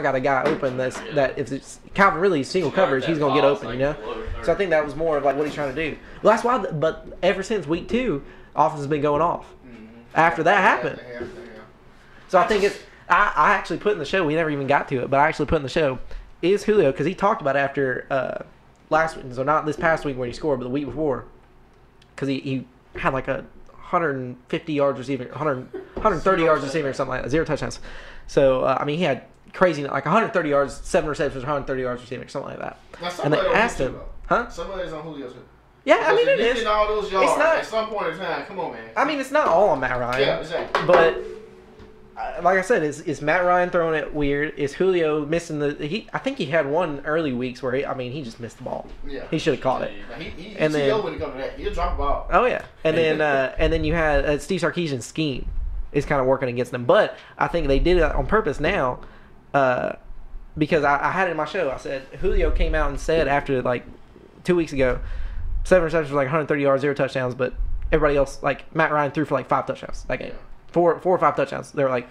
I got a guy open that if it's Calvin Ridley's single coverage, he's gonna get open, you know. So I think that was more of like what he's trying to do. Well, that's why. But ever since week 2, offense has been going off. After that happened, so I think it's. I actually put in the show. We never even got to it, but I actually put in the show is Julio because he talked about it after last week. So not this past week where he scored, but the week before, because he had like a 150 yards receiving, 130 yards receiving or something like that, 0 touchdowns. So I mean, he had crazy like 130 yards, 7 receptions, 130 yards receiving, something like that. And they asked him, huh? Somebody's on Julio's. Yeah, I mean it is. All those yards at some point in time. Come on, man. I mean, it's not all on Matt Ryan. Yeah, exactly. But like I said, is Matt Ryan throwing it weird? Is Julio missing the? I think he had one early weeks where he just missed the ball. Yeah, he should have caught it. And then when it comes to that, he'll drop the ball. Oh yeah, and then you had Steve Sarkisian's scheme is kind of working against them. But I think they did it on purpose now, because I had it in my show. I said Julio came out and said after like 2 weeks ago, 7 receptions for like 130 yards, 0 touchdowns, but everybody else like Matt Ryan threw for like 5 touchdowns that game. 4 or 5 touchdowns. They're like,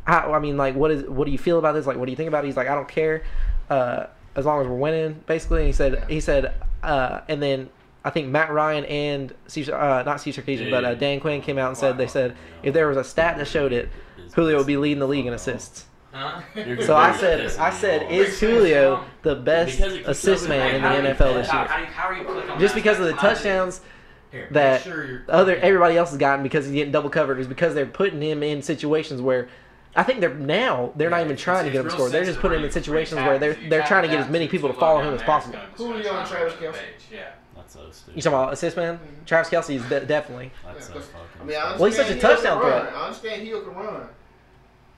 I mean, like, what do you feel about this? Like, what do you think about it? He's like, I don't care, as long as we're winning, basically. And he said, and then I think Matt Ryan and not Steve Sarkisian, but Dan Quinn came out and said if there was a stat that showed it, Julio would be leading the league in assists. So I said, is Julio the best assist man in the NFL this year? Just because of the touchdowns that everybody else has gotten because he's getting double covered is because they're putting him in situations where I think they're not even trying to get him scored. They're just putting him in situations where they're trying to get as many people to follow him as possible. Julio and Travis Kelce. Yeah, that's so stupid. You talking about assist man? Travis Kelce is definitely. That's so fucking. I mean, well, he's such a touchdown threat. I understand he can run,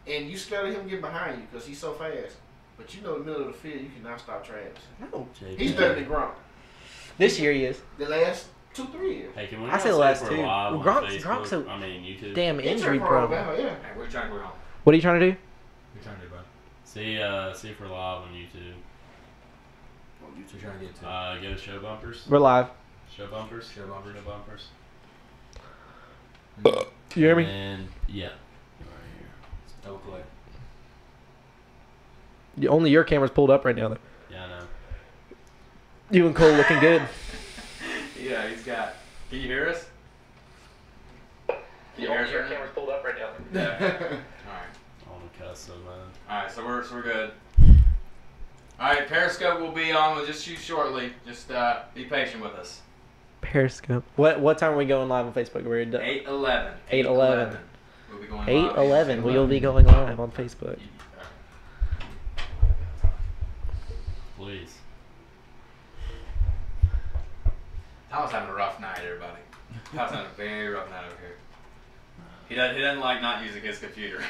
and you scared of him getting behind you because he's so fast. But you know, the middle of the field, you cannot stop Travis. No, he's better than Gronk. This year he is. The last 2-3 years. Hey, can we I say the last 2. Well, Gronk's so YouTube. damn injury prone. Yeah. Hey, we're trying to go home. What are you trying to do? We're trying to do, bud. See if we're live on YouTube. What YouTube trying to get to? Go to show bumpers. We're live. Show bumpers. Show bumpers. Show bumpers. You hear me? And yeah, right here. Double click. Only your camera's pulled up right now, though. Yeah, I know. You and Cole looking good. Yeah, he's got. Can you hear us? Can you hear us? Your camera's pulled up right now. Yeah. All right. I want to cuss so bad. All right, so we're good. All right, Periscope will be on. We'll just shoot shortly. Just be patient with us. Periscope. What time are we going live on Facebook? We're done. 8:11. 8:11. We'll be going 8:11. We'll be going live on Facebook. Please. Tyler's having a rough night, everybody. Tyler's having a very rough night over here. He doesn't like not using his computer.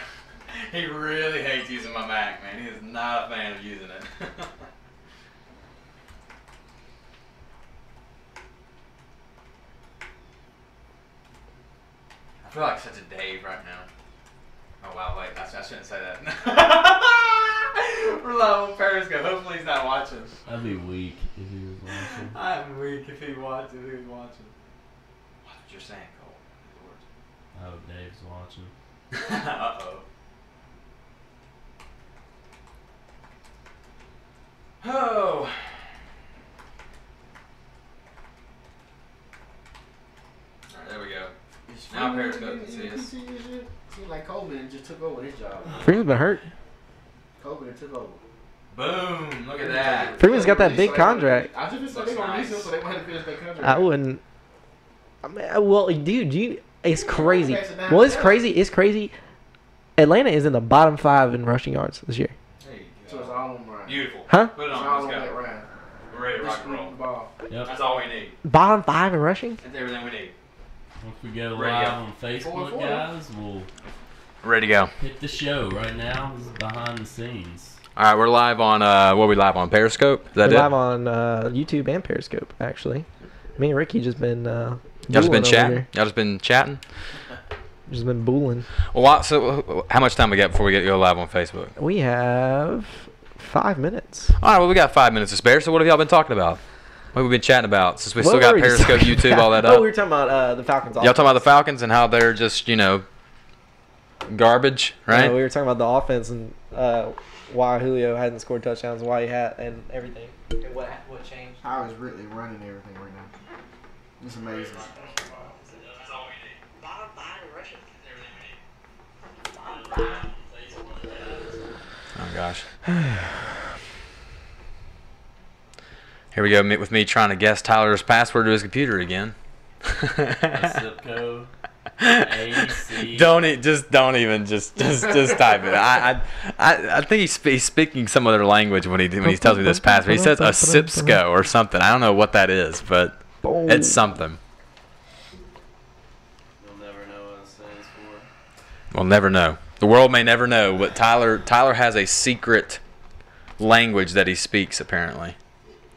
He really hates using my Mac, man. He is not a fan of using it. I feel like such a Dave right now. Oh wow, wait, I shouldn't say that. We're live on Periscope. Hopefully he's not watching. I'd be weak if he was watching. I'm weak if he watches. If he was watching. Watch what you're saying, Cole. I hope Dave's watching. Uh-oh. Oh. Alright, there we go. Now Periscope can see us. Seems like Coleman just took over his job. Freeman's been hurt. Coleman took over. Boom! Look at that. Freeman's got that big contract. I just said they gonna release him, so they wanted to finish their contract. I wouldn't. I mean, well, dude, it's crazy. Well, it's crazy. It's crazy. Atlanta is in the bottom 5 in rushing yards this year. There you So go. it's all on Ryan. Beautiful. Huh? Put it It's on. all on Let's that go. Ryan. We're ready to rock and roll. The ball. Yep. That's all we need. Bottom 5 in rushing? That's everything we need. Once we go Ready live to go. on Facebook, 4-4. guys, we'll Ready to go. hit the show. Right now, this is behind the scenes. All right, we're live on. What are we live on? Periscope. Is that We're it? live on YouTube and Periscope, actually. Me and Ricky just been Y'all just been booling chatting. over here. Y'all just been chatting. Just been booling. Well, so how much time we got before we go live on Facebook? We have 5 minutes. All right, well, we got 5 minutes to spare. So what have y'all been talking about? What have we been chatting about? Since we What still got were we just Periscope, talking YouTube, about? all that Oh, up. we were talking about the Falcons. Y'all talking about the Falcons and how they're just, garbage, right? We were talking about the offense and why Julio hadn't scored touchdowns, why he had, and everything, and what changed. How is Ridley running everything right now? It's amazing. Oh gosh. Here we go with me trying to guess Tyler's password to his computer again. Zip code. AC. Don't even just type it. I think he's speaking some other language when he tells me this password. He says a Sipsco or something. I don't know what that is, but it's something. You'll never know what it stands for. We'll never know. The world may never know what Tyler has a secret language that he speaks apparently.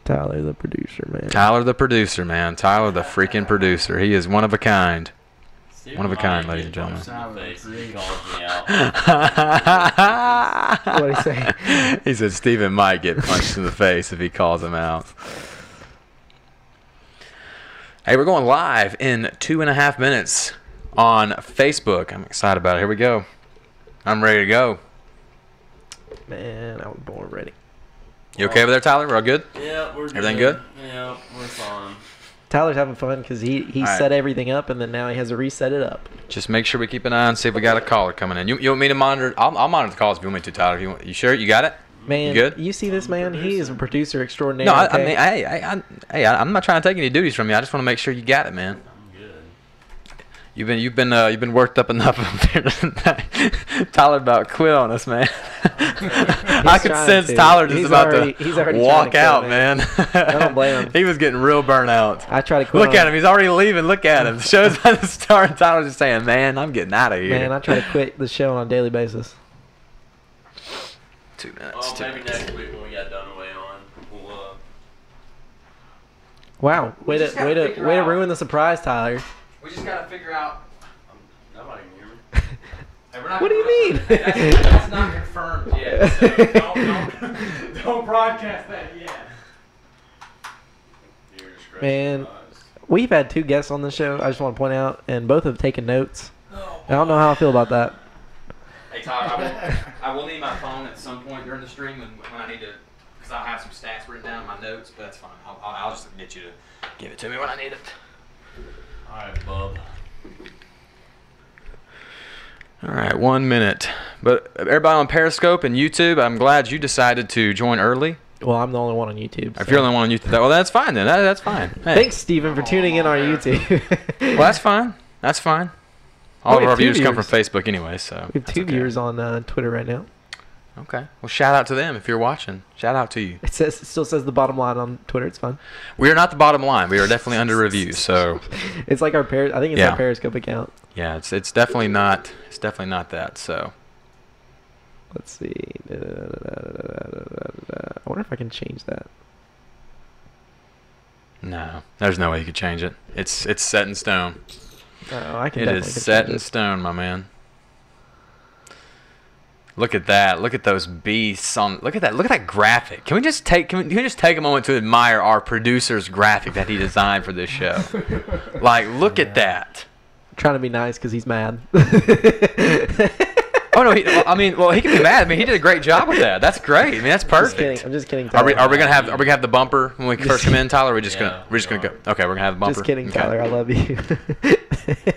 Tyler the producer, man. Tyler the producer, man. Tyler the freaking producer. He is one of a kind. Steven One of a kind, might ladies and get gentlemen. punched in the face if he calls me out. What'd he say? He said Steven might get punched in the face if he calls him out. Hey, we're going live in 2.5 minutes on Facebook. I'm excited about it. Here we go. I'm ready to go. Man, I was born ready. You okay over there, Tyler? We're all good? Yeah, we're good. Everything good? Yeah, we're fine. Tyler's having fun because he right. set everything up, and then now he has to reset it up. Just make sure we keep an eye on, see if we got a caller coming in. You want me to monitor? I'll monitor the calls if you want me to, Tyler. You sure? You got it? Man, You good? you see this man? He is a producer extraordinaire. No, I okay? mean, I'm not trying to take any duties from you. I just want to make sure you got it, man. I'm good. You've been worked up enough Tyler about quit on us, man. I could trying sense to. Tyler just He's about already to trying walk to quit, out, man. man. I don't blame him. He was getting real burnt out. I try to quit. Look at him. He's already leaving. Look at him. The show's about to start, and Tyler's just saying, man, I'm getting out of here. Man, I try to quit the show on a daily basis. 2 minutes. Well, 2 maybe minutes. next week when we got Dunaway on, we'll Wow, way just gotta to figure out- ruin the surprise, Tyler. We just got to figure out. nobody can hear me. Hey, we're not What do you mean? Hey, that's not confirmed yet. So don't broadcast that yet. Your discretion Man. advised. We've had 2 guests on the show. I just want to point out, and both have taken notes. I don't know how I feel about that. Hey Tyler, I will need my phone at some point during the stream when I need to, because I'll have some stats written down in my notes. But that's fine. I'll just get you to give it to me when I need it. All right, bub. All right, 1 minute. But everybody on Periscope and YouTube, I'm glad you decided to join early. Well, I'm the only one on YouTube. If you're the only one on YouTube, well, that's fine then. That's fine. Hey. Thanks, Steven, for tuning in on YouTube. Well, that's fine. That's fine. All Oh, we of have our viewers 2 come from viewers. Facebook anyway, so We have that's 2 okay. viewers on Twitter right now. Okay. Well, shout out to them if you're watching. Shout out to you. It still says the bottom line on Twitter. It's fun. We are not the bottom line. We are definitely under review. So It's like our I think it's Yeah. our Periscope account. yeah, it's definitely not. It's definitely not that. So Let's see. I wonder if I can change that. no, there's no way you could change it. It's set in stone. Oh, I can. It definitely is can set change in it. stone, my man. Look at that. Look at those beasts on. Look at that. Look at that graphic. Can we just take a moment to admire our producer's graphic that he designed for this show? Like, look at that. Trying to be nice because he's mad. Oh no, he can be mad. I mean, he did a great job with that. That's great. I mean, that's Just kidding. perfect. I'm just kidding. Are we Tyler. gonna have the bumper when we first come in, Tyler? Or we're just Yeah, gonna we go. Okay, we're gonna have the bumper. Just kidding, Okay. Tyler. I love you.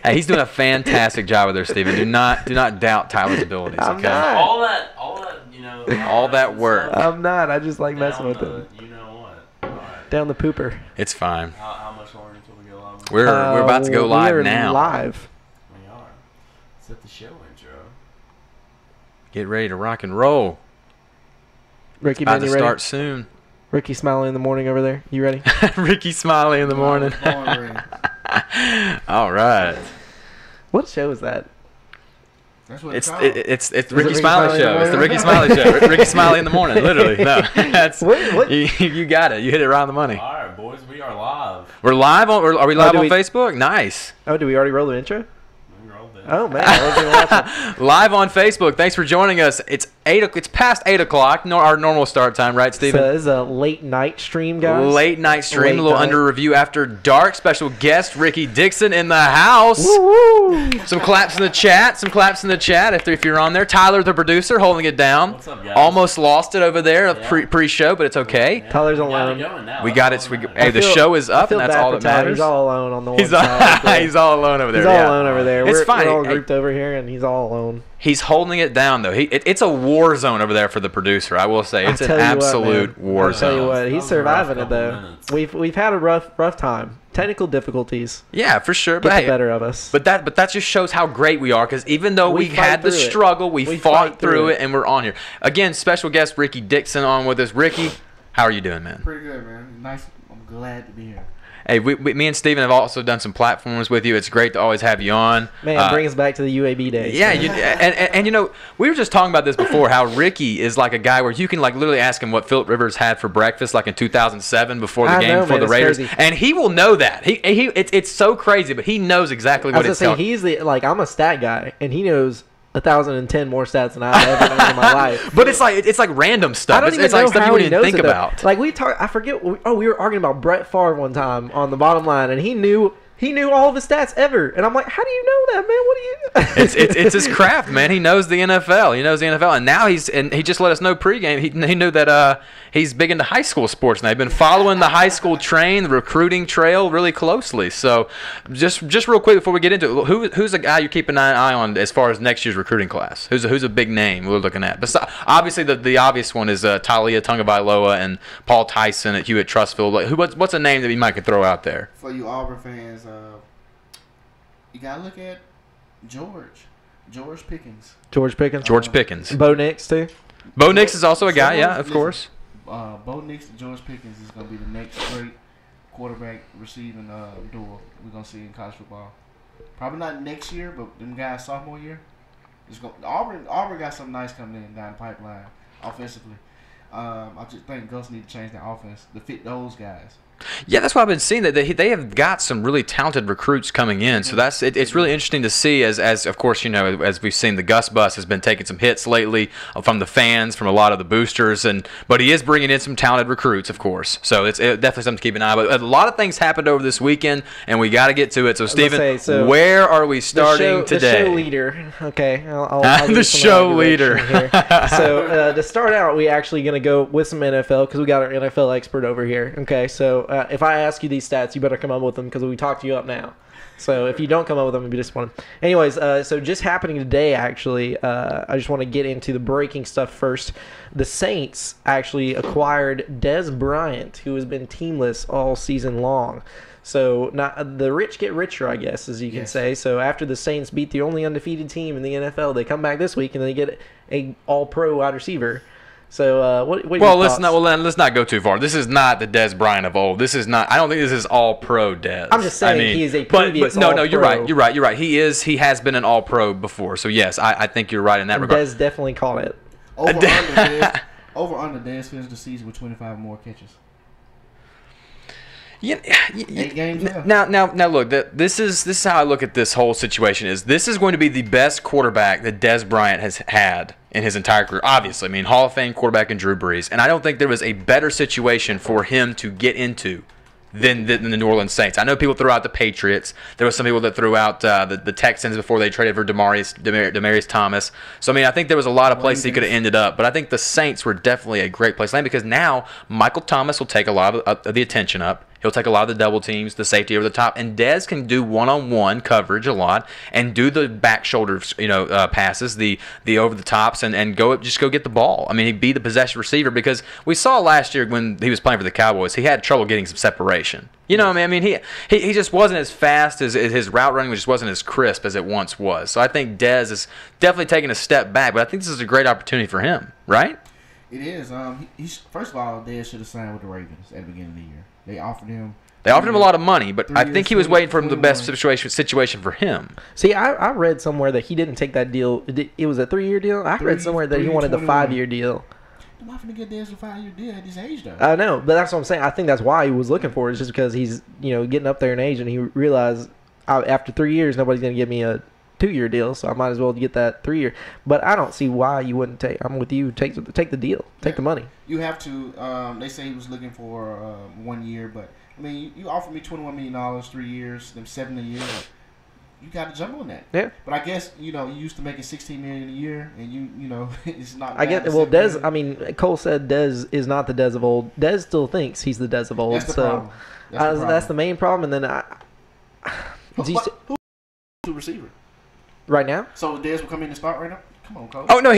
Hey, he's doing a fantastic job with there, Steven. Do not doubt Tyler's abilities. I'm Okay. not. All that, you know. All that work. I'm not. I just like Down messing with him. You know what? All right. Down the pooper. It's fine. How much longer until we go live? We're about to go live we're now. Live. We are. Set the show intro. Get ready to rock and roll. Ricky, About man, to you ready? start soon. Ricky smiling in the morning over there. You ready? Ricky Smiley in the morning. All right. What show is that? That's what It's called. it's it Ricky Ricky Smiley Smiley in the show. It's the morning? Ricky Smiley show. Ricky Smiley in the morning. Literally, no. That's What? you got it. You hit it right on the money. All right, boys, we are live. We're live on. Are we live do on we- Facebook? Nice. Oh, do we already roll the intro? We rolled it. Oh man, I wasn't even watching. Live on Facebook. Thanks for joining us. It's It's past 8 o'clock. Our normal start time, right, Steven? So this is a late night stream, guys. Late night stream, Late a little night. under review after dark. Special guest Rickey Dixon in the house. Woo-woo. Some claps in the chat. If you're on there. Tyler, the producer, holding it down. What's up, guys? Almost lost it over there, Yeah. pre-show, but it's okay. Yeah, Tyler's we got alone. it going now. We got it. Hey, the show is I up, feel and that's bad all for that Tyler. matters. He's all alone on the one He's side. all, he's all alone over there. He's all yeah. alone over there. It's We're fine. all Hey, grouped over here, and he's all alone. He's holding it down, though. It's a war zone over there for the producer. I will say it's an tell you what, absolute man. war I'll tell you zone. what, That he's was a rough surviving it couple though. minutes. We've had a rough time. Technical difficulties Yeah, for sure. get But the hey, better of us. but that just shows how great we are. Because even though We we fight had the through it. struggle, we We fought fight through through it. it, and we're on here again. Special guest Rickey Dixon on with us. Ricky, how are you doing, man? Pretty good, man. Nice. I'm glad to be here. Hey, me and Steven have also done some platforms with you. It's great to always have you on. Man, bring us back to the UAB days. Yeah, and you know, we were just talking about this before. How Ricky is like a guy where you can like literally ask him what Philip Rivers had for breakfast, like in 2007 before the I game know, before man, the it's Raiders, crazy. and he will know that. It's so crazy, but he knows exactly I what was it's gonna say telling. he's the I'm a stat guy, and he knows 1,010 more stats than I've ever known in my life. But it's like random stuff. I don't even it's know like stuff how you wouldn't he even knows think it, though. about. Like I forget. We were arguing about Brett Favre one time on the bottom line, and he knew all of his stats ever. And I'm like, how do you know that, man? What do you? It's his craft, man. He knows the NFL. And now he just let us know pregame. He knew that he's big into high school sports now. He's been following the high school train, the recruiting trail really closely. So just real quick before we get into it, who's a guy you're keeping an eye on as far as next year's recruiting class? Who's a big name we're looking at? Besides, obviously the obvious one is Talia Tungavailoa and Paul Tyson at Hewitt Trustfield. Like, what's a name that you might could throw out there? For you Auburn fans, you gotta look at George Pickens. George Pickens. George Pickens. Bo Nix too. Bo Nix is also a guy, Someone- yeah, of listen, course. Bo Nix and George Pickens is gonna be the next great quarterback receiving duel we're gonna see in college football. Probably not next year, but them guys sophomore year. Auburn got something nice coming in down the pipeline offensively. I just think Gus need to change their offense to fit those guys. Yeah, that's what I've been seeing. That they have got some really talented recruits coming in. So it's really interesting to see. As of course, as we've seen, the Gus bus has been taking some hits lately from the fans, from a lot of the boosters, but he is bringing in some talented recruits, of course. So it's definitely something to keep an eye on. But a lot of things happened over this weekend, and we got to get to it. So Stephen, where are we starting today? The show leader. Okay, I'll The give some show direction leader. Here. So to start out, we actually going to go with some NFL because we got our NFL expert over here. Okay, so if I ask you these stats, you better come up with them because we talked you up now. So if you don't come up with them, you'll be disappointed. Anyways, so just happening today, actually, I just want to get into the breaking stuff first. The Saints actually acquired Dez Bryant, who has been teamless all season long. So the rich get richer, I guess, as you can say. So after the Saints beat the only undefeated team in the NFL, they come back this week and they get a all-pro wide receiver. So what are your let's thoughts? let's not go too far. This is not the Dez Bryant of old. This is not. I don't think this is all pro Dez. I'm just saying he is a previous no, all-pro. you're right. He has been an all pro before. So yes, I think you're right in that And regard. Dez definitely caught it. Over under Dez finished the season with 25 more catches. Yeah, 8 games now look. This is how I look at this whole situation. This is going to be the best quarterback that Dez Bryant has had in his entire career. Obviously, I mean, Hall of Fame quarterback in Drew Brees, and I don't think there was a better situation for him to get into than the New Orleans Saints. I know people threw out the Patriots. There were some people that threw out the Texans before they traded for Demaryius Thomas. So, I mean, I think there was a lot of places he could have ended up. But I think the Saints were definitely a great place to land because now Michael Thomas will take a lot of the attention up. He'll take a lot of the double teams, the safety over the top, and Dez can do one-on-one coverage a lot and do the back shoulder, passes, the over the tops, and go get the ball. I mean, he'd be the possession receiver because we saw last year when he was playing for the Cowboys, he had trouble getting some separation. You know what I mean? He just wasn't as fast as his route running just wasn't as crisp as it once was. So I think Dez is definitely taking a step back, but I think this is a great opportunity for him, right? It is. He's first of all, Dez should have signed with the Ravens at the beginning of the year. They offered him a lot of money, but I think he was waiting for the best 21. situation for him. See, I read somewhere that he didn't take that deal. It was a 3-year deal. I read somewhere that he wanted the 5-year deal. I'm not going to get Dez a 5-year deal at his age, though. I know, but that's what I'm saying. I think that's why he was looking for it, is just because he's getting up there in age, and he realized after 3 years nobody's going to give me a 2-year deal, so I might as well get that 3-year. But I don't see why you wouldn't take. I'm with you. Take the deal. Take the money. You have to. They say he was looking for 1 year, but I mean, you offered me $21 million, 3 years, then $7 a year. You got to jump on that. Yeah. But I guess you used to making $16 million a year, and you know it's not. I get. Well, Dez. I mean, Cole said Dez is not the Dez of old. Dez still thinks he's the Dez of old. That's the problem. That's the main problem. And then who's the receiver right now? So Dez will come in and start right now. Come on, Coach. Oh no,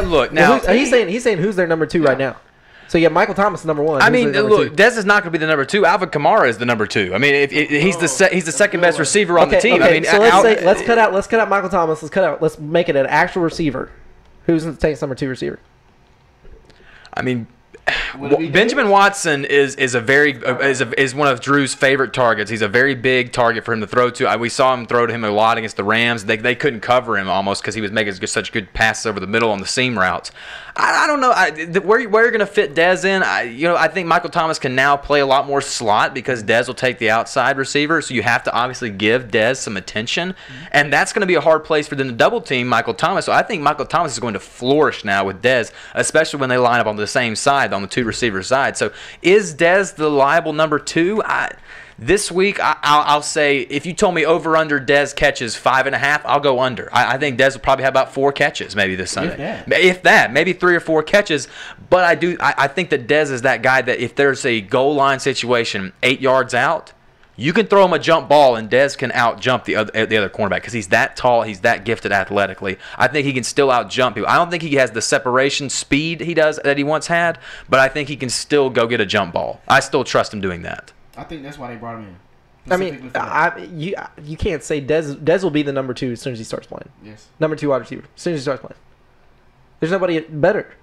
look now. Well, he's saying who's their number 2 right now. So yeah, Michael Thomas is number 1. I mean, look, Dez is not going to be the number 2. Alvin Kamara is the number 2. I mean, if he's the second best receiver on the team. Okay, I mean, so let's cut out Michael Thomas. Let's make it an actual receiver. Who's the Saints' number 2 receiver? I mean, Benjamin Watson is one of Drew's favorite targets. He's a very big target for him to throw to. We saw him throw to him a lot against the Rams. They couldn't cover him almost because he was making such good passes over the middle on the seam routes. I don't know where you're going to fit Dez in. I think Michael Thomas can now play a lot more slot because Dez will take the outside receiver. So you have to obviously give Dez some attention, and that's going to be a hard place for them to double team Michael Thomas. So I think Michael Thomas is going to flourish now with Dez, especially when they line up on the same side, on the 2 receiver side. So is Dez the liable number 2? This week, I'll say if you told me over under Dez catches 5.5, I'll go under. I think Dez will probably have about 4 catches maybe this Sunday. If that, maybe 3 or 4 catches. But I think that Dez is that guy that if there's a goal line situation 8 yards out, you can throw him a jump ball and Dez can out jump the other cornerback because he's that tall, he's that gifted athletically. I think he can still out jump people. I don't think he has the separation speed that he once had, but I think he can still go get a jump ball. I still trust him doing that. I think that's why they brought him in. I mean, you can't say Dez will be the number 2 as soon as he starts playing. Yes. Number 2 wide receiver as soon as he starts playing. There's nobody better,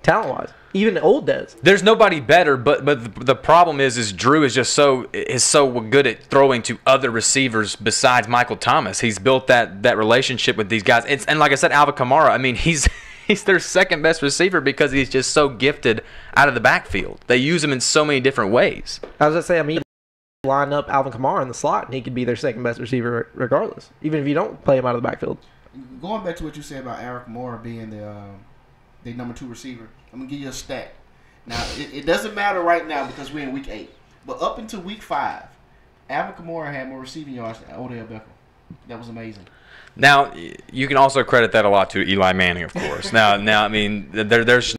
talent-wise. Even old Dez. There's nobody better, but the problem is Drew is just so good at throwing to other receivers besides Michael Thomas. He's built that relationship with these guys. And like I said, Alvin Kamara, I mean, he's their second best receiver because he's just so gifted out of the backfield. They use him in so many different ways. I was going to say, I mean, line up Alvin Kamara in the slot, and he could be their second best receiver regardless, even if you don't play him out of the backfield. Going back to what you said about Eric Moore being the number 2 receiver, I'm going to give you a stat. Now, it doesn't matter right now because we're in week 8, but up until week 5, Alvin Kamara had more receiving yards than Odell Beckham. That was amazing. Now, you can also credit that a lot to Eli Manning, of course. now, I mean, there's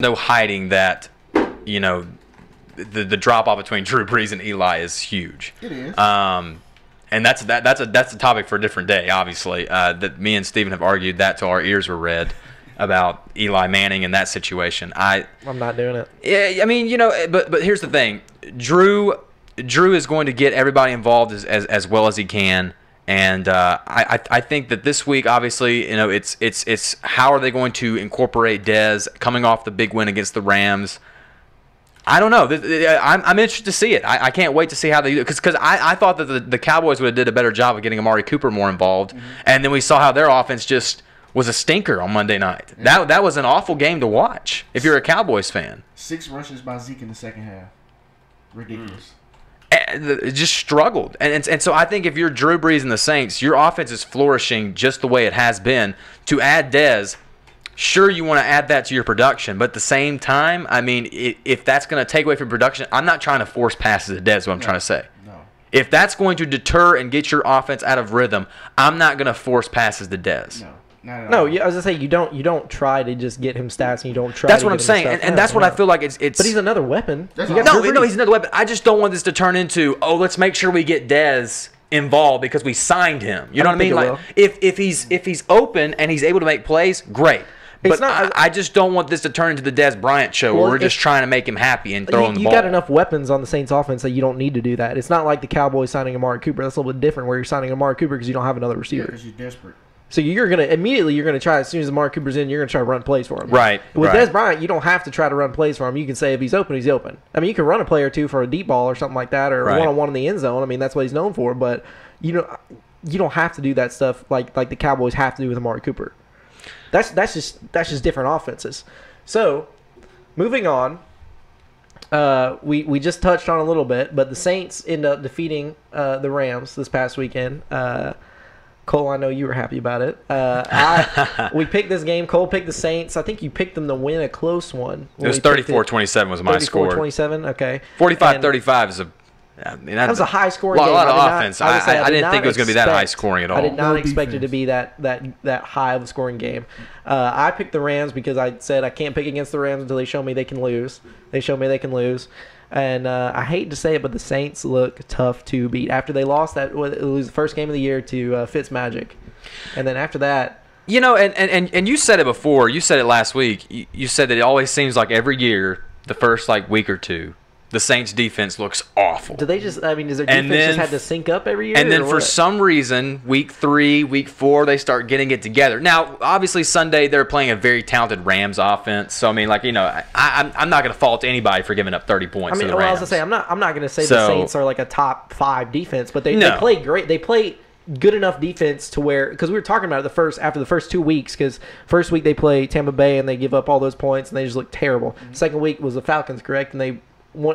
no hiding that, the drop off between Drew Brees and Eli is huge. It is. And that's a topic for a different day. Obviously, that me and Steven have argued that till our ears were red about Eli Manning and that situation. I'm not doing it. Yeah, I mean, but here's the thing: Drew is going to get everybody involved as well as he can. And I think that this week, obviously, it's how are they going to incorporate Dez coming off the big win against the Rams? I don't know. I'm interested to see it. I can't wait to see how they do it because I thought that the Cowboys would have did a better job of getting Amari Cooper more involved, and then we saw how their offense just was a stinker on Monday night. That was an awful game to watch if you're a Cowboys fan. 6 rushes by Zeke in the second half. Ridiculous. It just struggled. And so I think if you're Drew Brees and the Saints, your offense is flourishing just the way it has been. To add Dez, sure, you want to add that to your production, but at the same time, I mean, if that's going to take away from production, I'm not trying to force passes to Dez is what I'm trying to say. No. If that's going to deter and get your offense out of rhythm, I'm not going to force passes to Dez. No. No, I was gonna say you don't try to just get him stats and you don't try. That's to what I'm get him saying, stuff. and that's what I feel like it's. But he's another weapon. No, he's another weapon. I just don't want this to turn into let's make sure we get Dez involved because we signed him. You know what I mean? Like if he's open and he's able to make plays, great. But I just don't want this to turn into the Dez Bryant show where we're just trying to make him happy and throw him the ball. You got enough weapons on the Saints offense that you don't need to do that. It's not like the Cowboys signing Amari Cooper. That's a little bit different where you're signing Amari Cooper because you don't have another receiver. Because you're desperate. So you're gonna try as soon as Amari Cooper's in, you're gonna try to run plays for him. Right. With Dez Bryant, you don't have to try to run plays for him. You can say if he's open, he's open. I mean, you can run a play or two for a deep ball or something like that, or one-on-one in the end zone. I mean, that's what he's known for. But you don't have to do that stuff like the Cowboys have to do with Amari Cooper. That's just different offenses. So moving on, we just touched on a little bit, but the Saints end up defeating the Rams this past weekend. Cole, I know you were happy about it. We picked this game. Cole picked the Saints. I think you picked them to win a close one. It was 34-27 was my score. 34-27, okay. 45-35 is that was a high scoring game. A lot of offense. I didn't think it was going to be that high scoring at all. I did not No expect it to defense. be that high of a scoring game. I picked the Rams because I said I can't pick against the Rams until they show me they can lose. They show me they can lose. And I hate to say it, but the Saints look tough to beat. After they lost it was the first game of the year to Fitzmagic. And then after that, You know, and you said it before. You said it last week. You said that it always seems like every year, the first week or two, the Saints defense looks awful. do they just? I mean, does their And defense just then- had to sync up every year? And then or for what? some reason, week 3, week 4, they start getting it together. Now, obviously, Sunday they're playing a very talented Rams offense. So I mean, I'm not going to fault anybody for giving up 30 points. I mean, to the well, I Rams. was gonna say I'm not gonna say the So- Saints are like a top 5 defense, but they No. play great. They play good enough defense to where, because we were talking about it after the first 2 weeks, because first week they play Tampa Bay and they give up all those points and they just look terrible. Second week was the Falcons, correct, and they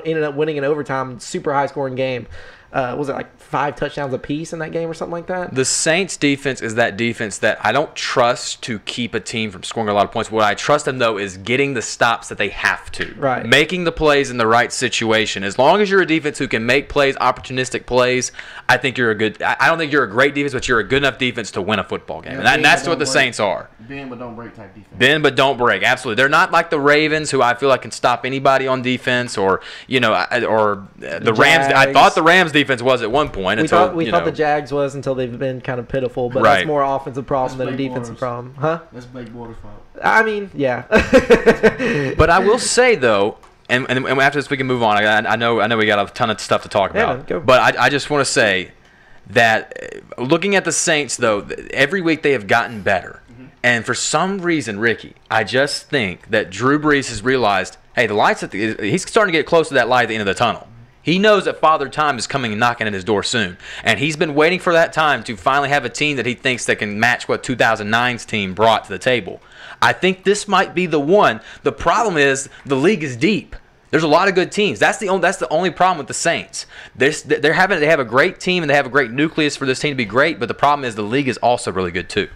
ended up winning in overtime, super high scoring game. Was it like 5 touchdowns apiece in that game or something like that? The Saints defense is that defense that I don't trust to keep a team from scoring a lot of points. What I trust them, though, is getting the stops that they have to. Right. Making the plays in the right situation. As long as you're a defense who can make plays, opportunistic plays, I think you're a good – I don't think you're a great defense, but you're a good enough defense to win a football game. Yeah, And that's but what the don't Saints are. Bend but don't break type defense. Bend but don't break. Absolutely. They're not like the Ravens, who I feel like can stop anybody on defense, or the Rams. I Jags. thought the Rams defense was at one point. We thought the Jags was until they've been kind of pitiful, but that's Right. more offensive problem That's than a Blake defensive Bortles. problem, huh? That's Blake Bortles' fault. I mean, yeah. But I will say though, and after this we can move on. I know we got a ton of stuff to talk Yeah, about. man, go. But I just want to say that looking at the Saints though, every week they have gotten better. And for some reason, Ricky, I just think that Drew Brees has realized, hey, the lights he's starting to get close to that light at the end of the tunnel. He knows that Father Time is coming and knocking at his door soon. And he's been waiting for that time to finally have a team that he thinks that can match what 2009's team brought to the table. I think this might be the one. The problem is the league is deep. There's a lot of good teams. That's the only problem with the Saints. They have a great team and they have a great nucleus for this team to be great, but the problem is the league is also really good too.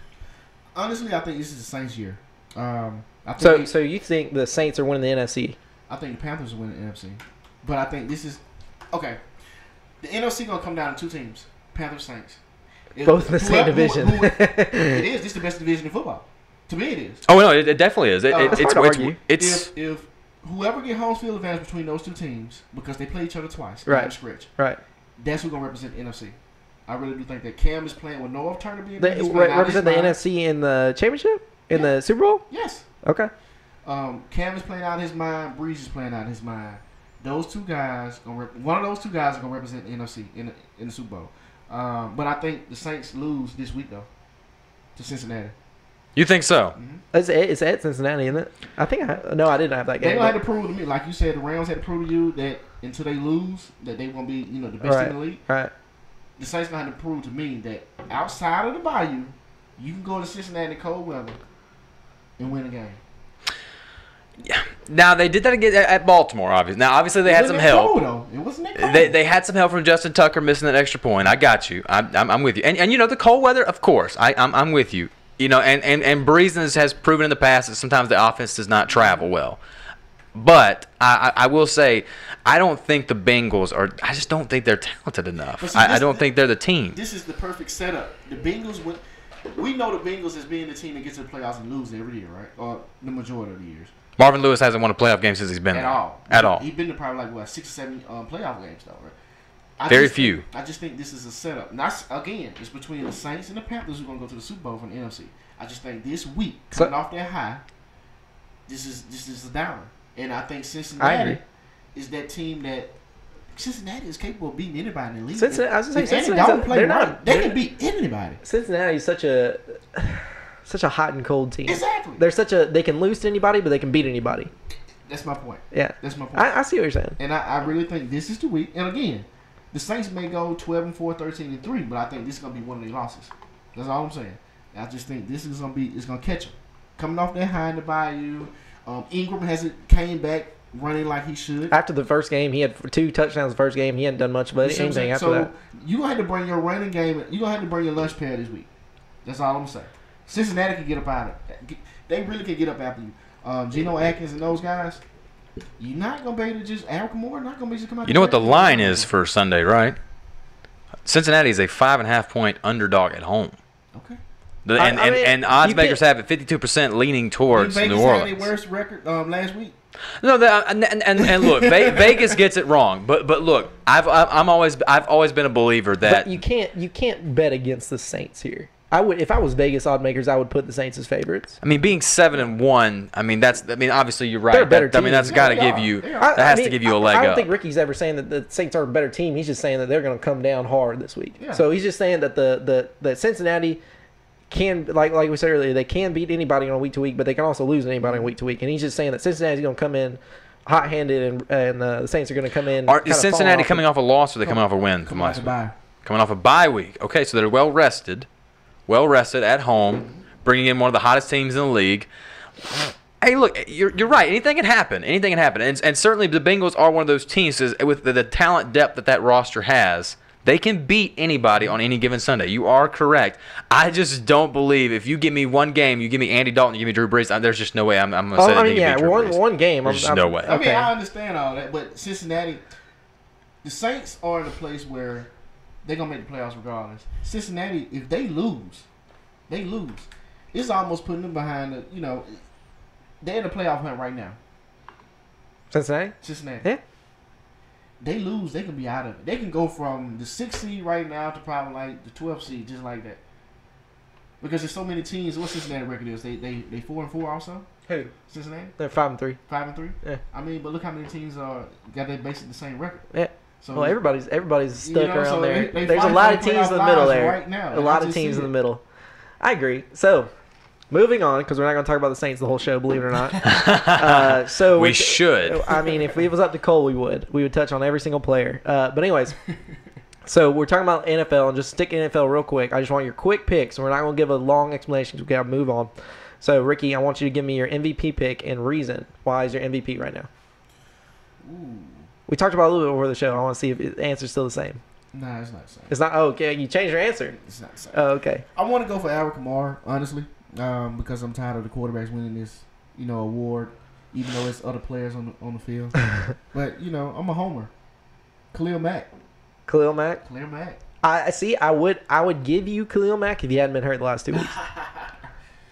Honestly, I think this is the Saints' year. I think So you think the Saints are winning the NFC? I think the Panthers will win the NFC. But I think this is okay. The NFC gonna come down to 2 teams: Panthers, Saints. Both in the same division. It is. This is the best division in football. To me, it is. Oh no, it definitely is. It's hard to argue. If whoever get home field advantage between those 2 teams, because they play each other twice, Right. down the stretch, Right. that's who's gonna represent the NFC. I really do think that Cam is playing with no Turner being They he's playing out of his represent the mind. NFC in the championship? In Yeah. the Super Bowl? Yes. Okay. Cam is playing out of his mind. Breeze is playing out of his mind. Those 2 guys, one of those 2 guys are gonna represent the NFC in the Super Bowl. But I think the Saints lose this week though to Cincinnati. You think so? It's at Cincinnati, isn't it? I think I didn't have that They game. gonna have to prove to me, like you said, the Rams had to prove to you that until they lose, that they gonna be the best team in the league. Right. The Saints gonna have to prove to me that outside of the Bayou, you can go to Cincinnati in cold weather and win a game. Now they did that again at Baltimore. Obviously they had some It wasn't that help. cold, though. It wasn't that cold. They had some help from Justin Tucker missing that extra point. I got you. I'm with you. And the cold weather, of course. I'm with you. And Breeze has proven in the past that sometimes the offense does not travel well. But I will say, I don't think the Bengals are. I just don't think they're talented enough. But see, I don't think they're the team. This is the perfect setup. The Bengals we know the Bengals as being the team that gets to the playoffs and lose every year, right? Or the majority of the years. Marvin Lewis hasn't won a playoff game since he's been At there. all. At all. He's been to probably 6 or 7 playoff games though, right? Very few. I just think this is a setup. Not again. It's between the Saints and the Panthers who are gonna go to the Super Bowl from the NFC. I just think this week coming off their high, this is a downer, and I think Cincinnati is that team that Cincinnati is capable of beating anybody in the league. I was gonna say, If Andy Dalton play they're right, not. they can beat anybody. Cincinnati is such a hot and cold team. Exactly. They can lose to anybody, but they can beat anybody. That's my point. Yeah. That's my point. I see what you're saying. And I really think this is the week. And again, the Saints may go 12-4, 13-3, but I think this is gonna be one of their losses. That's all I'm saying. I just think this is gonna be. It's gonna catch them coming off that high in the Bayou. Ingram hasn't came back running like he should. After the first game, he had 2 touchdowns. The first game, he hadn't done much of You see what I'm anything saying? after so that. you gonna have to bring your running game. You gonna have to bring your lunch pail this week. That's all I'm saying. Cincinnati can get up out of it. They really can get up after you. Geno Atkins and those guys, you're not going to be able to just, Eric Moore, not going to be able to come out. You know what the line is for Sunday, right? Cincinnati is a 5.5-point underdog at home. Okay. And odds makers have it 52% leaning towards New Orleans. Vegas had their worst record last week. No, and look, Vegas gets it wrong, but look, I've always been a believer that But you can't bet against the Saints here. I would, if I was Vegas odd makers, I would put the Saints as favorites. I mean, being 7-1, obviously you're right. They're a better That's team. got to give you to give you a leg I don't up. think Ricky's ever saying that the Saints are a better team. He's just saying that they're going to come down hard this week. Yeah. So he's just saying that the Cincinnati can, like we said earlier, they can beat anybody on week to week, but they can also lose anybody on week to week. And he's just saying that Cincinnati's going to come in hot-handed, and the Saints are going to come in. Is Cincinnati coming off a loss, or are they coming off a win from last week? Coming off a bye week. Okay, so they're well rested at home, bringing in one of the hottest teams in the league. Hey, look, you're right. Anything can happen. And certainly the Bengals are one of those teams with the talent depth that roster has. They can beat anybody on any given Sunday. You are correct. I just don't believe if you give me one game, you give me Andy Dalton, you give me Drew Brees, there's just no way I'm going to say that they can beat Drew Brees. one game. There's just no way. I mean, I understand all that, but Cincinnati, the Saints are in a place where they're going to make the playoffs regardless. Cincinnati, if they lose. It's almost putting them behind they're in the playoff hunt right now. Cincinnati? Yeah. They lose, they can be out of it. They can go from the 6th seed right now to probably like the 12th seed, just like that. Because there's so many teams. What Cincinnati record is? They 4-4 also? Who? Cincinnati? They're 5-3. 5-3? Yeah. I mean, but look how many teams got basically the same record. Yeah. So well, everybody's stuck around so there. they There's a lot of teams in the middle there. Right now, a lot of teams in the middle. I agree. So, moving on, because we're not going to talk about the Saints the whole show, believe it or not. We should. I mean, if it was up to Cole, we would. We would touch on every single player. But anyways, so we're talking about NFL, and just stick NFL real quick. I just want your quick picks. We're not going to give a long explanation because we got to move on. So, Ricky, I want you to give me your MVP pick and reason why is your MVP right now. Ooh. We talked about it a little bit before the show. I want to see if the answer's still the same. Nah, it's not the same. It's not. Oh, okay, you changed your answer. It's not the same. Oh, okay. I want to go for Alvin Kamara, honestly, because I'm tired of the quarterbacks winning this, award, even though it's other players on the field. But I'm a homer. Khalil Mack. Khalil Mack. I see. I would give you Khalil Mack if he hadn't been hurt the last 2 weeks.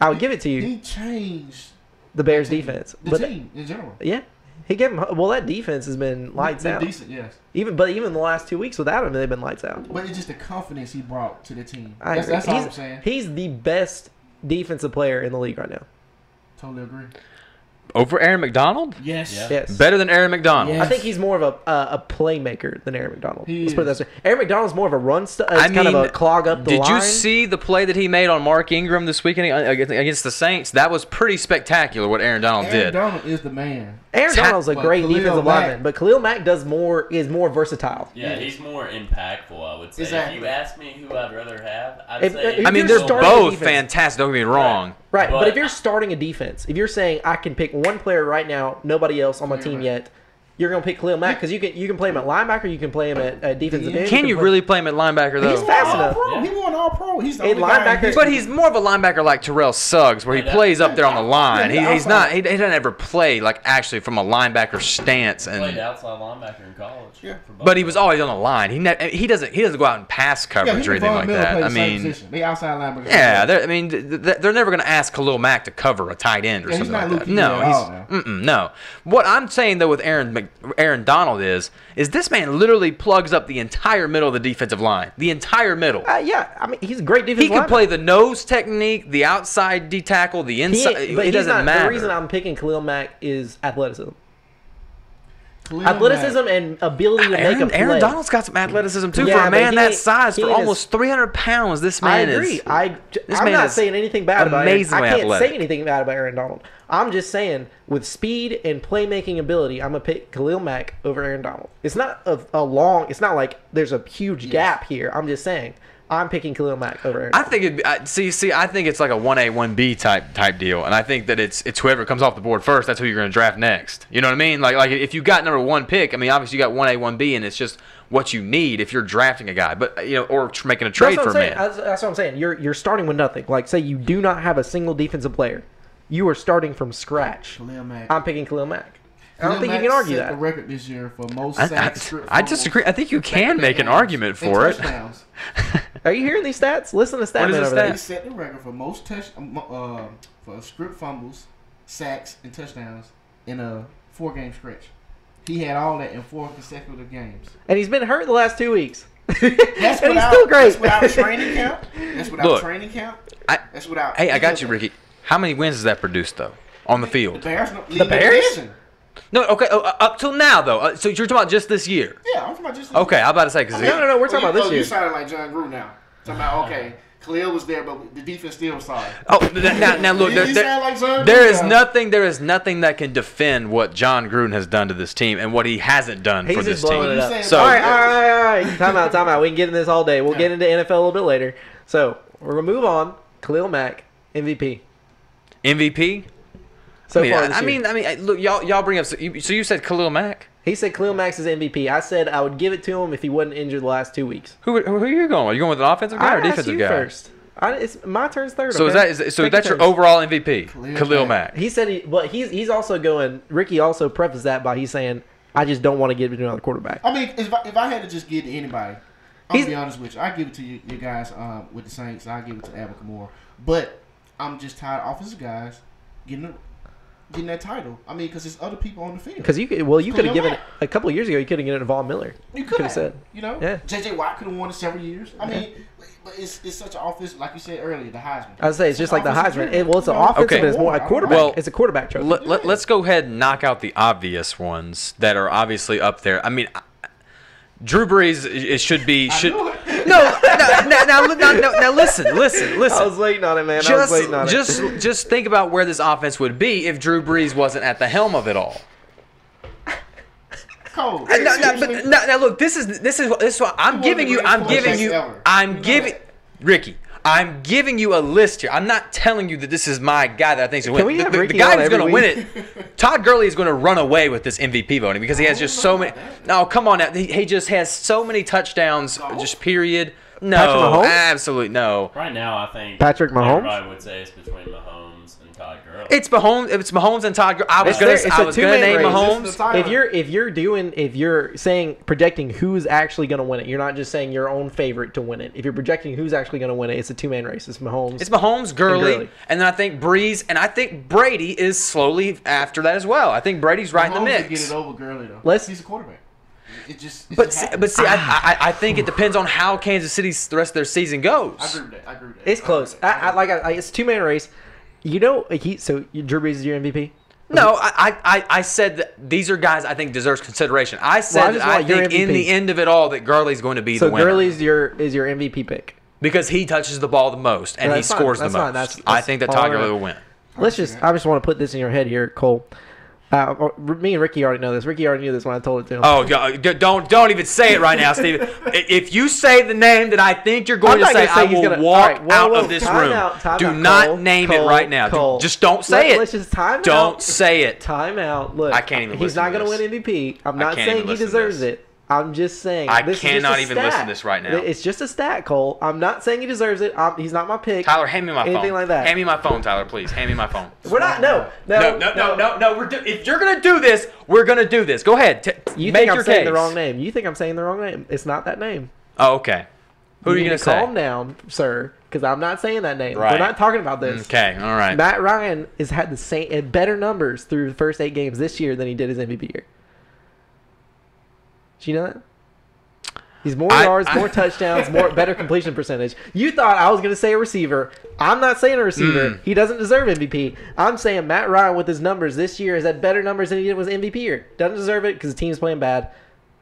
I would give it to you. He changed the Bears' defense. The team in general. Yeah. He gave him. Well, that defense has been lights out. Decent, yes. Even the last 2 weeks without him, they've been lights out. But it's just the confidence he brought to the team. That's all I'm saying. He's the best defensive player in the league right now. Totally agree. Over Aaron McDonald? Yes. Yeah. Yes. Better than Aaron McDonald. Yes. I think he's more of a playmaker than Aaron McDonald. He Let's put it is. that way. Aaron McDonald's more of a run kind of a clog up the line. Did you see the play that he made on Mark Ingram this weekend against the Saints? That was pretty spectacular what Aaron Donald did. Aaron Donald is the man. Aaron Donald's a great Khalil defensive Mack- lineman, but Khalil Mack is more versatile. Yeah, he's more impactful, I would say. Exactly. If you ask me who I'd rather have, I'd say... if I mean, you're they're starting both defense- fantastic. Don't get me wrong. Right, but But- if you're starting a defense, if you're saying I can pick one player right now, nobody else on my team yet, you're gonna pick Khalil Mack because you can play him at linebacker, you can play him at defensive end. Can you really play him at linebacker though? He's fast enough. Yeah. He won all pro. He's the In only guy linebacker- But he's more of a linebacker like Terrell Suggs, where he plays up there on the line. Yeah, He's not. He doesn't ever play like actually from a linebacker stance. played And outside linebacker in college. Yeah. for both but he was of them. always on the line. He doesn't go out and pass coverage or anything like that. I mean, they outside linebackers. yeah. They're never going to ask Khalil Mack to cover a tight end or Yeah, he's something not like that. Luke No, Kuechly at all no. What I'm saying though with Aaron Donald is this man literally plugs up the entire middle of the defensive line. The entire middle. Yeah, I mean he's a great defensive He can lineman. play the nose technique, the outside D tackle, the inside. It doesn't matter. The reason I'm picking Khalil Mack is athleticism. Khalil Athleticism Mack. and ability to make a play. Aaron Donald's got some athleticism too. Yeah, For a but man he that ain't- size, he for ain't almost 300 pounds, this I man agree. is. I'm man not is saying anything bad about Aaron. I amazingly can't athletic. say anything bad about Aaron Donald. I'm just saying, with speed and playmaking ability, I'm gonna pick Khalil Mack over Aaron Donald. It's not a long. It's not like there's a huge gap here. I'm just saying, I'm picking Khalil Mack over Aaron. I think I think it's like a 1A, 1B type deal, and I think that it's whoever comes off the board first. That's who you're going to draft next. You know what I mean? Like if you got number 1 pick, I mean obviously you got 1A, 1B, and it's just what you need if you're drafting a guy, but or making a trade for a man. That's what I'm saying. You're starting with nothing. Like say you do not have a single defensive player, you are starting from scratch. Khalil Mack. I'm picking Khalil Mack. I don't Khalil think you Mack can argue set that. the record this year for most sacks. I disagree. I think you can make an argument for it. Touchdowns. Are you hearing these stats? Listen to What Statman is the over there. He set the record for most for script fumbles, sacks, and touchdowns in a 4-game stretch. He had all that in 4 consecutive games. And he's been hurt the last 2 weeks. That's and he's without, still great. That's without training camp. That's without Look, training camp. That's without. Hey, I got you, Ricky. How many wins has that produced though on the The field? Bears. The Bears? Division. No, okay, up till now though. So you're talking about just this year? Yeah, I'm talking about just. Okay, I'm about to say because No, we're talking about this year. You sounded like John Gruden now. Talking about okay, Khalil was there, but the defense still was sorry. Oh, now look, You sound like John there Gruden is now. there is nothing that can defend what John Gruden has done to this team and what he hasn't done He's for just this blowing team. it up. saying- So- all right. Time out. We can get into this all day. We'll get into NFL a little bit later. So we're gonna move on. Khalil Mack, MVP. MVP. So far this I year. mean, look, y'all bring up. So you said Khalil Mack. He said Khalil Mack's his MVP. I said I would give it to him if he wasn't injured the last 2 weeks. Who are you going? Are you going with an offensive guy or I asked defensive you guy? first. It's my turn's third. So okay? is Take that's your turns. overall MVP? Khalil Khalil Mack. Mack. He said but he's also going. Ricky also prefaced that by he's saying I just don't want to give it to another quarterback. I mean, if I had to just give it to anybody, I'm He's- gonna be honest with you. I give it to you guys with the Saints. I give it to Alvin Kamara. But I'm just tired of offensive guys getting that title. I mean, because there's other people on the field. Because you could have Khalil given Mack. a couple of years ago. You could have given it to Von Miller. You could have said, yeah. J.J. Watt could have won it several years. I mean, but it's such an offense, like you said earlier, the Heisman. I would say it's just like the offensive Heisman. dream. It's an You know, offensive, Okay. but it's more a quarterback. Well, it's a quarterback trophy. Let's go ahead and knock out the obvious ones that are obviously up there. I mean, Drew Brees it should be I knew it. now listen. I was waiting on it, man. I was waiting on it. Just think about where this offense would be if Drew Brees wasn't at the helm of it all. Cole, Now look, this is what I'm giving you. Ricky. I'm giving you a list here. I'm not telling you that this is my guy that I think is going to win. we have The Ricky guy on who's every going to win week? it, Todd Gurley is going to run away with this MVP voting because he has just so many. No, come on now. He just has so many touchdowns, just period. Patrick No, Mahomes? absolutely no. Right now, I think Patrick Mahomes? everybody would say it's between Mahomes and Todd Gurley. It's Mahomes and Todd Gurley. I was It's a going to two-man name race. Mahomes. If you're saying projecting who's actually going to win it, you're not just saying your own favorite to win it. If you're projecting who's actually going to win it, it's a 2-man race. It's Mahomes. It's Mahomes, Gurley, Gurley. and then I think Breeze, and I think Brady is slowly after that as well. I think Brady's right in the Mahomes would mix. get it over Gurley though. Let's- He's a quarterback. It just But see, I think it depends on how Kansas City's the rest of their season goes. I agree with that. It's close. It's a 2-man race. You know, Drew Brees is your MVP. No, I said that these are guys I think deserves consideration. I said just that I want your think in MVP. the end of it all that Gurley's going to be So the winner. Gurley's is your MVP pick. Because he touches the ball the most and he That's fine. scores That's the fine. most. That's I think that all Todd right. Gurley will win. I just want to put this in your head here, Cole. Me and Ricky already know this. Ricky already knew this when I told it to him. Oh, don't even say it right now, Steven. If you say the name that I think you're going I'm to not say, gonna say I he's will gonna- walk all right, whoa, out whoa, of this time room. out, time Do out, not Cole, name Cole, it right now. Cole. Just don't say it. Let's just time Don't out. say it. Time out. Look, I can't even he's listen not to going to this. win MVP. I'm I not can't saying even he listen to deserves this. it. I'm just saying. I this is just cannot a even stat. listen to this right now. It's just a stat, Cole. I'm not saying he deserves it. He's not my pick. Tyler, hand me my phone. Anything like that. Hand me my phone, Tyler, please. Hand me my phone. We're not. No. If you're gonna do this, we're gonna do this. Go ahead. You make think I'm your saying case. the wrong name? You think I'm saying the wrong name? It's not that name. Oh, okay. Who are you need gonna to say? Calm down, sir, because I'm not saying that name. Right. We're not talking about this. Okay. All right. Matt Ryan has had the same better numbers through the first 8 games this year than he did his MVP year. Did you know that? He's more yards, more touchdowns, better completion percentage. You thought I was going to say a receiver. I'm not saying a receiver. He doesn't deserve MVP. I'm saying Matt Ryan with his numbers this year has had better numbers than he did with MVP year. Doesn't deserve it because the team's playing bad.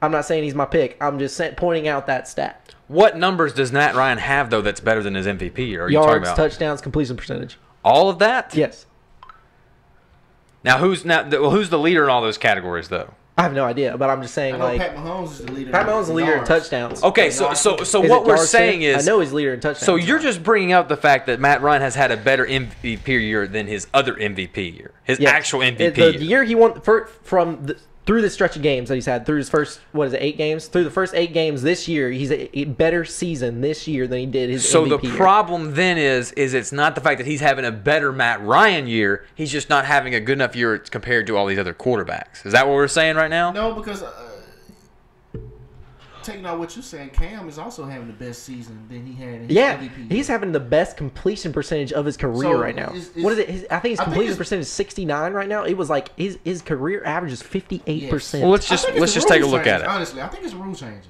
I'm not saying he's my pick. I'm just pointing out that stat. What numbers does Matt Ryan have though that's better than his MVP? Or are you talking Yards, about touchdowns, completion percentage. all of that? Yes. Now who's the leader in all those categories though? I have no idea, but I'm just saying, I know like, Pat Mahomes is the leader. Pat Mahomes is the leader in yards. touchdowns. Okay, Is so it what we're yards saying too? is, I know he's leader in touchdowns. so you're just bringing up the fact that Matt Ryan has had a better MVP year than his other MVP year, his Yeah. actual MVP The year. year he won through the stretch of games that he's had, through his first, 8 games? Through the first 8 games this year, he's a better season this year than he did his So MVP the year. problem then is it's not the fact that he's having a better Matt Ryan year. He's just not having a good enough year compared to all these other quarterbacks. Is that what we're saying right now? No, because taking out what you're saying, Cam is also having the best season than he had in his Yeah, MVP. he's having the best completion percentage of his career So right now. is- What is it? I think his completion it's- percentage is 69 right now. It was like his career average is 58%. Well, let's I think just it's take a rule look at change, it. Honestly, I think it's rule changes.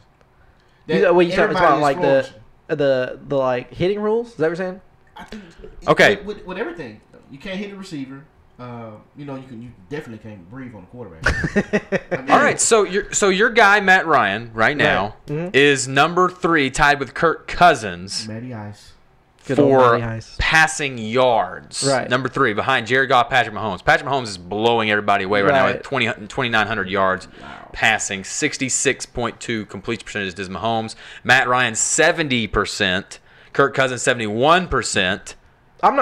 You know, what you talking Everybody about, is like flourishing. the like hitting rules? Is that what you're saying? I think Okay. with everything, you can't hit a receiver. You definitely can't breathe on the quarterback. I mean, All right, so your guy Matt Ryan right now Mhm. is number 3, tied with Kirk Cousins Matty Ice. Good old for Matty Ice. passing yards. Right. Number 3 behind Jared Goff, Patrick Mahomes. Patrick Mahomes is blowing everybody away right now Right. at 2,900 yards passing. 66.2 completion percentage is Mahomes. Matt Ryan 70%. Kirk Cousins 71%. I'm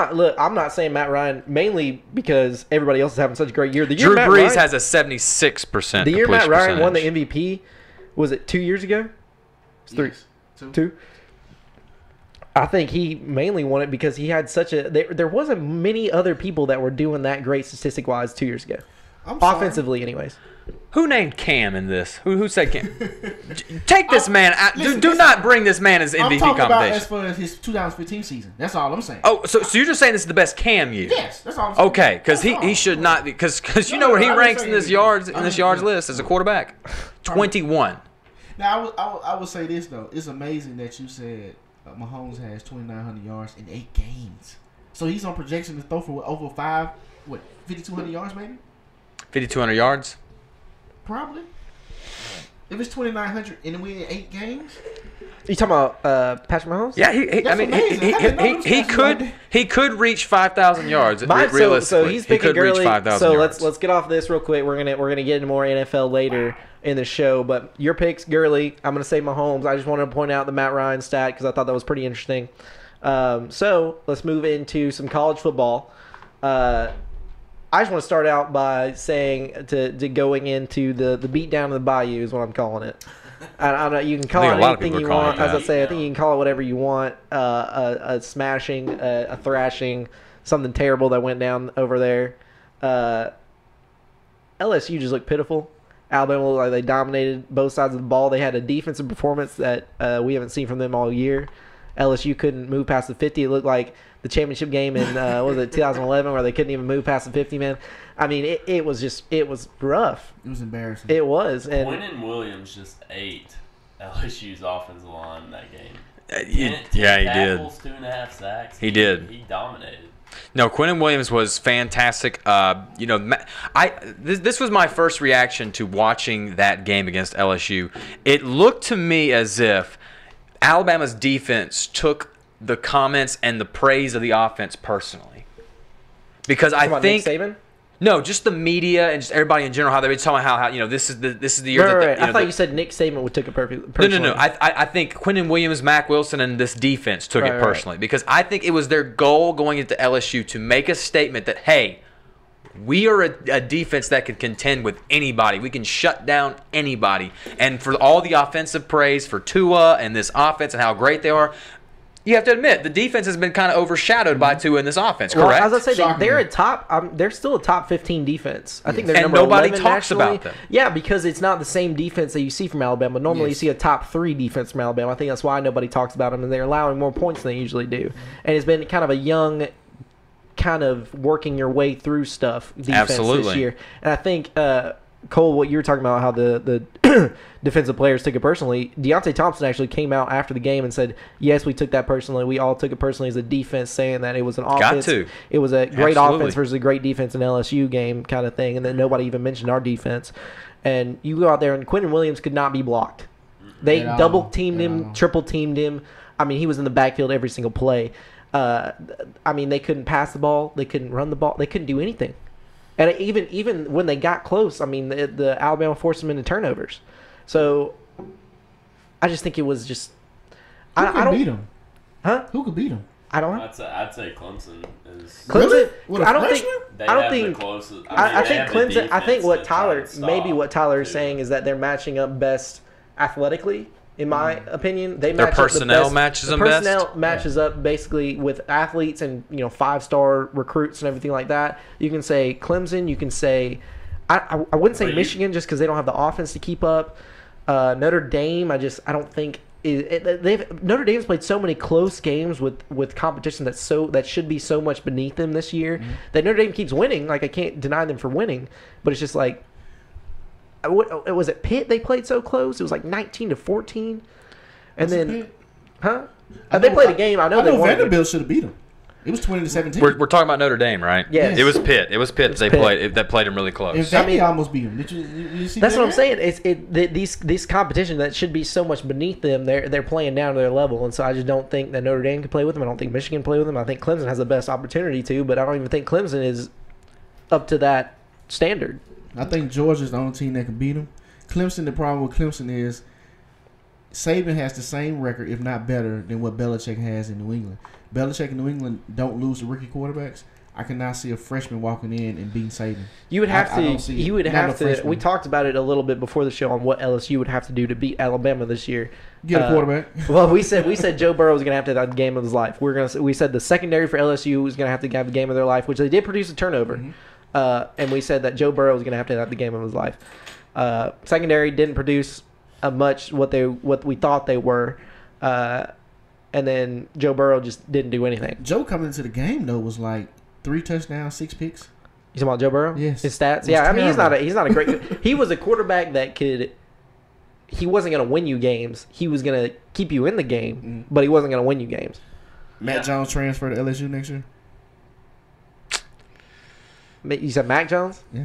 not saying Matt Ryan mainly because everybody else is having such a great year. The year Drew Matt Brees Ryan, has a 76% the year Matt completion Ryan won the percentage. MVP. Was it 2 years ago? It's 3. Yes. Two. 2. I think he mainly won it because he had such a. There wasn't many other people that were doing that great statistic wise 2 years ago, I'm sorry. offensively, anyways. Who named Cam in this? Who said Cam? Take this man out. listen, Do listen. not bring this man as I'm MVP talking about as competition. for his 2015 season. That's all I'm saying. Oh, so you're just saying this is the best Cam year? Yes, that's all I'm saying. Okay, because That's all. he should not because you know No, where he I'm just ranks in saying this he- yards I'm- list as a quarterback. 21. Now I would say this though. It's amazing that you said Mahomes has 2,900 yards in 8 games. So he's on projection to throw for over 5,200 yards maybe? 5,200 yards. Probably. If it's 2,900 and we in 8 games, You talking about Patrick Mahomes? Yeah, That's amazing. I didn't know he those could guys he could reach 5,000 yards. So Realistically, he's he picking could reach Gurley. 5,000 So yards. let's get off this real quick. We're gonna get into more NFL later in the show. But your picks, Gurley. I'm gonna say Mahomes. I just wanted to point out the Matt Ryan stat because I thought that was pretty interesting. So let's move into some college football. I just want to start out by saying to going into the beatdown of the Bayou is what I'm calling it. I don't know. You can call I it think a lot of anything people you are calling want. it As I that. say, I think you can call it whatever you want. A smashing, a thrashing, something terrible that went down over there. LSU just looked pitiful. Alabama looked like they dominated both sides of the ball. They had a defensive performance that we haven't seen from them all year. LSU couldn't move past the 50. It looked like the championship game in what was it 2011 where they couldn't even move past the 50 man. I mean, it was rough. it was embarrassing. It was. And Quinnen Williams just ate LSU's offensive line in that game. Yeah, 10 he did. tackles, 2.5 sacks. He did. He dominated. No, Quinnen Williams was fantastic. This was my first reaction to watching that game against LSU. It looked to me as if Alabama's defense took the comments and the praise of the offense personally, because I about think Nick Saban? no, just the media and just everybody in general, how they were talking about how this is the year that Right. the, I thought you said Nick Saban would took it perfect. No. I think Quinnen Williams, Mac Wilson, and this defense took it Right. personally because I think it was their goal going into LSU to make a statement that, hey, we are a defense that can contend with anybody. We can shut down anybody. And for all the offensive praise for Tua and this offense and how great they are, you have to admit the defense has been kind of overshadowed by Tua in this offense, correct? Well, as I say, Shocking. they're a top. They're still a top 15 defense. I think they're And number nobody 11 talks nationally. about them. Yeah, because it's not the same defense that you see from Alabama. Normally, you Yes. see a top 3 defense from Alabama. I think that's why nobody talks about them, and they're allowing more points than they usually do. And it's been kind of a young, kind of working your way through stuff defense this Absolutely. year. And I think Cole, what you were talking about, how the defensive players took it personally. Deontay Thompson actually came out after the game and said, "Yes, we took that personally. We all took it personally as a defense, saying that it was an offense. to. It was a great Absolutely. offense versus a great defense in LSU game kind of thing, and then nobody even mentioned our defense. And you go out there, and Quinnen Williams could not be blocked. They At all. double teamed At him, all. triple teamed him. I mean, he was in the backfield every single play. I mean, they couldn't pass the ball. They couldn't run the ball. They couldn't do anything. And even when they got close, I mean, the Alabama forced them into turnovers. So I just think it was just. Who I could don't beat them? Huh? Who could beat them? I don't know. I'd say Clemson is. Clemson. Really? With a I don't freshman? think. They I don't have the think. closest. I they think have the Clemson. I think defense what to try Tyler and stop, maybe what Tyler is too. saying is that they're matching up best athletically. In my opinion, they Their match up the personnel best. matches the them best? personnel matches up basically with athletes and 5-star recruits and everything like that. You can say Clemson. You can say I wouldn't say Well, Michigan just because they don't have the offense to keep up. Notre Dame. I don't think. Notre Dame's played so many close games with competition that should be so much beneath them this year that Notre Dame keeps winning. Like I can't deny them for winning, but it's just like, what was it? Pitt they played so close. It was like 19-14, and then, Pitt? huh? They played a game. I know they won. Vanderbilt should have beat them. It was 20-17. We're talking about Notre Dame, right? Yes. It was Pitt. It was Pitt that they Pitt. played them really close. In fact, they almost beat them. Did you see That's that? what I'm saying. These competition that should be so much beneath them. They're playing down to their level, and so I just don't think that Notre Dame can play with them. I don't think Michigan can play with them. I think Clemson has the best opportunity to, but I don't even think Clemson is up to that standard. I think Georgia's the only team that can beat them. Clemson, the problem with Clemson is Saban has the same record, if not better, than what Belichick has in New England. Belichick in New England don't lose to rookie quarterbacks. I cannot see a freshman walking in and beating Saban. You would have I don't see to. it. You would Not have a to. freshman. We talked about it a little bit before the show on what LSU would have to do to beat Alabama this year. Get a quarterback. Well, we said Joe Burrow was going to have to have the game of his life. We said the secondary for LSU was going to have to have the game of their life, which they did produce a turnover. And we said that Joe Burrow was going to have the game of his life. Secondary didn't produce much what we thought they were, and then Joe Burrow just didn't do anything. Joe coming into the game though was like 3 touchdowns, 6 picks. You talking about Joe Burrow? Yes. His stats. It was Yeah, I mean terrible. he's not a great. He was a quarterback that could. He wasn't going to win you games. He was going to keep you in the game, but he wasn't going to win you games. Matt Jones transfer to LSU next year. You said Mac Jones? Yeah.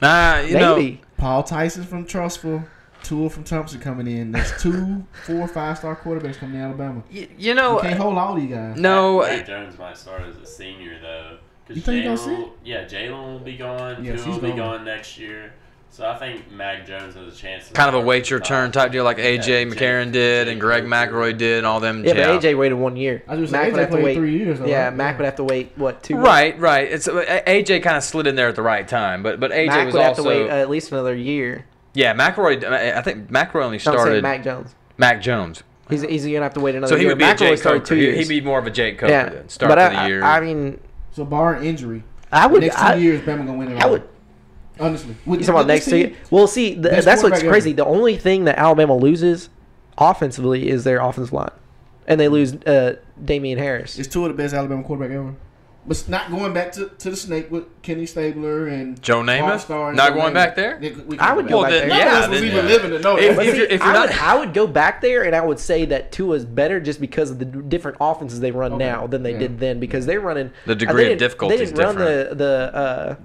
Maybe. Paul Tyson from Trustful, Tua from Thompson coming in. There's 2 4 5-star quarterbacks coming to Alabama. You know, You can't hold all these guys. no. Mac Jones might start as a senior though. You think he gonna sit? Jalen will be gone. Yes, Tua he's will be gone. gone next year. So I think Mac Jones has a chance. Kind of a wait your turn type deal like A.J. McCarron did and Greg McElroy did and all them. Yeah, but AJ waited 1 year. I was Mac saying would have AJ to played wait 3 years. Though, Yeah, right? Mac would have to wait 2 months? Right. It's A.J. kind of slid in there at the right time, but AJ Mac was would also have to wait at least another year. yeah. McElroy. I think McElroy only Don't say started Mac Jones. Mac Jones, He's gonna have to wait another so year. he would be a McElroy Jake started Coker. 2 years. He'd be more of a Jake Coker yeah, then. Start but of the year. I mean, So barring injury, I would. next 2 years, Bama gonna win it. I all. would. Honestly. You talking about next year? Well, see, Best that's what's quarterback crazy. ever. The only thing that Alabama loses offensively is their offensive line, and they lose Damian Harris. It's 2 of the best Alabama quarterback ever. But not going back to the snake with Kenny Stabler and Joe Namath? All-Star and Not Joe going Namath. back there? I would go Well, back then, there. None yeah, of us was then, even yeah. living to know If- that. if you're not- I would go back there and I would say that Tua's better just because of the different offenses they run now than they did then because they're running The degree they of didn't- difficulty They is didn't run the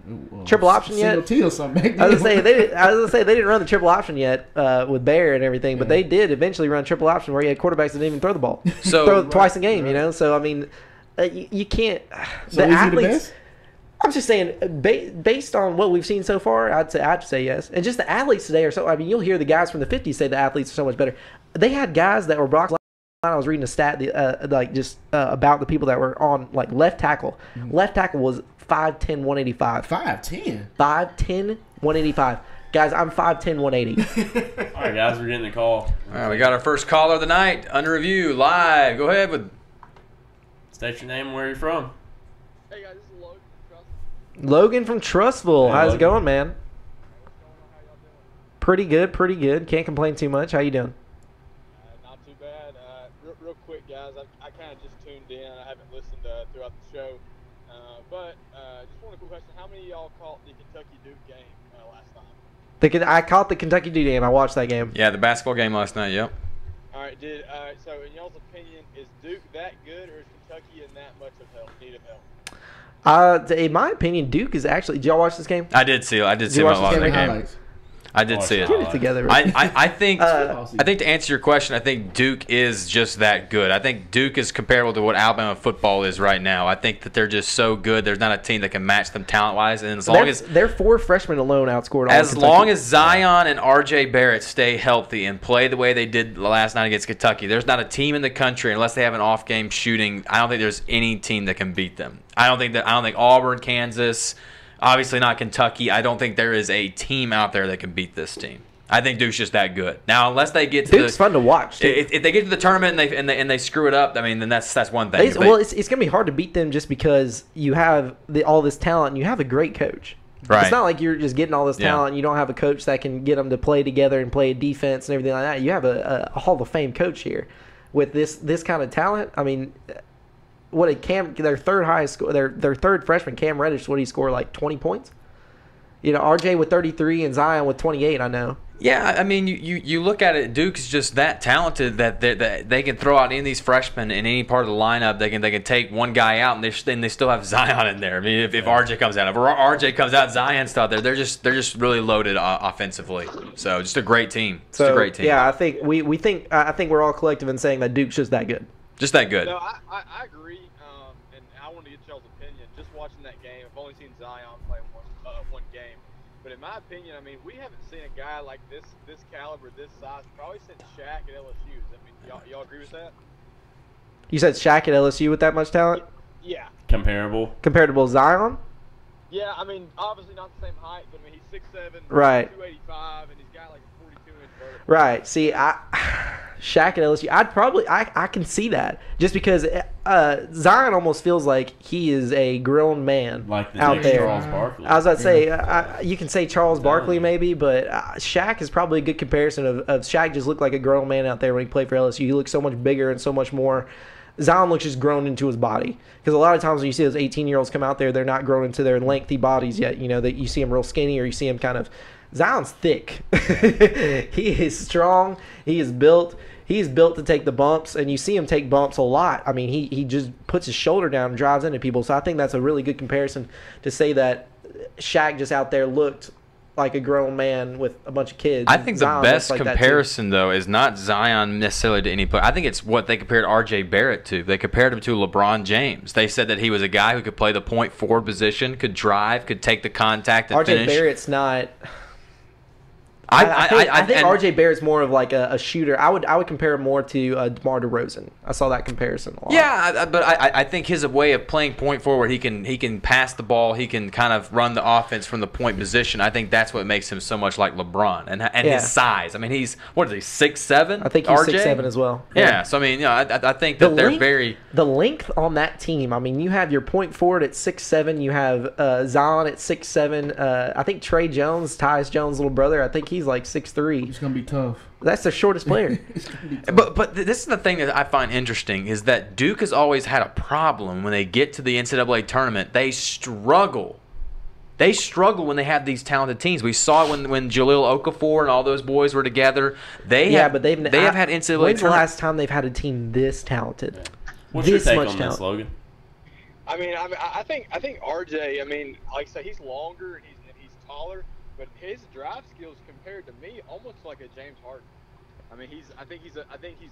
triple option yet. Single T or something back I was then. gonna say they didn't run the triple option yet with Bear and everything, but they did eventually run triple option where you had quarterbacks that didn't even throw the ball, So- throw it twice a game. You know, so I mean, you can't. So The is he the athletes. best? I'm just saying, based on what we've seen so far, I'd say yes. And just the athletes today are so. I mean, you'll hear the guys from the '50s say the athletes are so much better. They had guys that were Brock. I was reading a stat about the people that were on like left tackle. Left tackle was 5'10", 185. 5'10". 5'10", 185. Guys, I'm 5'10", 180. All right, guys, we're getting the call. All right, we got our first caller of the night under review live. Go ahead with. State your name and where you're from. Hey guys, this is Logan from Trust. Logan from Trustful. Hey, How's Logan. it going, man? How y'all doing? Pretty good, pretty good. Can't complain too much. How you doing? Not too bad. Real quick, guys. I kind of just tuned in. I haven't listened throughout the show, but just one quick question: how many of y'all caught the Kentucky Duke game last night? I caught the Kentucky Duke game. I watched that game. Yeah, the basketball game last night. Yep. All right, so in y'all's opinion, is Duke that good, or is Kentucky in that much of need of help? In my opinion, Duke is actually. Did y'all watch this game? I did see. I did Did see you him watch a lot the of that game? game. Highlights. I did see it. Get it together. I think Uh, I think to answer your question, I think Duke is just that good. I think Duke is comparable to what Alabama football is right now. I think that they're just so good. There's not a team that can match them talent wise. And as long as their 4 freshmen alone outscored all as Kentucky. long as Zion and R.J. Barrett stay healthy and play the way they did last night against Kentucky, there's not a team in the country, unless they have an off game shooting, I don't think there's any team that can beat them. I don't think Auburn, Kansas, obviously not Kentucky. I don't think there is a team out there that can beat this team. I think Duke's just that good. Now, unless they get to Duke's fun to watch. Too. If they get to the tournament and they screw it up, I mean, then that's one thing. It's going to be hard to beat them just because you have all this talent and you have a great coach. Right. It's not like you're just getting all this talent and you don't have a coach that can get them to play together and play defense and everything like that. You have a Hall of Fame coach here with this kind of talent. I mean, their third highest score, their third freshman, Cam Reddish, what did he score, like 20 points? You know, RJ with 33 and Zion with 28, I know. Yeah, I mean, you look at it. Duke's just that talented that they can throw out any of these freshmen in any part of the lineup. They can take one guy out and they still have Zion in there. I mean, if RJ comes out, if RJ comes out, Zion's still out there. They're just really loaded offensively. So just a great team. Just a great team. Yeah, I think I think we're all collective in saying that Duke's just that good. Just that good. No, I agree, and I want to get y'all's opinion. Just watching that game, I've only seen Zion play one game. But in my opinion, I mean, we haven't seen a guy like this caliber, this size, probably since Shaq at LSU. I mean, y'all agree with that? You said Shaq at LSU with that much talent? Yeah. Comparable Comparable Zion? Yeah, I mean, obviously not the same height, but I mean, he's 6'7", right, 285, and he's got like a 42-inch vertical. Right. See, Shaq at LSU, I can see that just because Zion almost feels like he is a grown man like the out next there. Charles Barkley. I was about to say, you can say Charles Barkley maybe, but Shaq is probably a good comparison of Shaq just looked like a grown man out there when he played for LSU. He looked so much bigger and so much more. Zion looks just grown into his body because a lot of times when you see those 18-year-olds come out there, they're not grown into their lengthy bodies yet. You know, that you see them real skinny or you see them kind of. Zion's thick. He is strong. He is built. He's built to take the bumps, and you see him take bumps a lot. I mean, he just puts his shoulder down and drives into people. So I think that's a really good comparison to say that Shaq just out there looked like a grown man with a bunch of kids. I think Zion the best looks like comparison, though, is not Zion necessarily to any player. I think it's what they compared R.J. Barrett to. They compared him to LeBron James. They said that he was a guy who could play the point forward position, could drive, could take the contact and R.J. finish. Barrett's not. I think R.J. Barrett's more of like a shooter. I would compare him more to DeMar DeRozan. I saw that comparison a lot. Yeah, but I think his way of playing point forward, he can pass the ball, he can kind of run the offense from the point position. I think that's what makes him so much like LeBron and his size. I mean, he's 6'7"? I think he's RJ? 6'7" as well. Yeah, so I mean, I think that they're very the length on that team. I mean, you have your point forward at 6'7", you have Zion at 6'7". I think Trey Jones, Tyus Jones' little brother, I think he's like 6'3". It's gonna be tough. That's the shortest player. It's gonna be tough. But this is the thing that I find interesting is that Duke has always had a problem when they get to the NCAA tournament. They struggle. They struggle when they have these talented teams. We saw it when Jahlil Okafor and all those boys were together. They have had NCAA. When's the last time they've had a team this talented? What's your This take much on talent. this, Logan? I think RJ. I mean, like I say, he's longer and he's taller, but his drive skills compared to me almost like a James Harden. I mean, I think he's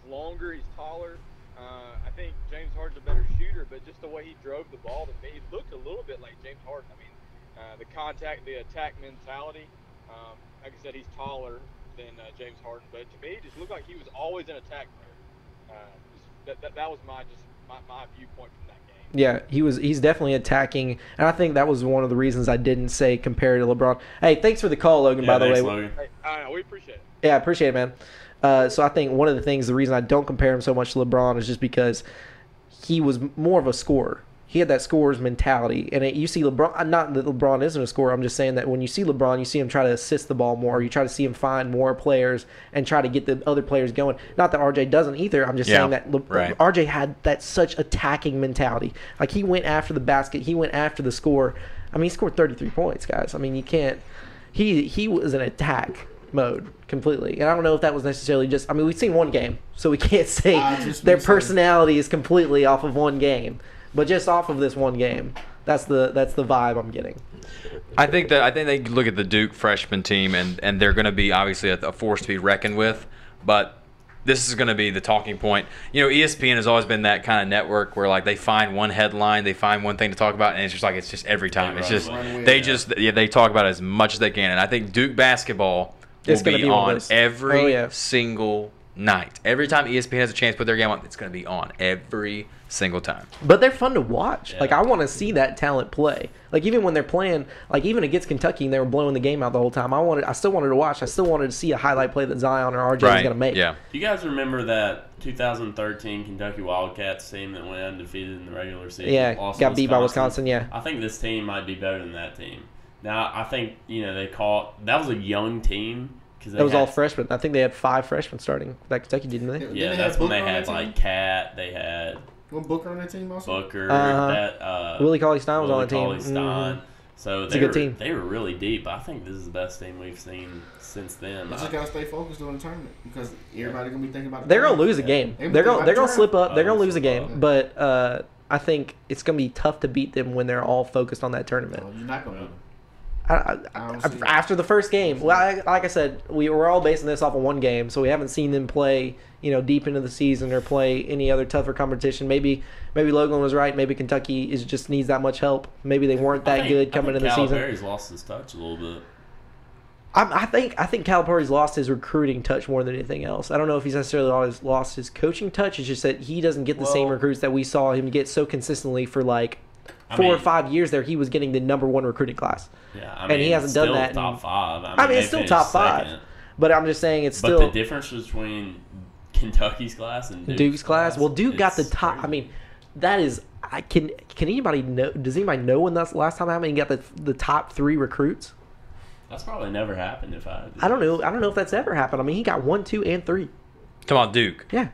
longer, he's taller. I think James Harden's a better shooter, but just the way he drove the ball to me, he looked a little bit like James Harden. I mean, the contact, the attack mentality. Like I said, he's taller than James Harden, but to me, it just looked like he was always an attack player. That was my viewpoint from that game. Yeah, he's definitely attacking, and I think that was one of the reasons I didn't say compare to LeBron. Hey, thanks for the call, Logan, by the way. Logan. Hey, we appreciate it. Yeah, I appreciate it, man. So I think one of the reason I don't compare him so much to LeBron is just because he was more of a scorer. He had that scorer's mentality. And you see LeBron, not that LeBron isn't a scorer, I'm just saying that when you see LeBron, you see him try to assist the ball more. You try to see him find more players and try to get the other players going. Not that RJ doesn't either. I'm just saying that RJ had that such attacking mentality. Like, he went after the basket. He went after the score. I mean, he scored 33 points, guys. I mean, you can't – he was in attack mode completely. And I don't know if that was necessarily just – I mean, we've seen one game, so we can't say their personality is completely off of one game. But just off of this one game, That's the vibe I'm getting. I think they look at the Duke freshman team and they're going to be obviously a force to be reckoned with, but this is going to be the talking point. You know, ESPN has always been that kind of network where like they find one headline, they find one thing to talk about, and it's just every time. It's just they talk about it as much as they can, and I think Duke basketball will be on every single night. Every time ESPN has a chance to put their game on, it's going to be on every single time. But they're fun to watch. Yeah. Like, I want to see that talent play. Like, even when they're playing, like, even against Kentucky and they were blowing the game out the whole time, I still wanted to watch. I still wanted to see a highlight play that Zion or RJ was going to make. Yeah. Do you guys remember that 2013 Kentucky Wildcats team that went undefeated in the regular season? Yeah, got beat by Wisconsin, yeah. I think this team might be better than that team. Now, I think, that was a young team. That was all freshmen. I think they had 5 freshmen starting. That Kentucky didn't they? Yeah, that's when they had, like, Cat. They had Booker on that team also? Booker. Willie Cauley-Stein was on the team. Cauley-Stein. So it's a good team. They were really deep. I think this is the best team we've seen since then. You just gotta stay focused during the tournament because everybody gonna be thinking about. They're gonna lose a game. They're gonna slip up. They're gonna lose a game. Okay. But I think it's gonna be tough to beat them when they're all focused on that tournament. You're not gonna. After the first game, like I said, we're all basing this off of one game, so we haven't seen them play, deep into the season or play any other tougher competition. Maybe Logan was right. Maybe Kentucky just needs that much help. Maybe they weren't that good coming into the season. Calipari's lost his touch a little bit. I think Calipari's lost his recruiting touch more than anything else. I don't know if he's necessarily always lost his coaching touch. It's just that he doesn't get the same recruits that we saw him get so consistently for like 4 or 5 years there. He was getting the #1 recruiting class. Yeah, and he hasn't done that. Top 5. I mean, it's still top 5. Second. But I'm just saying it's still. But the difference between Kentucky's class and Duke's class. Well, Duke got the top. Crazy. I mean, that is. Can anybody know? Does anybody know when that's the last time happened? He got the top 3 recruits. That's probably never happened. I don't know. I don't know if that's ever happened. I mean, he got 1, 2, and 3. Come on, Duke. Yeah.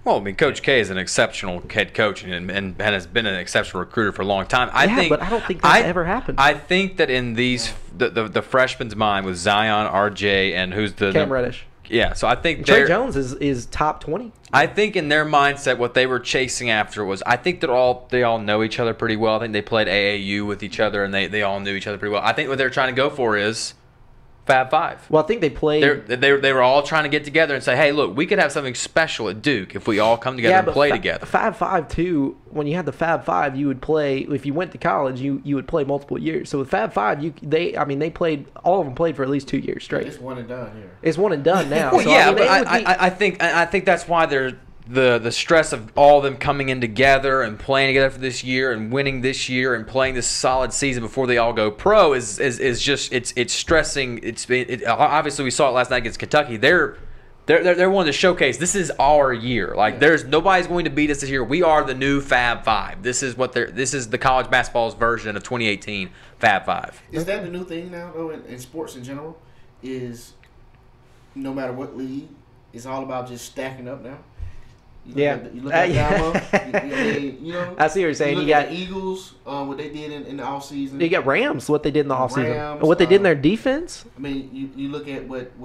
Well, I mean, Coach K is an exceptional head coach and has been an exceptional recruiter for a long time. But I don't think that's ever happened. I think that in these the freshman's mind with Zion, RJ, and who's the Cam Reddish. Yeah, so I think Trey Jones is top 20. I think in their mindset, what they were chasing after was, I think they all know each other pretty well. I think they played AAU with each other, and they all knew each other pretty well. I think what they're trying to go for is Fab Five. Well, I think they played. They were all trying to get together and say, hey, look, we could have something special at Duke if we all come together and play together. Fab Five too. When you had the Fab Five, you would play. If you went to college, you would play multiple years. So with Fab Five, they played. All of them played for at least 2 years straight. It's one and done here. It's one and done now. Well, so, yeah, I I think that's why they're. The stress of all of them coming in together and playing together for this year and winning this year and playing this solid season before they all go pro is just it's stressing. Obviously we saw it last night against Kentucky. They're wanting to showcase this is our year. Like nobody's going to beat us this year. We are the new Fab Five. This is the college basketball's version of 2018 Fab Five. Is that the new thing now though in sports in general? Is no matter what league, it's all about just stacking up now. You look at Alabama, I see what you're saying. You got the Eagles, what they did in the offseason. You got Rams, what they did in the offseason. What they did in their defense. I mean, you look at what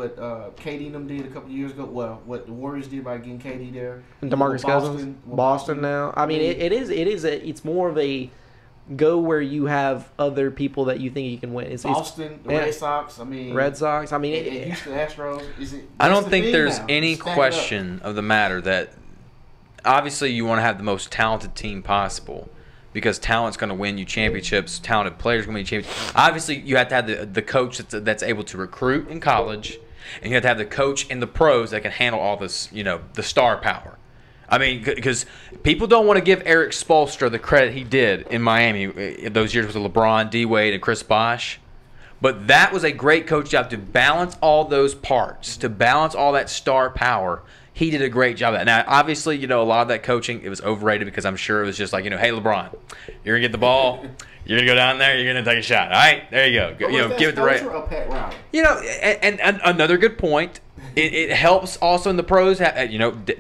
KD and them did a couple of years ago. Well, what the Warriors did by getting KD there. And DeMarcus Cousins. Boston now. I mean, it's more of a go where you have other people that you think you can win. It's Boston, the Red Sox. I mean, Red Sox. I mean, Houston Astros. I don't think there's any question of the matter that. Obviously, you want to have the most talented team possible because talent's going to win you championships. Talented players are going to win you championships. Obviously, you have to have the coach that's able to recruit in college, and you have to have the coach in the pros that can handle all this, the star power. I mean, because people don't want to give Eric Spoelstra the credit he did in Miami those years with LeBron, D-Wade, and Chris Bosh. But that was a great coach job to balance all those parts, to balance all that star power. He did a great job of that. Now, obviously, a lot of that coaching, it was overrated because I'm sure it was just like, hey, LeBron, you're going to get the ball. You're going to go down there. You're going to take a shot. All right, there you go. Give it the right. And another good point, it helps also in the pros.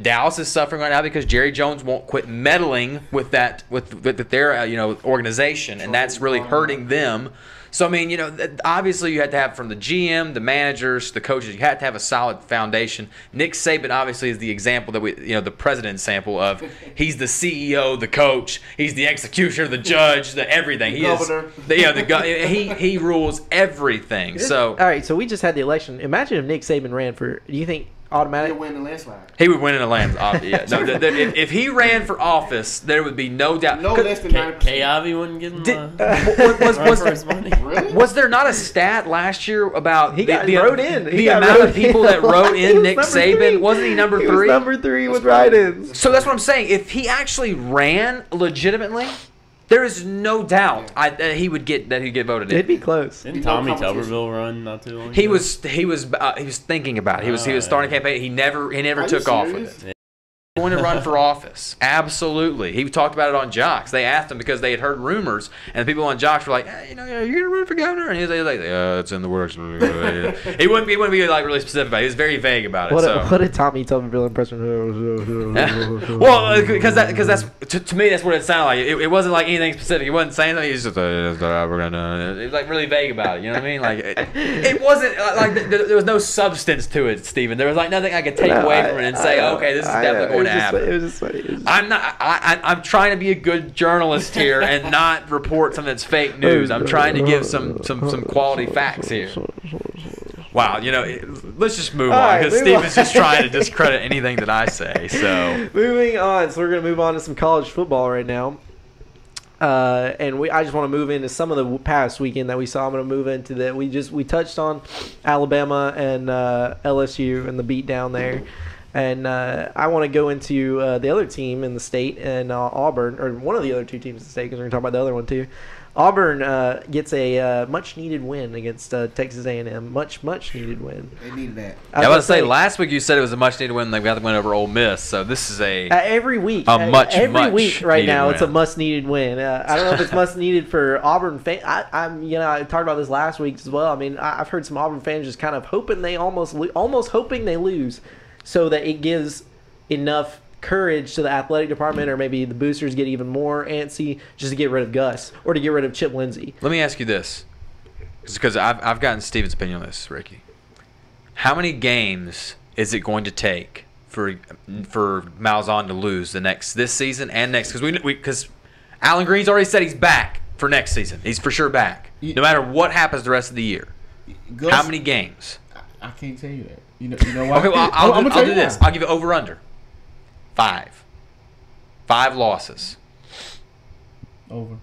Dallas is suffering right now because Jerry Jones won't quit meddling with that with their organization, and that's really hurting them. So I mean, obviously you had to have from the GM, the managers, the coaches. You had to have a solid foundation. Nick Saban obviously is the example that the president's sample of. He's the CEO, the coach. He's the executioner, the judge, the everything. The governor. He rules everything. So all right, so we just had the election. Imagine if Nick Saban ran for. Do you think automatic? He'll win the landslide. he would win in a landslide. Yeah. No, if he ran for office, there would be no doubt. No less than 90%. K. Ivy wouldn't give him Was for his money. Really? Was there not a stat last year about He got the wrote in. He the got amount wrote of people in. that wrote He in was Nick number Saban? three. Wasn't he number He was 3? number 3 with write-ins. So that's what I'm saying. If he actually ran legitimately, there is no doubt that he'd get voted in. It'd be close. Didn't No Tommy competition. Tuberville run not too long ago? He was thinking about it. He was starting a campaign. He never Are took you off serious? with it. Going to run for office. Absolutely. He talked about it on Jocks. They asked him because they had heard rumors, and the people on Jocks were like, hey, you're going to run for governor? And he was like, yeah, it's in the works. He wouldn't be like really specific about it. He was very vague about it. What did Tommy Tuberville impression? Well, because that's to me that's what it sounded like. It wasn't like anything specific. He wasn't saying anything. He was just we're gonna. It was like really vague about it. You know what I mean? Like it wasn't like there was no substance to it, Steven. There was like nothing I could take away from it and say, okay, this is definitely going to happen. It was just funny. I'm trying to be a good journalist here and not report something that's fake news. I'm trying to give some quality facts here. Wow, let's just move on right, because move on. Steven's just trying to discredit anything that I say. So Moving on, so we're going to move on to some college football right now. And I just want to move into some of the past weekend that we saw. I'm going to move into that. We touched on Alabama and LSU and the beat down there. And I want to go into the other team in the state, and Auburn, or one of the other two teams in the state, because we're going to talk about the other one too. Auburn gets a much-needed win against Texas A&M. Much-needed win. They needed that. I was going to say, last week you said it was a much-needed win. They got the win over Ole Miss, so this is every week. Every week right now, win. it's a must-needed win. I don't know if it's must-needed for Auburn fans. I talked about this last week as well. I mean, I've heard some Auburn fans just kind of hoping they almost hoping they lose, so that it gives enough courage to the athletic department, or maybe the boosters get even more antsy just to get rid of Gus or to get rid of Chip Lindsey. Let me ask you this, because I've gotten Steven's opinion on this, Ricky. How many games is it going to take for Malzahn to lose this season and next? Because Alan Green's already said he's back for next season. He's for sure back, no matter what happens the rest of the year. Gus, how many games? I can't tell you that. You know what? Okay, well, I'm gonna I'll tell do you this. why. I'll give it over/under 5. 5 losses. Over.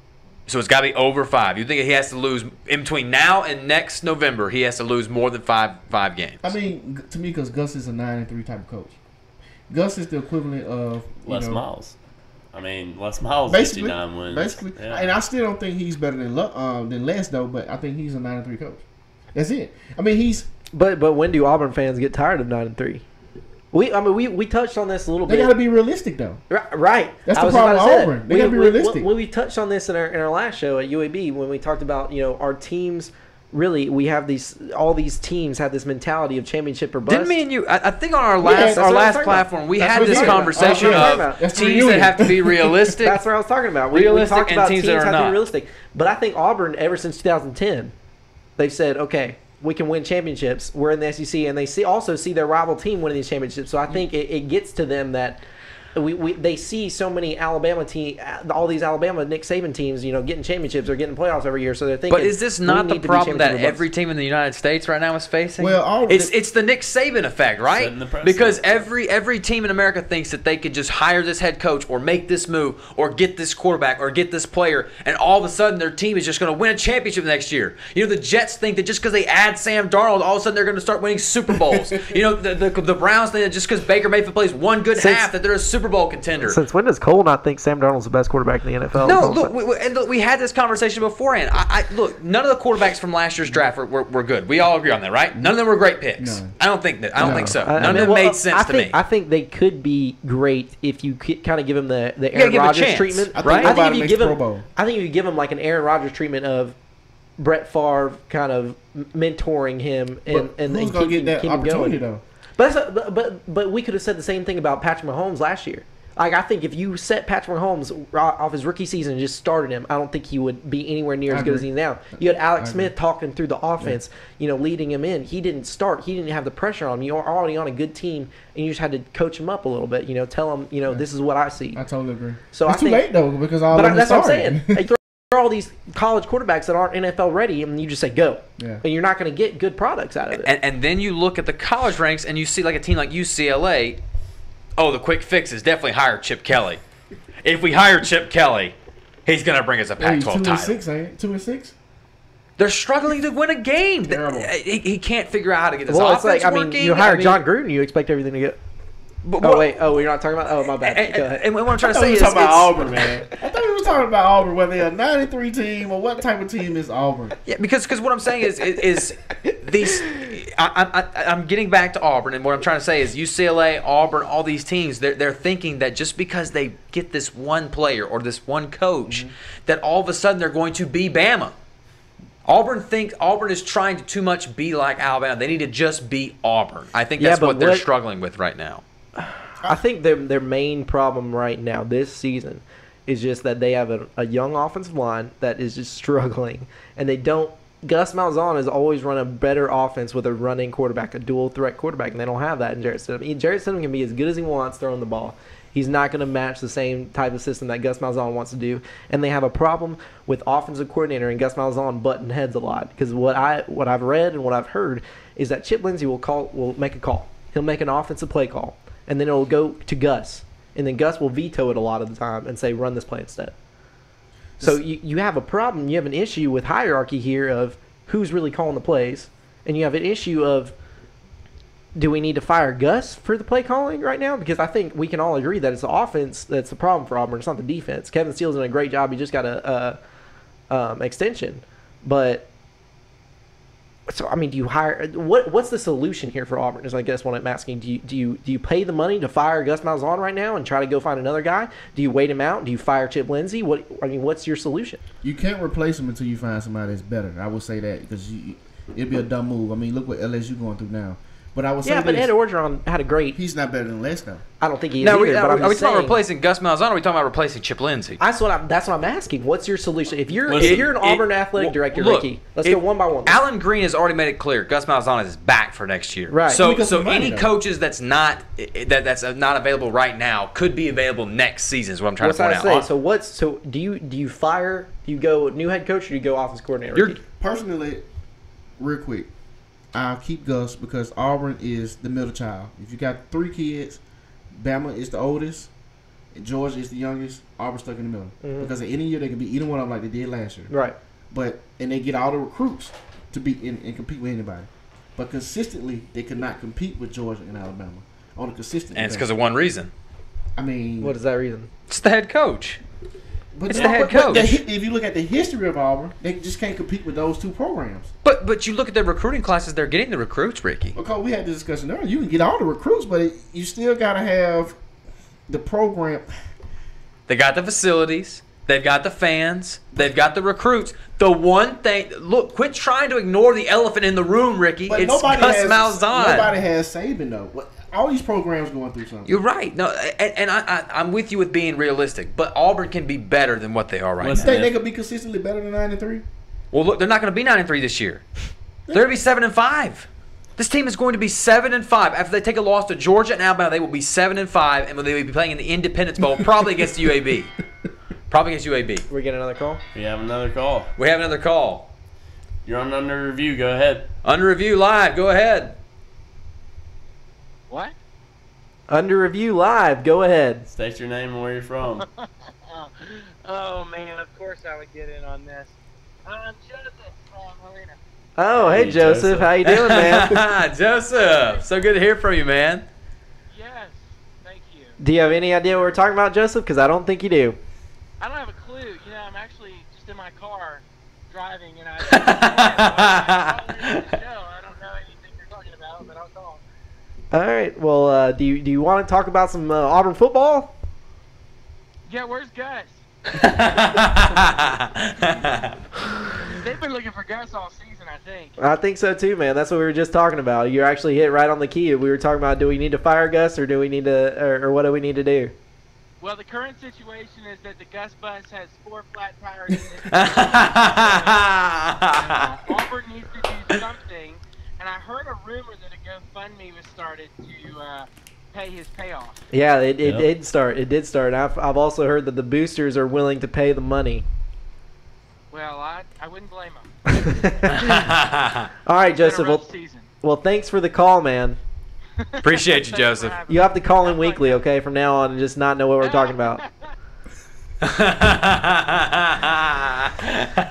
So it's got to be over 5. You think he has to lose in between now and next November? He has to lose more than five games. I mean, to me, because Gus is a 9-3 type of coach. Gus is the equivalent of Les Miles. I mean, Les Miles basically 59 wins. Basically, Yeah. and I still don't think he's better than Les though. But I think he's a 9-3 coach. That's it. I mean, he's. But when do Auburn fans get tired of 9-3? We touched on this a little They bit. got to be realistic though. Right. That's I the was problem about with to say Auburn. that. They gotta be realistic. We touched on this in our last show at UAB when we talked about our teams. Really, we have all these teams have this mentality of championship or bust. Didn't me and you? I think on our that's what I was last talking platform we That's had what this we're talking conversation about. of That's That's the teams that reunion. have to be realistic. That's what I was talking about. We Realistic talked and about teams teams that are have to not. be realistic. But I think Auburn, ever since 2010, they've said, okay, we can win championships. We're in the SEC, and they also see their rival team winning these championships. So I think it gets to them that they see so many all these Alabama Nick Saban teams, getting championships or getting playoffs every year. So they're thinking. But is this not the problem that every team in the United States right now is facing? Well, it's the Nick Saban effect, right? Setting the precedent. Because every team in America thinks that they could just hire this head coach or make this move or get this quarterback or get this player, and all of a sudden their team is just going to win a championship next year. The Jets think that just because they add Sam Darnold, all of a sudden they're going to start winning Super Bowls. The Browns think that just because Baker Mayfield plays one good half that they're a Super Bowl contender. Since when does Cole not think Sam Darnold's the best quarterback in the NFL? No, look, we had this conversation beforehand. Look, none of the quarterbacks from last year's draft were good. We all agree on that, right? None of them were great picks. No. I don't think so. None of them well, made sense to me. I think they could be great if you kind of give them the gotta Aaron give a Rodgers chance, treatment. right? I think if Nobody you makes give Pro them, Bowl. I think if you give them like an Aaron Rodgers treatment of Brett Favre, kind of mentoring him and who's gonna get that keep him opportunity going. though? But we could have said the same thing about Patrick Mahomes last year. Like, I think if you set Patrick Mahomes off his rookie season and just started him, I don't think he would be anywhere near as good as he is now. You had Alex Smith talking through the offense, leading him in. He didn't start. He didn't have the pressure on him. You were already on a good team, and you just had to coach him up a little bit. Tell him, this is what I see. I totally agree. So it's too late, though, because that's what I'm saying. They throw all these college quarterbacks that aren't NFL ready, and you just say go. Yeah. And you're not going to get good products out of it. And then you look at the college ranks, and you see like a team like UCLA. Oh, the quick fix is definitely hire Chip Kelly. If we hire Chip Kelly, he's going to bring us a Pac-12 title. 2-6, ain't it? 2-6. They're struggling to win a game. Terrible. He can't figure out how to get this offense working. I mean, you hire John Gruden, you expect everything to get. Wait. Oh, you're not talking about. Oh, my bad. Go ahead. And what I'm trying to say is, talking about Auburn, man. I thought we were talking about Auburn, whether they're a 93 team or what type of team is Auburn. Yeah, because what I'm saying is these. I'm getting back to Auburn, and what I'm trying to say is UCLA, Auburn, all these teams, they're thinking that just because they get this one player or this one coach, that all of a sudden they're going to be Bama. Auburn is trying to too much be like Alabama. They need to just be Auburn. I think that's what they're struggling with right now. I think their main problem right now this season is just that they have a young offensive line that is just struggling, and they don't. Gus Malzahn has always run a better offense with a running quarterback, a dual threat quarterback, and they don't have that in Jarrett Stidham. Jarrett Stidham can be as good as he wants throwing the ball. He's not going to match the same type of system that Gus Malzahn wants to do, and they have a problem with offensive coordinator and Gus Malzahn butting heads a lot. Because what I've read and what I've heard is that Chip Lindsey will make a call. He'll make an offensive play call, and then it'll go to Gus, and then Gus will veto it a lot of the time and say run this play instead. So you have a problem. You have an issue with hierarchy here of who's really calling the plays, and you have an issue of, do we need to fire Gus for the play calling right now? Because I think we can all agree that it's the offense that's the problem for Auburn. It's not the defense. Kevin Steele's doing a great job. He just got a extension. But, so, I mean, do you hire – what's the solution here for Auburn is I guess what I'm asking. Do you pay the money to fire Gus Malzahn right now and try to go find another guy? Do you wait him out? Do you fire Chip Lindsey? What's your solution? You can't replace him until you find somebody that's better. I will say that because it'd be a dumb move. I mean, look what LSU going through now. But I would say but Ed Orgeron had a great. He's not better than Les, though. I don't think he is either. But are we talking about replacing Gus Malzahn, or are we talking about replacing Chip Lindsey? That's what I'm asking. What's your solution? If you're an Auburn athletic director, Ricky, let's go one by one. Alan Green has already made it clear Gus Malzahn is back for next year. Right. So any coaches that's not available right now could be available next season. Is what I'm trying to point out. So do you fire? Do you go new head coach or do you go offense coordinator? Ricky? Personally, real quick. I'll keep Gus because Auburn is the middle child. If you got 3 kids, Bama is the oldest, and Georgia is the youngest. Auburn's stuck in the middle. Mm-hmm. Because at any year they can be either one of them like they did last year. Right. And they get all the recruits to beat and compete with anybody. But consistently, they could not compete with Georgia and Alabama on a consistent. And it's because of one reason. I mean, what is that reason? It's the head coach. But it's the head coach. If you look at the history of Auburn, they just can't compete with those 2 programs. But you look at the recruiting classes, they're getting the recruits, Ricky. Because we had this discussion earlier. You can get all the recruits, but you still got to have the program. They got the facilities. They've got the fans. They've got the recruits. The one thing, look, quit trying to ignore the elephant in the room, Ricky. But it's Gus Malzahn. Nobody has Saban, though. All these programs going through something. You're right. No, and I'm with you with being realistic. But Auburn can be better than what they are right now. You think they could be consistently better than 9-3? Well, look, they're not going to be 9-3 this year. They're going to be 7-5. This team is going to be 7-5. After they take a loss to Georgia and Alabama, they will be 7-5, and they will be playing in the Independence Bowl, probably against the UAB. Probably against UAB. We get another call? We have another call. We have another call. You're on Under Review. Go ahead. Under Review Live. Go ahead. What? Under Review Live. Go ahead. State your name and where you're from. Oh, man. Of course I would get in on this. I'm Joseph from Helena. Oh, hey, Joseph. How you doing, man? Joseph. So good to hear from you, man. Yes. Thank you. Do you have any idea what we're talking about, Joseph? Because I don't think you do. I don't have a clue. You know, I'm actually just in my car driving, and I don't know anything you're talking about, but I'll call. All right. Well, do you want to talk about some Auburn football? Yeah, where's Gus? They've been looking for Gus all season, I think. I think so too, man. That's what we were just talking about. You actually hit right on the key. We were talking about, do we need to fire Gus or do we need to, or what do we need to do? Well, the current situation is that the Gus bus has 4 flat tires in it. Auburn needs to do something, and I heard a rumor that a GoFundMe was started to pay his payoff. Yeah, it did start. It did start. I've also heard that the boosters are willing to pay the money. Well, I wouldn't blame him. All right, It's been a Joseph. rough season. Well, thanks for the call, man. Appreciate you, Thanks for Joseph. having You me. have to call in Have fun, weekly, guys. okay, from now on, and just not know what we're talking about.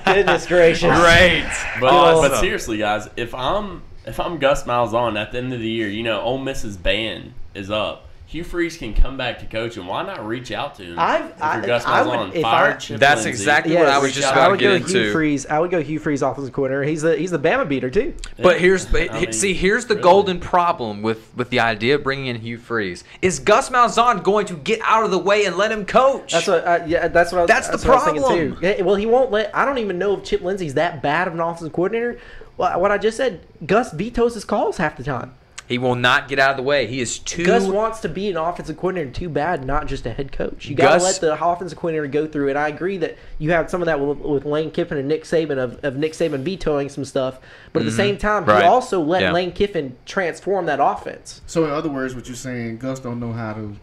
Goodness gracious. Great. But seriously, guys, if I'm Gus Malzahn at the end of the year, Ole Miss's ban is up. Hugh Freeze can come back to coach, and why not reach out to him? If you're Gus Malzahn, fire Chip That's Lindsey. exactly what I was just I about to would get go into. Hugh Freeze. I would go Hugh Freeze offensive coordinator. He's the Bama beater too. But here's the really. golden problem with the idea of bringing in Hugh Freeze. Is Gus Malzahn going to get out of the way and let him coach? That's what. That's what. That's the what I was problem. thinking too. Yeah, well, he won't let. I don't even know if Chip Lindsey's that bad of an offensive coordinator. Well, what I just said, Gus vetoes his calls half the time. He will not get out of the way. He is too. Gus wants to be an offensive coordinator too bad, not just a head coach. You got to let the offensive coordinator go through it. I agree that you have some of that with Lane Kiffin and Nick Saban of Nick Saban vetoing some stuff, but at the same time, Right. he also let Yeah. Lane Kiffin transform that offense. So in other words, what you're saying, Gus don't know how to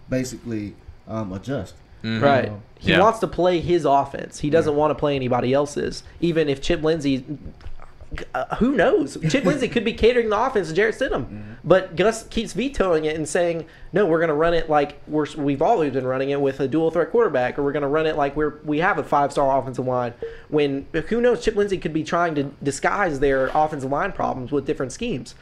basically adjust. Right. He Yeah. wants to play his offense. He doesn't want to play anybody else's. Even if Chip Lindsey, who knows? Chip Lindsey could be catering the offense to Jarrett Stidham. But Gus keeps vetoing it and saying, no, we're going to run it like we've always been running it with a dual threat quarterback, or we're going to run it like we have a 5-star offensive line. When, who knows, Chip Lindsey could be trying to disguise their offensive line problems with different schemes.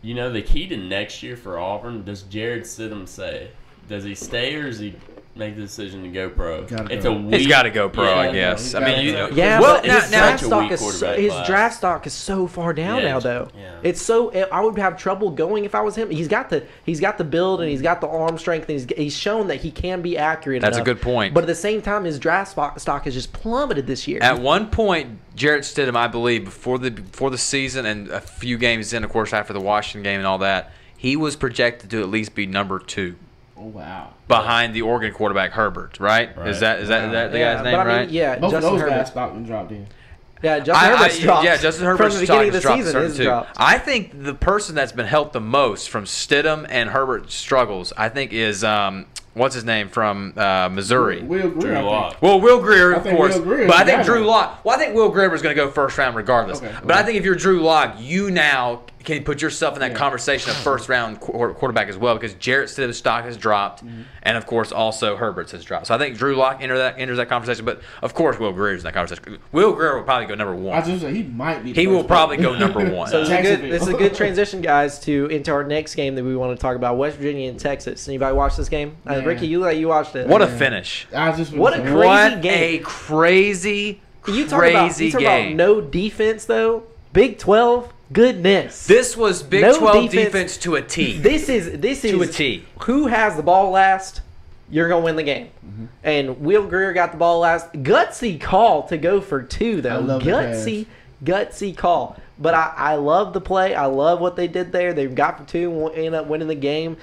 The key to next year for Auburn, does Jared Stidham say? Does he stay or does he make the decision to go pro? Gotta It's go. a weak, He's got to go pro, Yeah, I guess. I mean, Yeah, well, but now, his now draft such a stock weak is quarterback his class. draft stock is so far down Yeah, now, though. yeah. It's so I would have trouble going if I was him. He's got the build and he's got the arm strength and he's shown that he can be accurate. That's a enough. good point. But at the same time, his draft stock has just plummeted this year. At one point, Jarrett Stidham, I believe, before the season and a few games in, of course, after the Washington game and all that, he was projected to at least be number 2 Oh wow. behind the Oregon quarterback Herbert. Right? Is that the guy's name? but I mean, Right? yeah, Both Justin of those Herbert. guys stock and dropped in. Yeah, Justin Herbert's dropped. Yeah, Justin Herbert's from the beginning of the stock has season. dropped Is too. dropped. I think the person that's been helped the most from Stidham and Herbert's struggles, I think, is what's his name from Missouri. Will Greer, Drew I think. Lock. Well, Will Greer, I of think course, Will Greer but I is think the Drew guy. Lock. Well, I think Will Greer was going to go first round regardless. Okay, But I okay. think if you're Drew Lock, you now can put yourself in that conversation of first round quarterback as well, because Jarrett Stidham's stock has dropped, and of course also Herbert's has dropped. So I think Drew Lock enters that conversation, but of course Will Greer's in that conversation. Will Greer will probably go number I 1. just said he might be. the He will first probably person. go number 1. So Jacksonville. this is a good transition, guys, into our next game that we want to talk about: West Virginia and Texas. Anybody watch this game? Man. Ricky, you watched it. What a finish! I just What a saying. crazy What game. a crazy, You talk about game. no defense though. Big 12, goodness. This was Big No 12 defense. defense to a T. This is To a T. Who has the ball last? You're gonna win the game. Mm-hmm. And Will Greer got the ball last. Gutsy call to go for 2 though. I love the Gutsy call. But I love the play. I love what they did there. They got for 2 and ended up winning the game.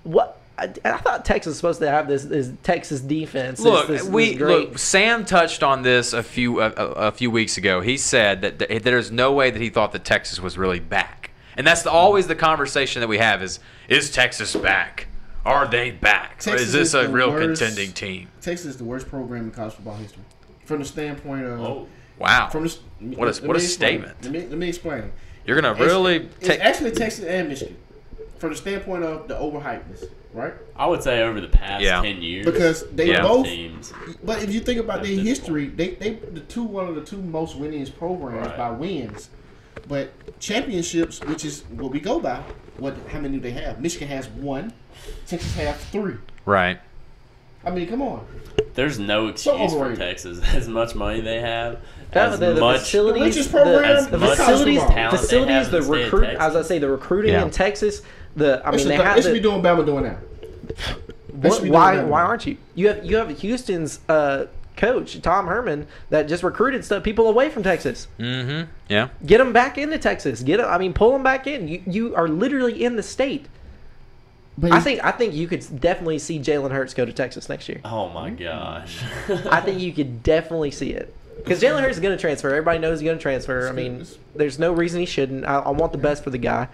What? I thought Texas was supposed to have this Texas defense. Look, this great. look. Sam touched on this a few weeks ago. He said that there's no way that he thought that Texas was really back, and that's always the conversation that we have: is Texas back? Are they back? Or Texas is this is a the real worst- contending team? Texas is the worst program in college football history, from the standpoint of. Oh. Wow, From the, what a let me explain. statement! Let me explain. You're gonna really It's take. actually Texas and Michigan, from the standpoint of the overhypeness, right? I would say over the past Yeah. 10 years. Because they Yeah. both. teams. But if you think about their At this history, they one of the two most winningest programs Right. by wins. But championships, which is what we go by, how many do they have? Michigan has 1, Texas has 3. Right. I mean, come on. There's no So excuse for overrated. Texas. As much money they have, That- as the much facilities, The richest program as the much facilities, college talent they facilities, have the in the state of recruit. Texas. As I say, the recruiting Yeah. in Texas. They They have should be doing Bama doing now. They should be doing why that. aren't you? You have Houston's coach Tom Herman that just recruited people away from Texas. Mm-hmm. Yeah. Get them back into Texas. Pull them back in. You are literally in the state. But I think you could definitely see Jalen Hurts go to Texas next year. Oh my gosh. I think you could definitely see it. Because Jalen Hurts is going to transfer. Everybody knows he's going to transfer. I mean, there's no reason he shouldn't. I want the best for the guy.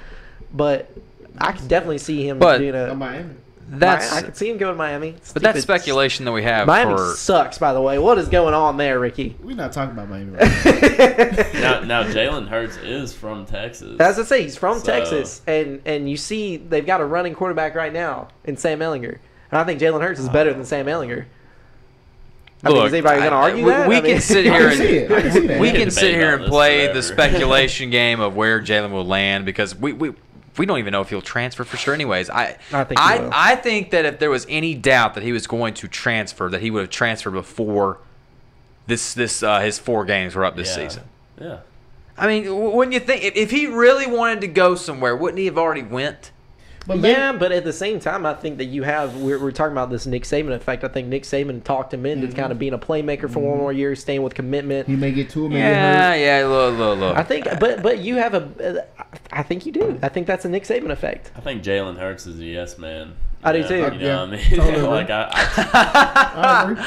But I could definitely see him doing a Miami. I could see him going to Miami. But that's speculation that we have. Miami sucks, by the way. What is going on there, Ricky? We're not talking about Miami right now Jalen Hurts is from Texas. As I say, he's from Texas. And you see they've got a running quarterback right now in Sam Ehlinger. And I think Jalen Hurts is better than Sam Ehlinger. Look, is anybody going to argue that? We can sit here and we can sit here and play the speculation game of where Jalen will land because we don't even know if he'll transfer for sure. Anyways, I think that if there was any doubt that he was going to transfer, that he would have transferred before his 4 games were up this season. Yeah. I mean, wouldn't you think if he really wanted to go somewhere, wouldn't he have already went? But but at the same time, I think that you have we're talking about this Nick Saban effect. I think Nick Saban talked him into kind of being a playmaker for 1 more year, staying with commitment. He may get 2 of them. Look. I think, but you have I think you do. I think that's a Nick Saban effect. I think Jalen Hurts is a yes man. I do too. You know what I mean? Totally like I agree.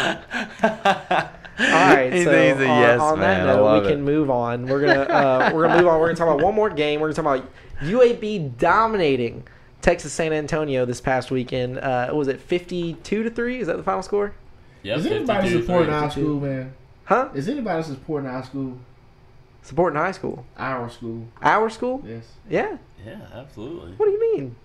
All right, He's so a yes on man. that note, we can move on. We're gonna move on. We're gonna talk about one more game. We're gonna talk about UAB dominating Texas San Antonio this past weekend. Was it 52-3? Is that the final score? Yeah. Is anybody supporting our school, man? Huh? Is anybody supporting our school? Supporting high school? Our school. Our school? Yes. Yeah. Yeah, absolutely. What do you mean?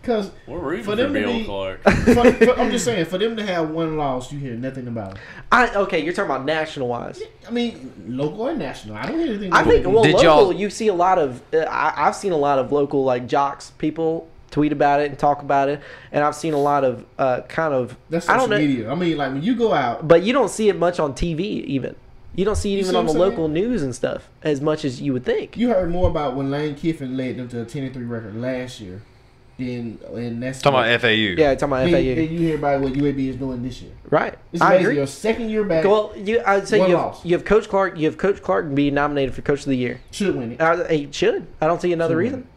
Because we're rooting for Bill Clark. I'm just saying, for them to have 1 loss, you hear nothing about it. Okay, you're talking about national wise. I mean, local and national. I don't hear anything. I think local. You see a lot of. I've seen a lot of local jocks people tweet about it and talk about it, and I've seen a lot of kind of. That's social media. I mean, like when you go out, but you don't see it much on TV. Even you don't see it even on the local news and stuff as much as you would think. You heard more about when Lane Kiffin led them to a 10-3 record last year. And that's talking about FAU. Yeah, talking about FAU. And you hear about what UAB is doing this year. Right. It's basically your second year back. Well, I'd say you have Coach Clark. You have Coach Clark be nominated for Coach of the Year. Should win it. He should. I don't see another reason.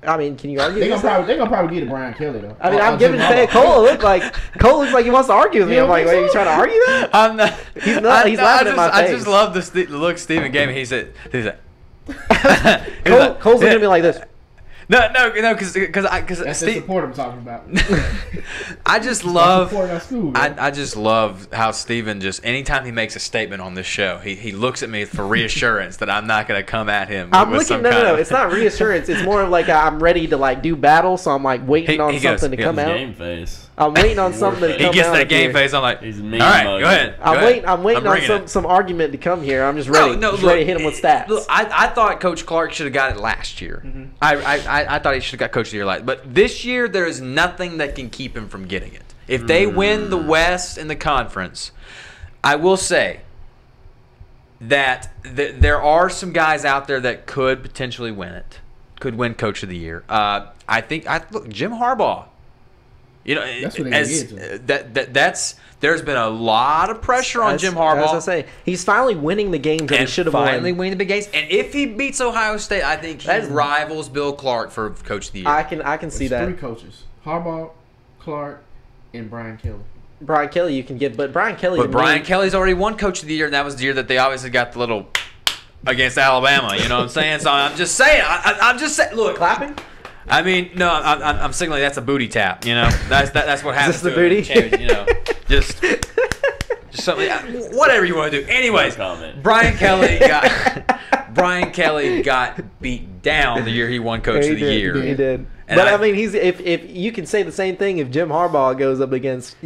I mean, can you argue? They're gonna probably get it Brian Kelly though. I mean, I'm giving Cole looks like he wants to argue with me. I'm like, wait, you trying to argue that? I'm not. He's not. He's laughing at my face. I just love the look Stephen gave me. He said, Cole's looking at me like this. No, because that's the support I'm talking about. I just love I just love how Steven just anytime he makes a statement on this show, he looks at me for reassurance that I'm not going to come at him. I'm looking. No. It's not reassurance. It's more of like I'm ready to do battle, so I'm waiting on something to come out. Game face. I'm waiting on something to come out. He gets that game face. I'm like, he's all right, go ahead. I'm waiting on some argument to come here. I'm just ready. Ready to hit him with stats. Look, I thought Coach Clark should have got it last year. Mm-hmm. I thought he should have got Coach of the Year last. But this year, there is nothing that can keep him from getting it. If they win the West and the conference, I will say that there are some guys out there that could potentially win it. Could win Coach of the Year. I think Jim Harbaugh. You know, that's what they there's been a lot of pressure on Jim Harbaugh. As I say, he's finally winning the games that he should have won. Finally winning the big games, and if he beats Ohio State, I think he rivals Bill Clark for Coach of the Year. I can see that. 3 coaches: Harbaugh, Clark, and Brian Kelly. Brian Kelly, you can get, but Brian Kelly. But Brian Kelly's already won Coach of the Year, and that was the year that they obviously got the little against Alabama. You know what I'm saying? So I'm just saying. I'm just saying. Look, clapping. I mean, no, I'm signaling that's a booty tap. You know, that's what happens. Is this the booty? You know, just something, whatever you want to do. Anyways, Brian Kelly got beat down the year he won Coach of the Year. He did. And but I mean, if you can say the same thing if Jim Harbaugh goes up against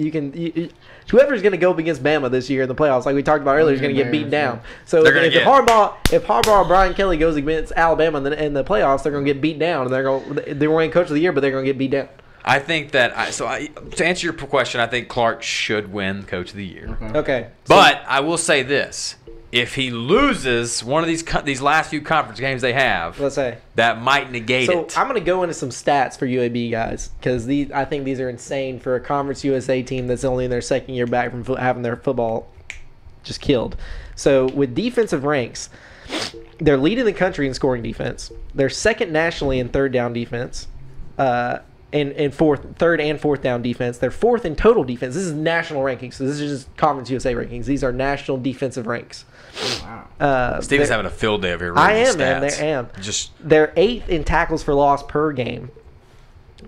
whoever's going to go up against Bama this year in the playoffs, like we talked about earlier, is going to get beat down. So if Harbaugh or Brian Kelly goes against Alabama in the playoffs, they're going to get beat down, and they're winning Coach of the Year, but they're going to get beat down. I think that to answer your question, I think Clark should win Coach of the Year. Okay. But I will say this: if he loses one of these last few conference games they have, let's say that might negate it. So I'm going to go into some stats for UAB guys because I think these are insane for a Conference USA team that's only in their second year back from having their football just killed. So with defensive ranks, they're leading the country in scoring defense. They're second nationally in third down defense. in third and fourth down defense. They're fourth in total defense. This is national rankings. So this is just Conference USA rankings. These are national defensive ranks. Wow. Steven's having a field day over here. I am, stats. man. I am. They're 8th in tackles for loss per game.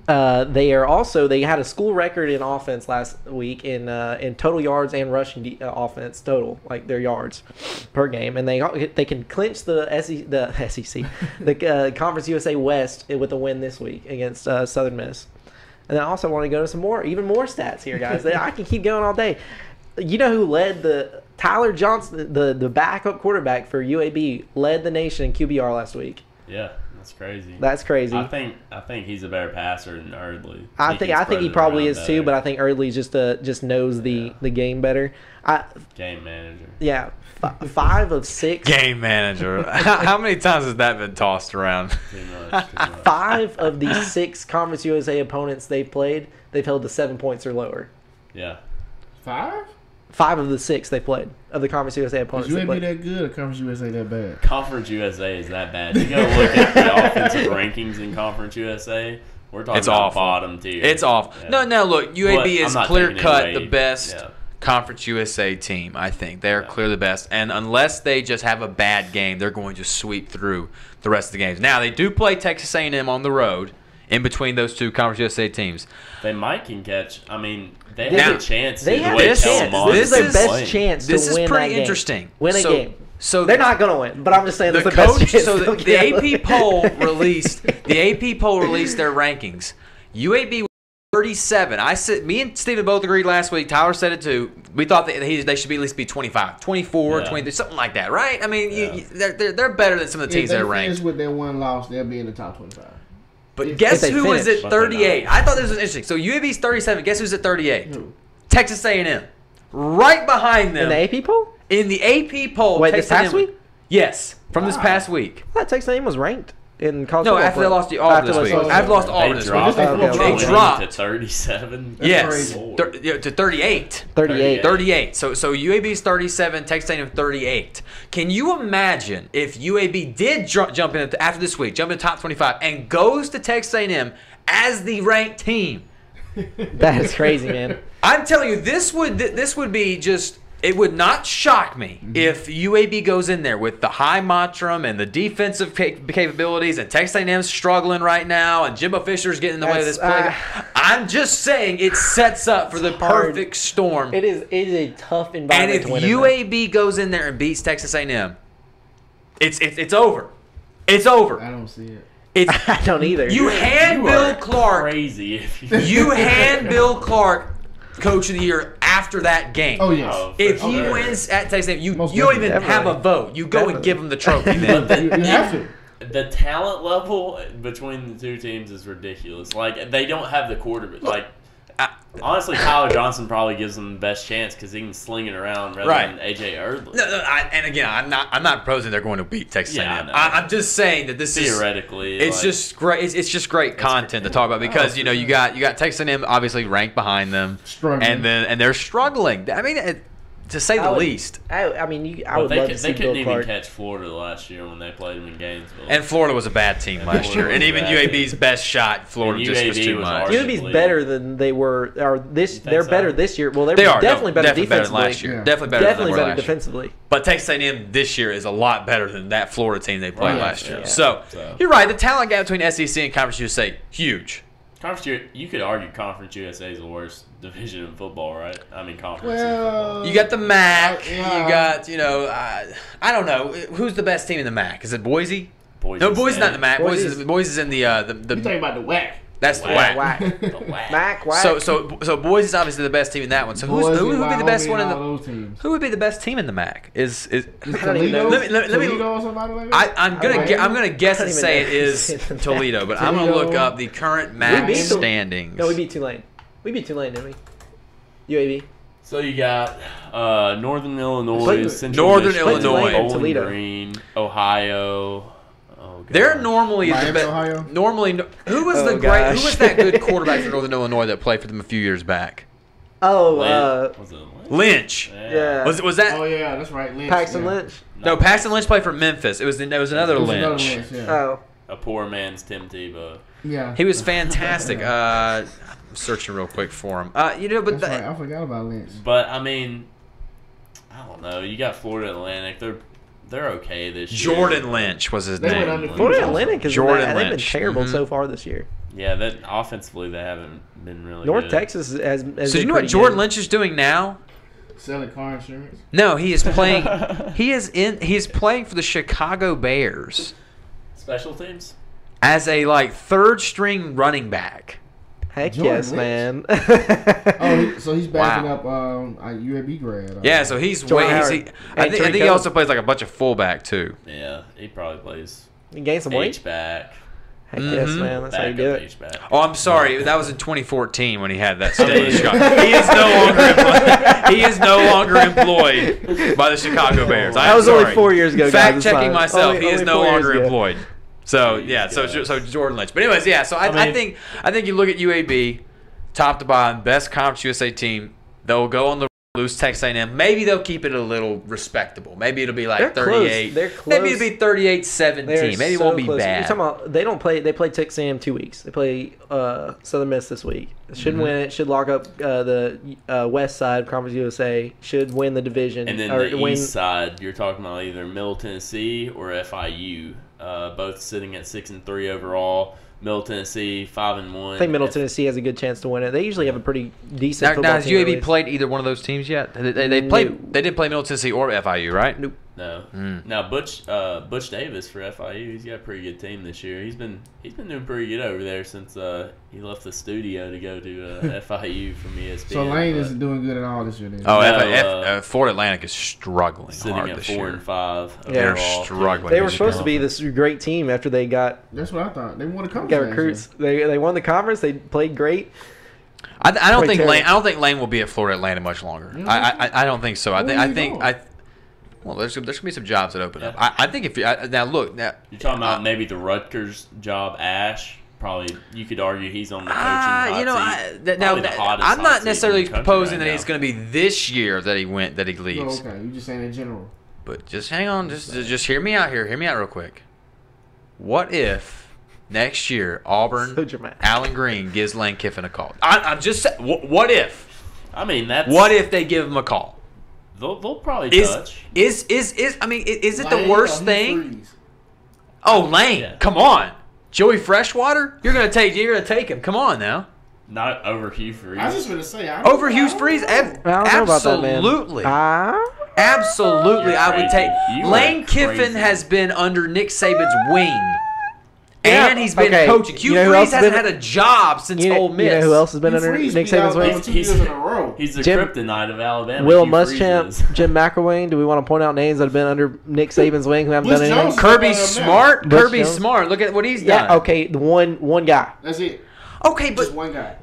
They had a school record in offense last week in total yards and rushing offense total, like their yards per game, and they can clinch the SEC, the Conference USA West with a win this week against Southern Miss. And then I also want to go to even more stats here, guys. I can keep going all day. You know who led Tyler Johnson, the backup quarterback for UAB, led the nation in QBR last week. Yeah. That's crazy. That's crazy. I think he's a better passer than Erdley. I think he probably is too, but I think Erdley just knows the game better. Game manager. Yeah, 5 of 6. Game manager. How many times has that been tossed around? Too much. 5 of the 6 Conference USA opponents they've played, they've held to 7 points or lower. Yeah. 5? 5 of the 6 they played of the Conference USA opponents. You ain't be that good, or Conference USA that bad? Conference USA is that bad. You go look at the offensive rankings in Conference USA. We're talking about awful. bottom tier. It's awful. Yeah. No, look, UAB is clear cut the best Yeah. Conference USA team. I think they're clearly the best, and unless they just have a bad game, they're going to sweep through the rest of the games. Now they do play Texas A&M on the road. In between those two Conference USA teams, they might can catch. I mean, they have a chance. They have a chance. This is their best chance to win that game. This is pretty interesting. Win a game. So they're not going to win, but I'm just saying the best chance. So the AP poll released their rankings. UAB 37. Me and Steven both agreed last week. Tyler said it too. We thought that they should at least be 25, 24, 23, something like that, right? I mean, they're better than some of the teams that are ranked. If they finish with their one loss, they'll be in the top 25. But guess who is at 38? I thought this was interesting. So UAB's 37. Guess who's at 38? Who? Texas A&M. Right behind them. In the AP poll? In the AP poll. Wait, this past week? Yes, from this past week. I thought Texas A&M was ranked in college No, football. after they lost Auburn this week. I've lost Auburn this week. They dropped to 37. Yes, to 38. 38. So UAB's 37, Texas A&M 38. Can you imagine if UAB did jump in after this week, jump in the top 25, and goes to Texas A&M as the ranked team? That is crazy, man. I'm telling you, this would be just. It would not shock me if UAB goes in there with the high Mottram and the defensive capabilities, and Texas A&M's struggling right now, and Jimbo Fisher's getting in the way of this play. I'm just saying it sets up for the perfect storm. It is a tough environment to win. And if UAB goes in there and beats Texas A&M, it's over. It's over. I don't see it. I don't either. You hand Bill Clark. Crazy. You hand Bill Clark Coach of the Year after that game. Oh, yes. If he wins at Texas A&M, you don't even have a vote. You go and give him the trophy. Then. You have to. The talent level between the two teams is ridiculous. Like, they don't have the quarterback. Like, honestly, Tyler Johnson probably gives them the best chance because he can sling it around rather than AJ Erdley. No, and again, I'm not proposing they're going to beat Texas A&M. I'm just saying that this theoretically, it's just great. It's just great content to talk about because you got Texas A&M obviously ranked behind them, struggling. and they're struggling. I mean, to say the least. I mean, I would love to see they couldn't Bill even Clark catch Florida last year when they played them in Gainesville. And Florida was a bad team last year. And even UAB's best shot, Florida just was too much. UAB's better than they were. They're better this year. Well, they are definitely better defensively. Than last year. Yeah. Definitely better defensively. But Texas A&M this year is a lot better than that Florida team they played last year. Yeah. So you're right. The talent gap between SEC and Conference USA, huge. You could argue Conference USA is the worst division in football, right? I mean, conference. Well, you got the MAC. yeah. You got, I don't know. Who's the best team in the MAC? Is it Boise? No, Boise's not in the MAC. Boise's in the you talking about the WAC. That's the WAC. MAC, WAC. So Boise's obviously the best team in that one. So who would be the best one in the? those teams? Who would be the best team in the MAC? Toledo? Let me. Toledo or somebody like that? I'm gonna guess and say it is Toledo, but I'm gonna look up the current MAC standings. No, we beat Tulane. We beat Tulane, didn't we? UAB. So you got Northern Illinois, Central Northern Michigan, Illinois, Bowling Toledo. Green, Ohio. They're normally Miami, the best. Ohio? Normally, who was that good quarterback for Northern Illinois that played for them a few years back? Oh, was it Lynch. yeah. Was that? Oh yeah, that's right. Lynch, Paxton yeah. Lynch. No, Paxton Lynch played for Memphis. It was another There was Lynch. another Lynch, yeah. Oh. A poor man's Tim Tebow. Yeah. He was fantastic. I'm searching real quick for him. But That's right. I forgot about Lynch. But I mean, I don't know. You got Florida Atlantic. They're okay this year. Jordan Lynch was his name. Florida Atlantic is Jordan they've been Lynch. terrible so far this year. Yeah, that offensively they haven't been really North good. Texas has So you know what Jordan Lynch is doing now? Selling car insurance. No, he is playing. He is playing for the Chicago Bears Special teams? as a third string running back. Heck Jordan yes, Lynch? man. So he's backing up a UAB grad. Yeah, so he's Jordan way. Howard. I think he also plays like a bunch of fullback too. Yeah, he probably plays You gain some weight. H-back. Heck yes, man. That's how you do it. H-back. Oh, I'm sorry. That was in 2014 when he had that stint with Chicago. He is no longer employed by the Chicago Bears. That was only 4 years ago. Fact checking myself. He is Only no 4 years longer ago. employed. So Yeah, so Jordan Lynch. But anyways, yeah. So I think you look at UAB, top to bottom, best Conference USA team. They'll go on the lose Texas A&M. Maybe they'll keep it a little respectable. Maybe it'll be like 38. They're close. Maybe it'll be 38-17. Maybe it won't be bad. You're talking about, they play Texas A&M 2 weeks. They play Southern Miss this week. Should win it. Should lock up the West side of Conference USA. Should win the division. And then the East side, you're talking about either Middle Tennessee or FIU. Both sitting at 6-3 overall. Middle Tennessee 5-1. I think Middle Tennessee has a good chance to win it. They usually have a pretty decent football Now, has team. at UAB least. played either one of those teams yet? They played. They didn't play Middle Tennessee or FIU, right? Nope. No. Now Butch Davis for FIU, he's got a pretty good team this year. He's been doing pretty good over there since he left the studio to go to FIU from ESPN. So Lane isn't doing good at all this year. Then. Oh, Florida Atlantic is struggling sitting hard at this 4 year. and 5. They're overall. struggling. They were supposed to be this great team after they got That's what I thought. They won a conference. got recruits. They won the conference. They played great. I don't think terrible. Lane. I don't think Lane will be at Florida Atlantic much longer. I don't think so. Well, there's gonna be some jobs that open up. I think if now look now You're talking about maybe the Rutgers job, Ash. Probably you could argue he's on the coaching hot seat. Probably the hottest I'm hot not seat necessarily in the country proposing right that now. it's going to be this year that he leaves. Oh, okay. You just saying in general. But just hang on, just hear me out here. Hear me out real quick. What if next year Auburn, So dramatic. Alan Green gives Lane Kiffin a call? I'm just saying. What if? I mean, that's What if they give him a call? They'll probably Is touch. is it the Lane worst or thing? Freeze? Oh, Lane, Yeah. come on, Joey Freshwater, you're gonna take him. Come on now. Not over Hugh Freeze. I was just gonna say. Over Hughes Freeze, I don't know about that, man. absolutely. Absolutely, I would crazy. take. You are Lane Kiffin crazy. has been under Nick Saban's wing, Yeah, and he's been okay. coaching. Hugh You know who Freeze else has hasn't been- had a job since Ole Miss. You know who else has been under Freeze Nick beat out Saban's wing? those 2 years in a row. He's the Jim- kryptonite of Alabama. Will Hugh Freeze Muschamp, is. Jim McElwain. Do we want to point out names that have been under Nick Saban's wing who haven't Bush done anything? Jones. Kirby Now. Smart. Bush Kirby Jones. Smart. Look at what he's done. Yeah, okay, the one guy. That's it. Okay, Just but one guy.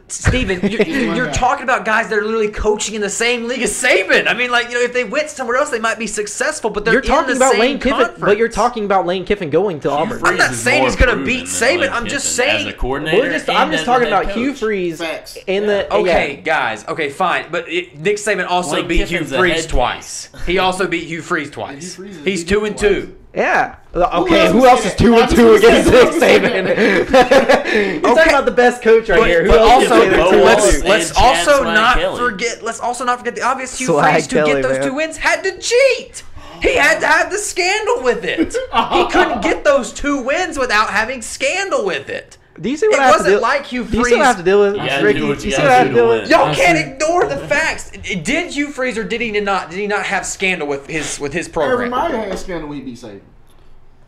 Steven, you're guy. talking about guys that are literally coaching in the same league as Saban. I mean, like, if they went somewhere else, they might be successful, but they're You're talking in the about same Lane Kiffin, conference. but you're talking about Lane Kiffin going to Auburn. I'm not is saying more he's gonna proven beat than Saban. Lane I'm just Kiffin saying- as a coordinator. I'm just and as talking a head about Hugh coach. Freeze Facts. in the Okay, yeah. guys. Okay, fine. But Nick Saban also Lane beat Kiffin's Hugh a Freeze head twice. He also beat Hugh Freeze twice. Hugh Freeze is He's beat 2-2. Yeah. else Okay, who is else in is it? 2-2 against Nick Okay. Saban? You're talking about the best coach right here. Who But else is also, in it? Bo let's Wallace let's and also Chad not Kelly. forget. Let's also not forget the obvious. Hugh Slag Freeze to Kelly, get those man. 2 wins had to cheat. He had to have the scandal with it. He couldn't get those 2 wins without having scandal with it. Do you see It what I have to wasn't deal? like Hugh Do you see what I have to Freeze. deal with, You gotta Ricky? do Do what you you see what I have gotta to do deal to with? win. Y'all can't ignore the facts. Did Hugh Freeze or did he not have scandal with his Urban program? Meyer had a scandal when he beat Saban.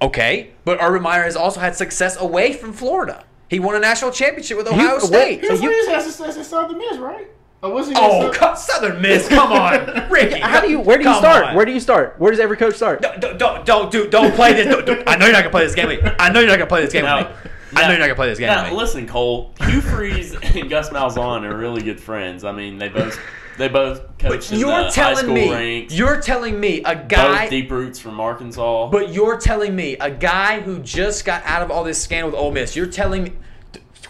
Okay, but Urban Meyer has also had success away from Florida. He won a national championship with Ohio State. Hugh Freeze has success at Southern Miss, right? Or was he? Oh, Southern Miss, come on, Ricky. Where do you come start? on. Where do you start? Where does every coach start? Don't play this. I know you're not gonna play this game with me. I know you're not gonna play this game with me. I know you're not gonna play this game Now, with me. listen, Cole. Hugh Freeze and Gus Malzahn are really good friends. I mean, they both coached in the high school ranks. You're telling me a guy. Both deep roots from Arkansas. But you're telling me a guy who just got out of all this scandal with Ole Miss. You're telling me.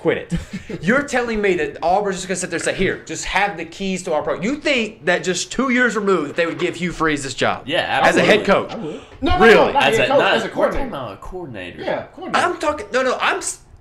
quit it. You're telling me that Auburn's just going to sit there and say, here, just have the keys to our program. You think that just 2 years removed, that they would give Hugh Freeze this job? Yeah, absolutely. As a head coach. No, really? As a We're talking coordinator. about a coordinator. Yeah, coordinator. I'm talking.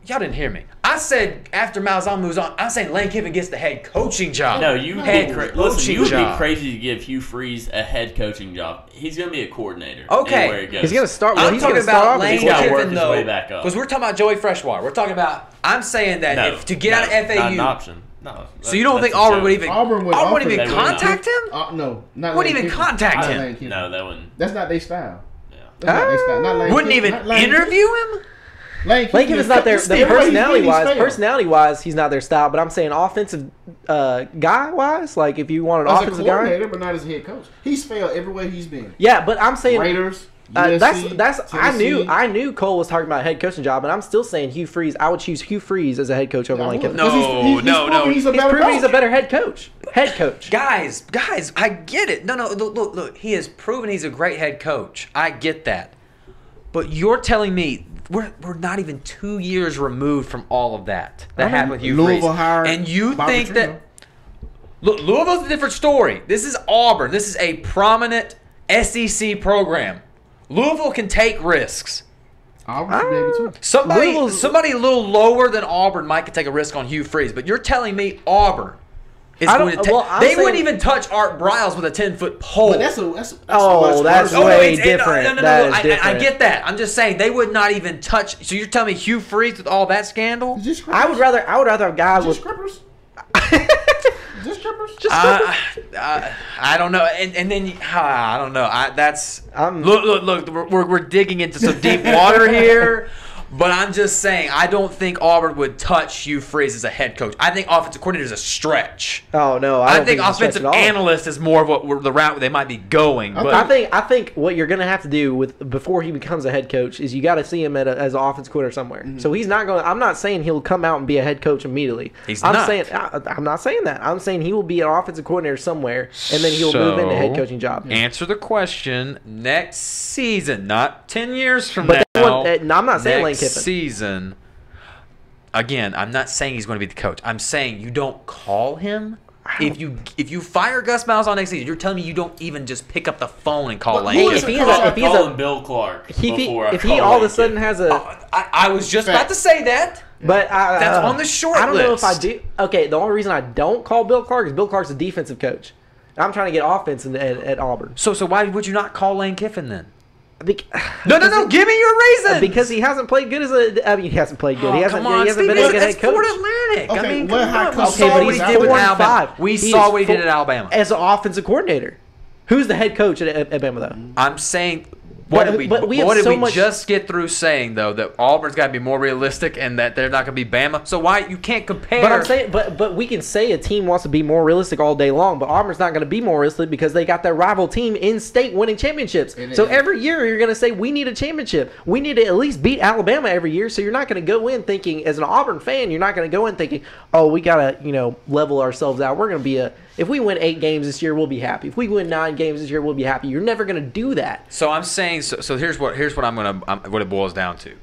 Y'all didn't hear me. I said after Malzahn moves on, I'm saying Lane Kiffin gets the head coaching job. No, you head listen. You would be job. crazy to give Hugh Freeze a head coaching job. He's going to be a coordinator. Okay. Anywhere he goes. He's going to start. Well, I'm he's talking going to start about off. Lane He's gotta work Kiffin his though, way back up. because we're talking about Joey Freshwater. We're talking about. I'm saying that if to get out of FAU, not an option. No. So you don't think Auburn would even? Auburn would Auburn even offer- contact him? No, not Wouldn't Lane even Kiffin. contact Not him. Lane Kiffin. No, that wouldn't. That's not their style. Yeah. That's not their style. Not Lane Wouldn't Kiffin. even Not Lane interview him? Lane Lane Kiffin's not their personality-wise. personality-wise, he's not their style. But I'm saying offensive guy-wise, like if you want an As a offensive guy, coordinator, but not as a head coach. He's failed everywhere he's been. yeah. But I'm saying Raiders, USC, that's Tennessee. I knew Cole was talking about a head coaching job, and I'm still saying Hugh Freeze. I would choose Hugh Freeze as a head coach over Lane Kiffin. No, no. He's He's proven he's a better head coach. Head coach. Guys, I get it. No, look. He has proven he's a great head coach. I get that. But you're telling me we're not even 2 years removed from all of that happened with Hugh Freeze. Louisville hired And you Bob think Petrino. that look, Louisville's a different story. This is Auburn. This is a prominent SEC program. Louisville can take risks. Auburn should be able to. Somebody a little lower than Auburn might could take a risk on Hugh Freeze, but you're telling me Auburn is going to take. They wouldn't even touch Art Briles with a 10-foot pole. But that's that's way different. That is different. I get that. I'm just saying they would not even touch. So you're telling me Hugh Freeze with all that scandal? I would rather have guys with. Scrippers. Just strippers? I don't know, and then I don't know. Look. We're digging into some deep water here, but I'm just saying I don't think Auburn would touch Hugh Freeze as a head coach. I think offensive coordinator is a stretch. Oh no, I think offensive analyst is more of the route they might be going. But I think what you're gonna have to do before he becomes a head coach is you got to see him as an offensive coordinator somewhere. Mm-hmm. So he's not going. I'm not saying he'll come out and be a head coach immediately. I'm not saying that. I'm saying he will be an offensive coordinator somewhere, and then he'll move into a head coaching job. Answer the question next season, not 10 years from now. No, I'm not saying Lane Kiffin. Season. Again, I'm not saying he's going to be the coach. I'm saying you don't call him. If you fire Gus Malzahn next season, you're telling me you don't even just pick up the phone and call Lane Kiffin. If he's a Bill Clark, if he all of a sudden has a, I was just about to say that. But that's on the short list. I don't know if I do. Okay, the only reason I don't call Bill Clark is Bill Clark's a defensive coach. I'm trying to get offense at Auburn. So why would you not call Lane Kiffin then? No. Give me your reason. Because he hasn't played good he hasn't played good. He hasn't been a good head coach. Ford Atlantic. Okay, I mean, we saw what he did with Alabama. We saw what he did at Alabama as an offensive coordinator. Who's the head coach at Alabama though? I'm saying. What did we just get through saying though that Auburn's got to be more realistic and that they're not going to be Bama? So why you can't compare? But I'm saying, but we can say a team wants to be more realistic all day long, but Auburn's not going to be more realistic because they got their rival team in state winning championships. So every year you're going to say we need a championship. We need to at least beat Alabama every year. So you're not going to go in thinking, as an Auburn fan, you're not going to go in thinking, oh, we got to level ourselves out. We're going to be if we win 8 games this year, we'll be happy. If we win 9 games this year, we'll be happy. You're never going to do that. So I'm saying, so here's what what it boils down to.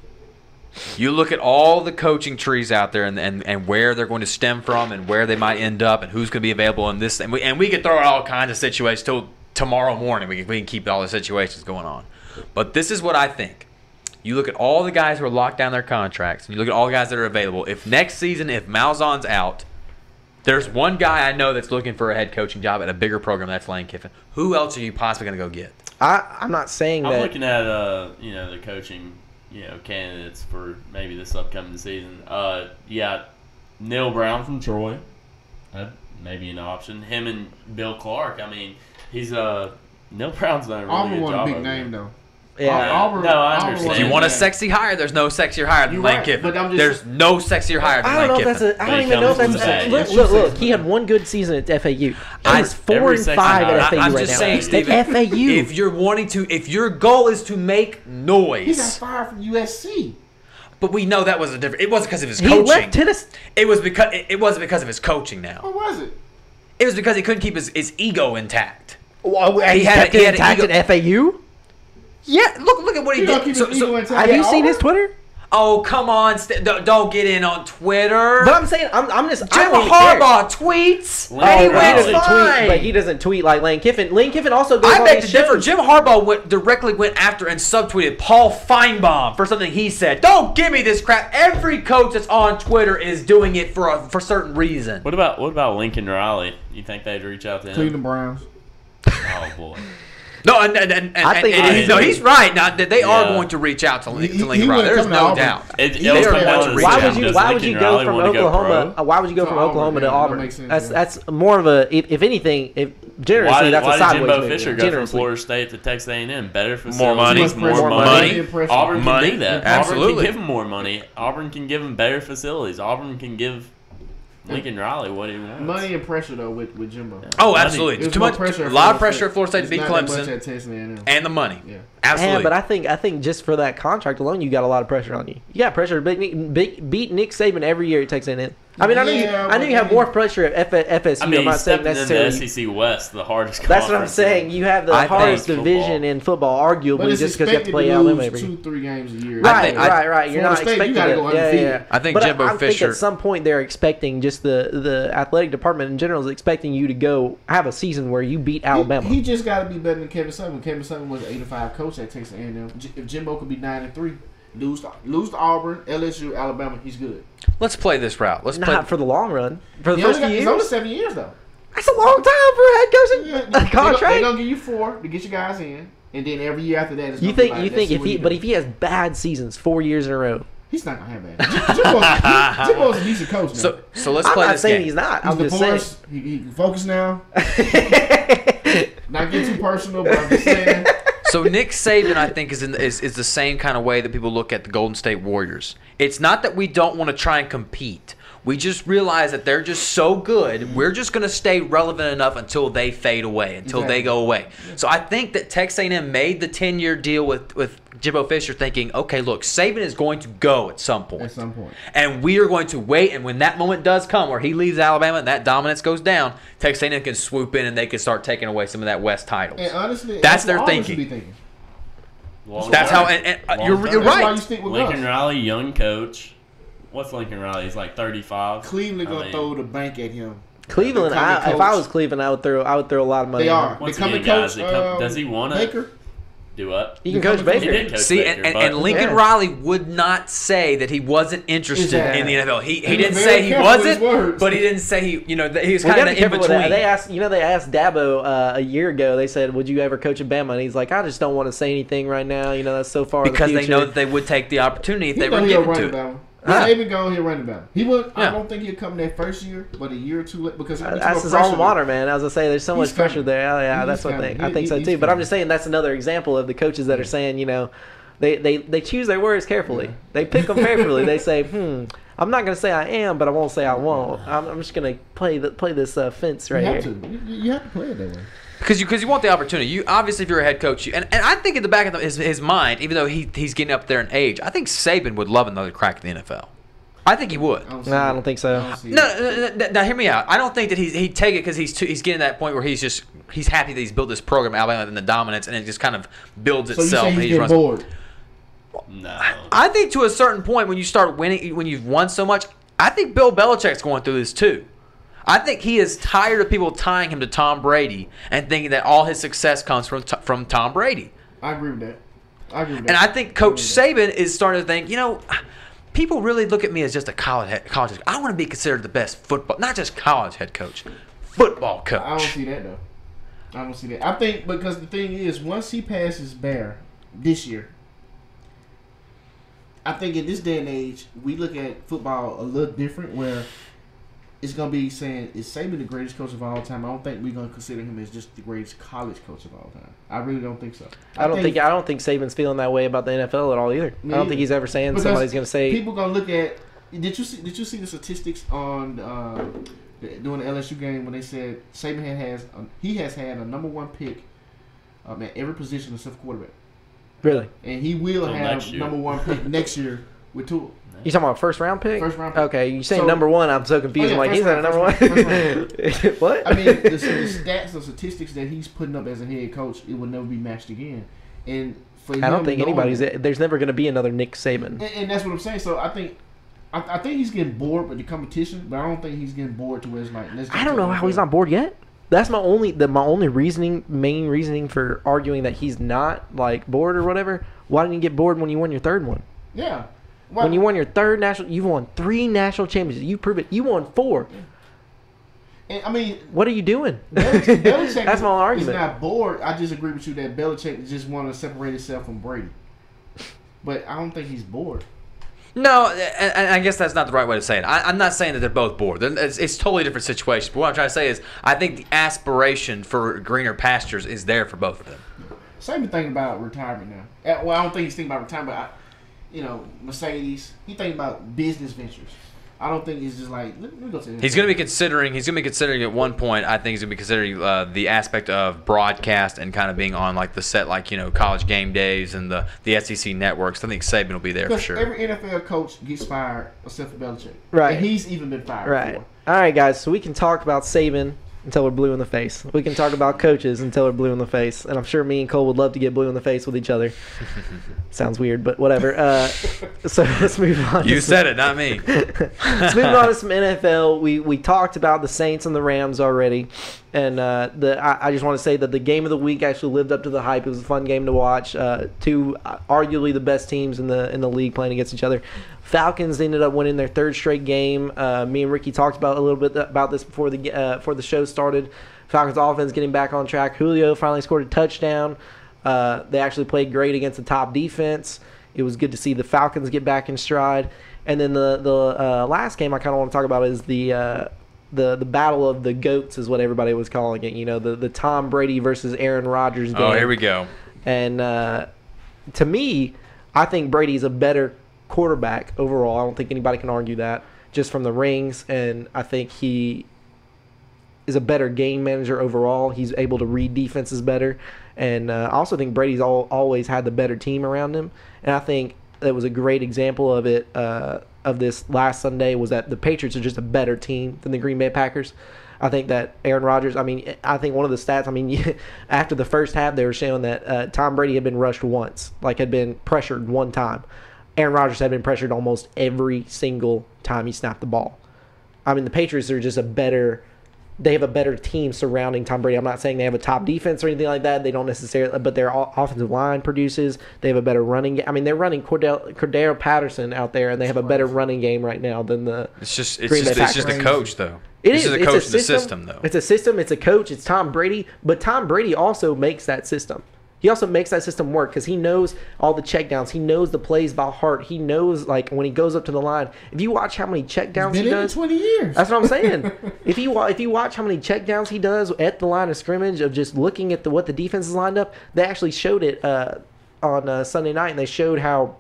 You look at all the coaching trees out there and where they're going to stem from and where they might end up and who's going to be available in this. And we could throw out all kinds of situations till tomorrow morning. We can keep all the situations going on. But this is what I think. You look at all the guys who are locked down their contracts and you look at all the guys that are available. If next season, if Malzahn's out, there's one guy I know that's looking for a head coaching job at a bigger program. That's Lane Kiffin. Who else are you possibly going to go get? I'm not saying that. I'm looking at the coaching candidates for maybe this upcoming season. You got Neil Brown from Troy. Maybe an option. Him and Bill Clark. I mean, he's Neil Brown's done a really good job. A big name though. Yeah, I understand. If you want a sexy hire, there's no sexier hire than Lane Kiffin. There's no sexier hire than Lane Kiffin. I don't even know if that's. Look. He had one good season at FAU. He's 4-5 at FAU I'm right just now. saying, Steven, at FAU. If your goal is to make noise, he got fired from USC. But we know that was a different. It wasn't because of his coaching. He left Tennessee. It wasn't because of his coaching. Now. What was it? It was because he couldn't keep his ego intact. Well, he had it intact at FAU. Yeah, look at what he did. Have you seen his Twitter? Oh, come on. Don't get in on Twitter. But I'm saying, I'm just. Jim Harbaugh tweets. And he went fine. But he doesn't tweet like Lane Kiffin. Lane Kiffin also goes I on beg these to differ. shows. Jim Harbaugh directly went after and subtweeted Paul Feinbaum for something he said. Don't give me this crap. Every coach that's on Twitter is doing it for a certain reason. What about Lincoln Riley? You think they'd reach out to him? Cleveland Browns. Oh boy. No, and he's right. Now they are going to reach out to Lincoln Riley. There's no doubt. Why would you go from Oklahoma? Why would you go from Oklahoma to Auburn? That's more of a. If anything, generously, that's a sideways move. Why did Jimbo Fisher go from Florida State to Texas A&M? Better facilities, more money. Auburn can do that. Absolutely. Auburn can give them more money. Auburn can give them better facilities. Auburn can give Lincoln Riley what he wants. Money and pressure though with Jimbo. Oh, absolutely. Too much pressure. A lot of pressure at Florida State to beat Clemson. And the money. Yeah. Absolutely. Yeah, but I think just for that contract alone, you got a lot of pressure on you. You got pressure to beat Nick Saban every year at Texas A&M. I mean, I know you have more pressure at FSU. I mean, I'm not saying necessarily. In the SEC West, the hardest conference. That's what I'm saying. You have the hardest division in football, arguably, just because you have to play Alabama every year. 2-3 games a year. Right. You're not expecting it. I think Jimbo Fisher. I think at some point they're expecting just the athletic department in general is expecting you to go have a season where you beat Alabama. He just got to be better than Kevin Sutton. Kevin Sutton was an 8-5 coach at Texas A&M. If Jimbo could be 9-3. Lose to Auburn, LSU, Alabama, he's good. Let's play this route. Not for the long run. For the first few years. It's only 7 years, though. That's a long time for a head coaching contract. They're going to give you 4 to get you guys in, and then every year after that, it's you think if he has bad seasons 4 years in a row, he's not going to have bad. Jimbo's a decent coach now. So let's play this game. I'm not saying he's not. I'm just saying. He can focus now. Not get too personal, but I'm just saying. So Nick Saban, I think, is the same kind of way that people look at the Golden State Warriors. It's not that we don't want to try and compete. We just realize that they're just so good. We're just going to stay relevant enough until they fade away, until they go away. So I think that Texas A&M made the 10-year deal with Jimbo Fisher thinking, okay, look, Saban is going to go at some point. And we are going to wait, and when that moment does come where he leaves Alabama and that dominance goes down, Texas A&M can swoop in and they can start taking away some of that West titles. And honestly, that's their thinking. That's how, and you're right. Lincoln Riley, young coach. What's Lincoln Riley? He's like 35. Cleveland gonna throw the bank at him. Cleveland. If I was Cleveland, I would throw a lot of money. They are. Once again, guys, does he want to? Baker. Do what? You can coach Baker. He did coach Baker, and Lincoln Riley would not say that he wasn't interested in the NFL. He didn't say he wasn't, but he didn't say he. He was kind of in between. They asked Dabo a year ago. They said, "Would you ever coach at Bama?" And he's like, "I just don't want to say anything right now. That's so far because in the they future." know that they would take the opportunity if they were given to it. Saban go here running back. He would. Yeah. I don't think he'll come that first year, but a year or two late because that's his alma mater, man. As I say, there's so much pressure there. Oh, yeah, that's what I think so too. But I'm just saying that's another example of the coaches that are saying, they choose their words carefully. Yeah. They pick them carefully. They say, I'm not going to say I am, but I won't say I won't. I'm just going to play this fence right here. You have to play it that way. Because you want the opportunity. You obviously, if you're a head coach, and I think in the back of his mind, even though he's getting up there in age, I think Saban would love another crack at the NFL. I think he would. I don't think so. No, hear me out. I don't think that he'd take it because he's getting to that point where he's happy that he's built this program at Alabama and the dominance, and it just kind of builds itself. So you say he's getting bored? No. I think to a certain point when you start winning, when you've won so much, I think Bill Belichick's going through this too. I think he is tired of people tying him to Tom Brady and thinking that all his success comes from Tom Brady. I agree with that. And I think Coach Saban is starting to think, people really look at me as just a college head coach. I want to be considered the best football, not just college head coach, football coach. I don't see that though. I don't see that. I think because the thing is, once he passes Bear this year, I think in this day and age, we look at football a little different where it's going to be saying, is Saban the greatest coach of all time? I don't think we're going to consider him as just the greatest college coach of all time. I really don't think so. I don't think Saban's feeling that way about the NFL at all either. I don't think he's ever saying because somebody's going to say. People going to look at. Did you see the statistics on during the LSU game when they said Saban has had a number one pick at every position except quarterback. Really? And he will have number one pick next year with Tua. You talking about first round pick? First round pick. Okay, you saying number one? I'm so confused. I'm like, he's at a number one. What? I mean, the stats, the statistics that he's putting up as a head coach, it will never be matched again. And for I don't think anybody's. There's never going to be another Nick Saban. And that's what I'm saying. So I think he's getting bored with the competition, but I don't think he's getting bored to where it's like. I don't know how he's not bored yet. That's my only main reasoning for arguing that he's not like bored or whatever. Why didn't you get bored when you won your third one? Yeah. When you won your third national, you've won 3 national championships. You prove it. You won 4. Yeah. And, I mean, what are you doing? Belichick That's my argument. He's not bored. I just agree with you that Belichick just want to separate himself from Brady. But I don't think he's bored. No, and I guess that's not the right way to say it. I'm not saying that they're both bored. It's totally different situations. But what I'm trying to say is I think the aspiration for greener pastures is there for both of them. Same thing about retirement now. Well, I don't think he's thinking about retirement, but Mercedes, he's thinking about business ventures. I don't think he's just like, let me go to this. He's going to be considering at one point, I think he's going to be considering the aspect of broadcast and kind of being on like the set, like, college game days and the SEC networks. I think Saban will be there for sure. Every NFL coach gets fired except for Belichick. Right. And he's even been fired before. All right, guys, so we can talk about Saban until we're blue in the face. We can talk about coaches until we're blue in the face. And I'm sure me and Cole would love to get blue in the face with each other. Sounds weird, but whatever. So let's move on. You said it, not me. Let's move on to some NFL. We talked about the Saints and the Rams already. And I just want to say that the game of the week actually lived up to the hype. It was a fun game to watch. 2 arguably the best teams in the league playing against each other. Falcons ended up winning their 3rd straight game. Me and Ricky talked about a little bit about this before the show started. Falcons offense getting back on track. Julio finally scored a touchdown. They actually played great against the top defense. It was good to see the Falcons get back in stride. And then the last game I kind of want to talk about is the battle of the GOATs is what everybody was calling it. The Tom Brady versus Aaron Rodgers game. Oh, here we go. And to me, I think Brady's a better quarterback overall. I don't think anybody can argue that just from the rings. And I think he is a better game manager overall. He's able to read defenses better. And I also think Brady's always had the better team around him. And I think that was a great example of it. Of this last Sunday was that the Patriots are just a better team than the Green Bay Packers. I think that Aaron Rodgers, I think one of the stats, after the first half, they were showing that Tom Brady had been rushed once, had been pressured one time. Aaron Rodgers had been pressured almost every single time he snapped the ball. The Patriots are just they have a better team surrounding Tom Brady. I'm not saying they have a top defense or anything like that. They don't necessarily, but their offensive line produces. They have a better running game. They're running Cordero Patterson out there, and they have a better running game right now than the It's just a coach, though. It's a coach in the system, though. It's a system. It's a coach. It's Tom Brady. But Tom Brady also makes that system. He also makes that system work because he knows all the checkdowns. He knows the plays by heart. He knows, when he goes up to the line. If you watch how many checkdowns he does, 20 years. That's what I'm saying. If you watch how many checkdowns he does at the line of scrimmage of just looking at what the defense is lined up, they actually showed it on Sunday night, and they showed how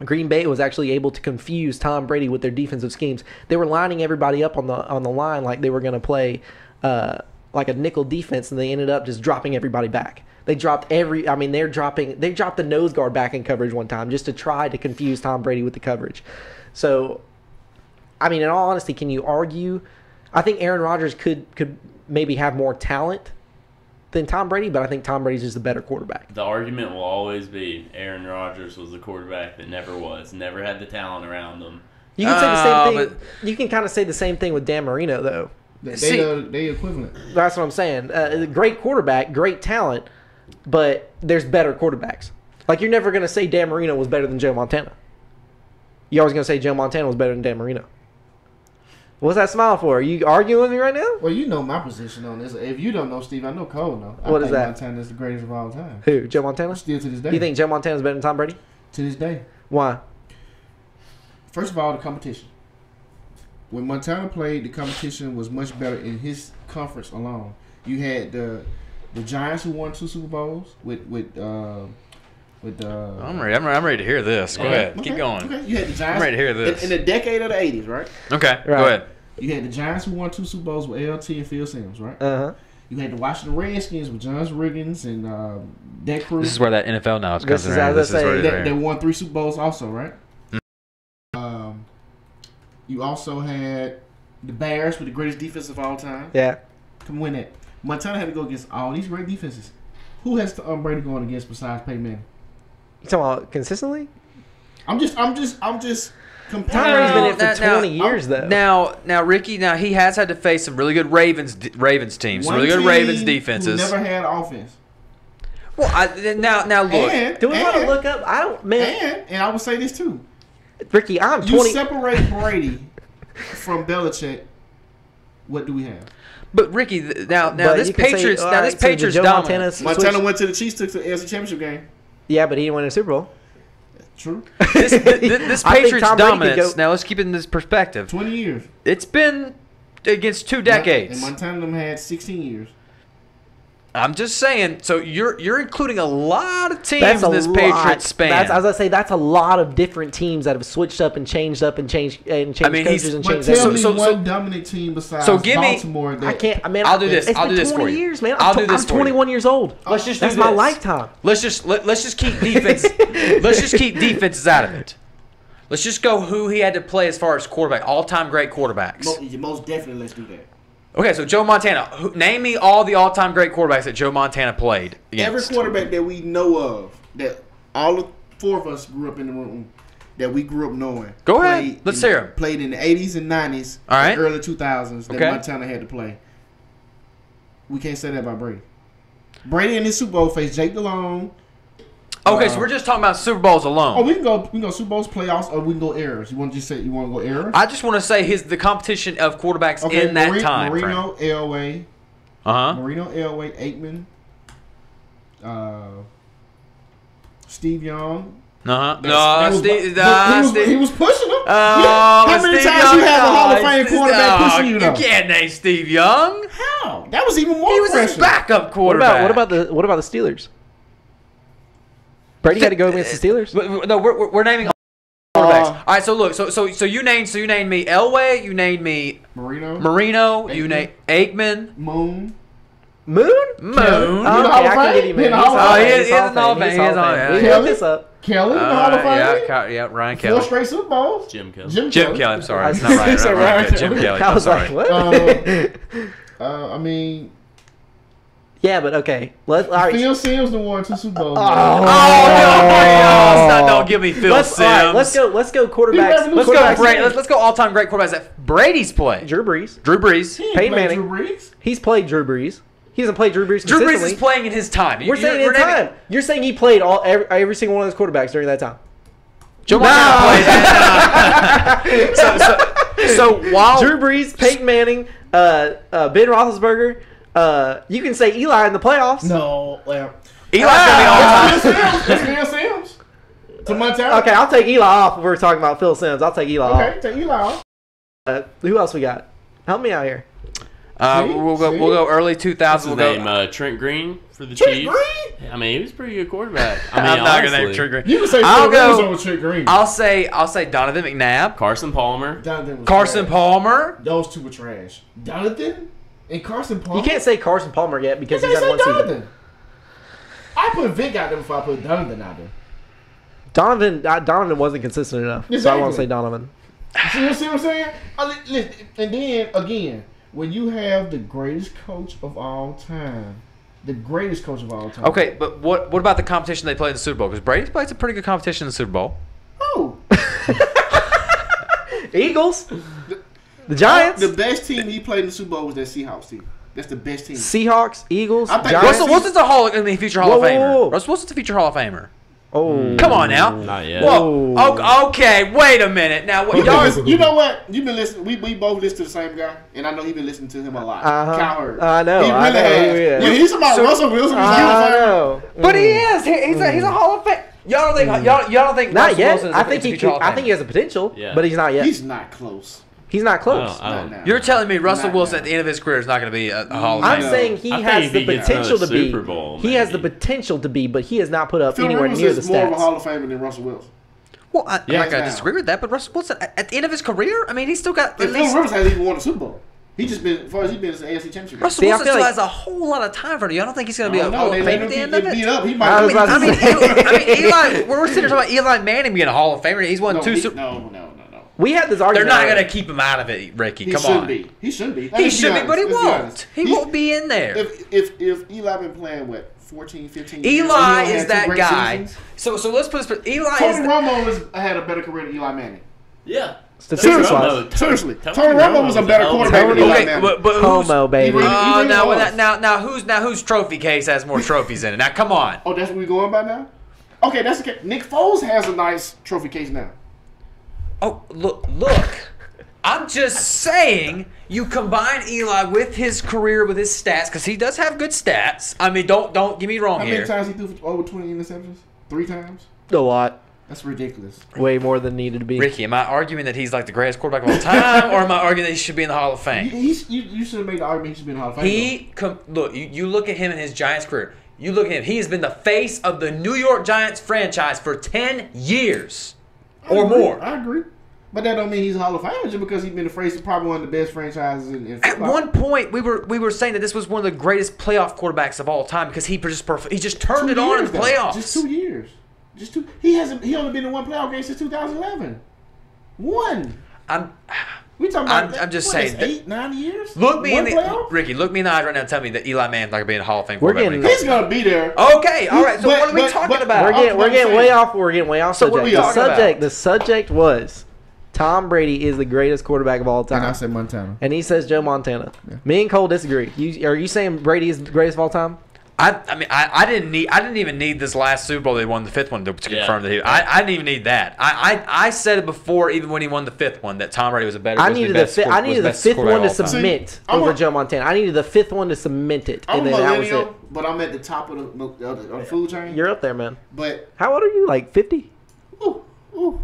Green Bay was actually able to confuse Tom Brady with their defensive schemes. They were lining everybody up on the line like they were going to play like a nickel defense, and they ended up just dropping everybody back. They dropped they dropped the nose guard back in coverage one time just to try to confuse Tom Brady with the coverage. So, in all honesty, can you argue? I think Aaron Rodgers could maybe have more talent than Tom Brady, but I think Tom Brady's just a better quarterback. The argument will always be Aaron Rodgers was the quarterback that never had the talent around him. You can say the same thing. You can kind of say the same thing with Dan Marino, though. They equivalent. That's what I'm saying. Great quarterback, great talent, but there's better quarterbacks. You're never going to say Dan Marino was better than Joe Montana. You're always going to say Joe Montana was better than Dan Marino. What's that smile for? Are you arguing with me right now? Well, you know my position on this. If you don't know, Steve, I know Cole know. What is that? Montana is the greatest of all time. Who? Joe Montana? Still to this day. You think Joe Montana is better than Tom Brady? To this day. Why? First of all, the competition. When Montana played, the competition was much better in his conference alone. You had the Giants who won 2 Super Bowls with I'm ready to hear this. Go ahead. Keep going. Okay. You had the Giants. I'm ready to hear this. In the decade of the 80s, right? Okay. Right. Go ahead. You had the Giants who won 2 Super Bowls with LT and Phil Simms, right? Uh-huh. You had the Washington Redskins with John Riggins and Dak Cruz. This is where that NFL now is This coming is around. how This is they where say They won 3 Super Bowls also, right? You also had the Bears with the greatest defense of all time. Yeah. Come win that. Montana had to go against all these great defenses. Who has Brady going against besides Peyton Manning? You talking about consistently? I'm just comparing. Brady's been in it for 20 years though. Now, Ricky. Now he has had to face some really good Ravens teams, some really good Ravens defenses. Who never had offense. Well, now look. Do we want to look up? I don't, man. And I would say this too. Ricky, I'm 20. You separate Brady from Belichick. What do we have? But Ricky, now this Patriots, dominance. Montana went to the Chiefs, took the AFC Championship game. Yeah, but he didn't win a Super Bowl. True. This Patriots dominance. Now let's keep it in this perspective. 20 years. It's been against 2 decades. And Montana them had 16 years. I'm just saying. So you're including a lot of teams in this Patriots span. As I say, that's a lot of different teams that have switched up and changed coaches and changed tell me one dominant team besides Baltimore. I can't. I mean, I'll do this. I'll do this for you. Years, man. I'll do this. I'm 21 years old. Let's just that's my lifetime. Let's just keep defense. Let's just keep defenses out of it. Let's just go who he had to play as far as quarterback, all-time great quarterbacks. Most definitely, let's do that. Okay, so Joe Montana. Name me all the all-time great quarterbacks that Joe Montana played against. Every quarterback that we know of, that all the 4 of us grew up in the room, that we grew up knowing. Go ahead. Let's hear them. Played in the 80s and 90s, all right, early 2000s, that Montana had to play. We can't say that about Brady. Brady in his Super Bowl faced Jake Delhomme. Okay, so we're just talking about Super Bowls alone. Oh, we can go Super Bowls, playoffs, or we can go errors. You want to go errors? I just want to say the competition of quarterbacks in that time. Marino, Elway. Marino, Elway, Aikman. Steve Young. He was pushing him. How many times you have a Hall of Fame quarterback pushing you though? You can't name Steve Young. How? That was even more. He was his backup quarterback. What about the Steelers? Brady had to go against the Steelers. No, we're naming quarterbacks. All right, so look, so you named me Elway, you named me Marino, you named Aikman, Moon. Oh, okay, I can give you Moon. He's in the Hall of Fame. He held this up. Kelly in the Hall of Fame. Yeah, Ryan Kelly. 4 straight Super Bowls. Jim Kelly. Jim Kelly. I'm sorry, it's not Ryan. Jim Kelly. I was like, what? I mean. Yeah, but okay. All right. Phil Simms won 2 Super Bowls. Don't give me Phil Simms. Right, let's go quarterbacks. Let's go all-time great quarterbacks that Brady's played. Drew Brees. Peyton Manning. He's played Drew Brees. He hasn't played Drew Brees Drew consistently. Brees is playing in his time. We're saying in his time. You're saying he played every single one of those quarterbacks during that time. Joe Montana played that. So while Drew Brees, Peyton Manning, Ben Roethlisberger. You can say Eli in the playoffs. No, well, Eli's gonna be all time. It's Phil Simms. To Montana. Okay, I'll take Eli off if we're talking about Phil Simms. I'll take Eli off. Okay, take Eli off. Who else we got? Help me out here. We'll go early 2000s. We'll go Trent Green for the Chiefs. Green? I mean, he was a pretty good quarterback. I'm not gonna name Trent Green. You can say Phil Rivers over Trent Green. I'll say Donovan McNabb. Carson Palmer. Palmer. Those two were trash. Donovan and Carson Palmer. You can't say Carson Palmer yet because he's had one season. I put Vic out there before I put Donovan out there. Donovan wasn't consistent enough, so I won't say Donovan. See what I'm saying? And then again, when you have the greatest coach of all time, Okay, but what about the competition they played in the Super Bowl? Because Brady played some pretty good competition in the Super Bowl. Oh, Eagles, the Giants. The best team he played in the Super Bowl was that Seahawks team. That's the best team. Seahawks, Eagles, Giants. What's the future Hall of Famer? What's the future Hall of Famer? Oh, come on now. Not yet. Whoa. Okay, wait a minute. Now, you know what? You've been listening. We both listen to the same guy, and I know you've been listening to him a lot. Cowherd. I know. He really has. Yeah, he's about Russell Wilson. I know. But he is. He's a Hall of Fame. Y'all don't think not Russell yet. Wilson is I think he has a potential, but he's not yet. He's not close. He's not close. You're telling me Russell Wilson at the end of his career is not going to be a Hall of Fame? I'm saying he has the potential to be. He has the potential to be, but he has not put up anywhere near the stats. More of a Hall of Famer than Russell Wilson. Well, I'm not going to disagree with that, but Russell Wilson at the end of his career, I mean, he's still got. Phil Rivers hasn't even won a Super Bowl. He just been, as far as he's been, as an AFC championship. Russell Wilson still has a whole lot of time for it. I don't think he's going to be a Hall of Fame at the end of it. Beat up. He might. I mean, Eli. We're sitting here talking about Eli Manning being a Hall of Famer. He's won 2 Super. No. We had this argument. They're not going to keep him out of it, Ricky. Come on. He shouldn't be. He should be, but he won't. He won't be in there. If Eli been playing 14, 15 Eli years. Eli is had that two great guy. seasons. So let's put this. Eli Tony is the, Romo had a better career than Eli Manning. Yeah. Seriously. Tony Romo was a better quarterback than Eli okay, Manning. but who's, Homo, baby. He really was. now whose trophy case has more trophies in it? Now come on. Oh, that's what we're going by now? Okay, that's okay. Nick Foles has a nice trophy case now. Oh, look. I'm just saying, you combine Eli with his career, with his stats, because he does have good stats. I mean, don't get me wrong How here. many times he threw for over 20 interceptions? 3 times? A lot. That's ridiculous. Way more than needed to be. Ricky, am I arguing that he's like the greatest quarterback of all time, or am I arguing that he should be in the Hall of Fame? You should have made the argument he should be in the Hall of Fame. You look at him in his Giants career. You look at him. He has been the face of the New York Giants franchise for 10 years or more. I agree. But that don't mean he's a Hall of Famer just because he's been the face of probably one of the best franchises in football. At one point, we were saying that this was one of the greatest playoff quarterbacks of all time because he just turned it on in the playoffs. Just 2 years. He only been in one playoff game since 2011. One. We talking about I'm just saying 8, 9 years. Look me in playoff? Ricky. Look me in the eyes right now. And tell me that Eli Manning's not gonna be in the Hall of Fame. He's gonna be there. Okay, all right. So what are we talking about? We're getting way off. We're getting way off. So what are we talking about? The subject was Tom Brady is the greatest quarterback of all time. And I said Montana. And he says Joe Montana. Yeah. Me and Cole disagree. Are you saying Brady is the greatest of all time? I didn't even need this last Super Bowl they won the 5th one to confirm that I didn't even need that. I said it before, even when he won the 5th one, that Tom Brady was a better. I needed the 5th one to submit over Joe Montana. I needed the 5th one to cement it. I'm a millennial, but I'm at the top of the food chain. You're up there, man. But how old are you? Like 50? Ooh.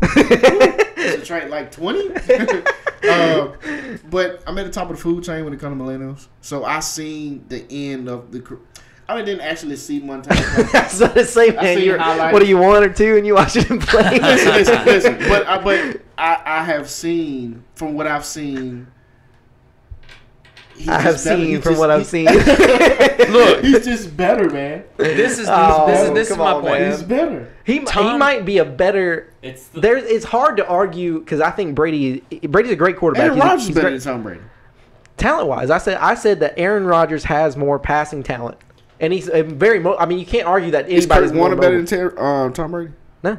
It's a like 20. But I'm at the top of the food chain when it comes to millennials. So I seen the end of the. I didn't actually see Montana play. That's what I say, man. What are you, 1 or 2 and you watching him play? listen. But I have seen, from what I've seen. What I've seen. Look, he's just better, man. This is my point. Man. He's better. He might be a better. It's hard to argue because I think Brady's a great quarterback. Aaron Rodgers is better than Tom Brady. Talent wise, I said that Aaron Rodgers has more passing talent. And he's very. I mean, you can't argue that anybody's Is Kurt Warner better than Tom Brady? No.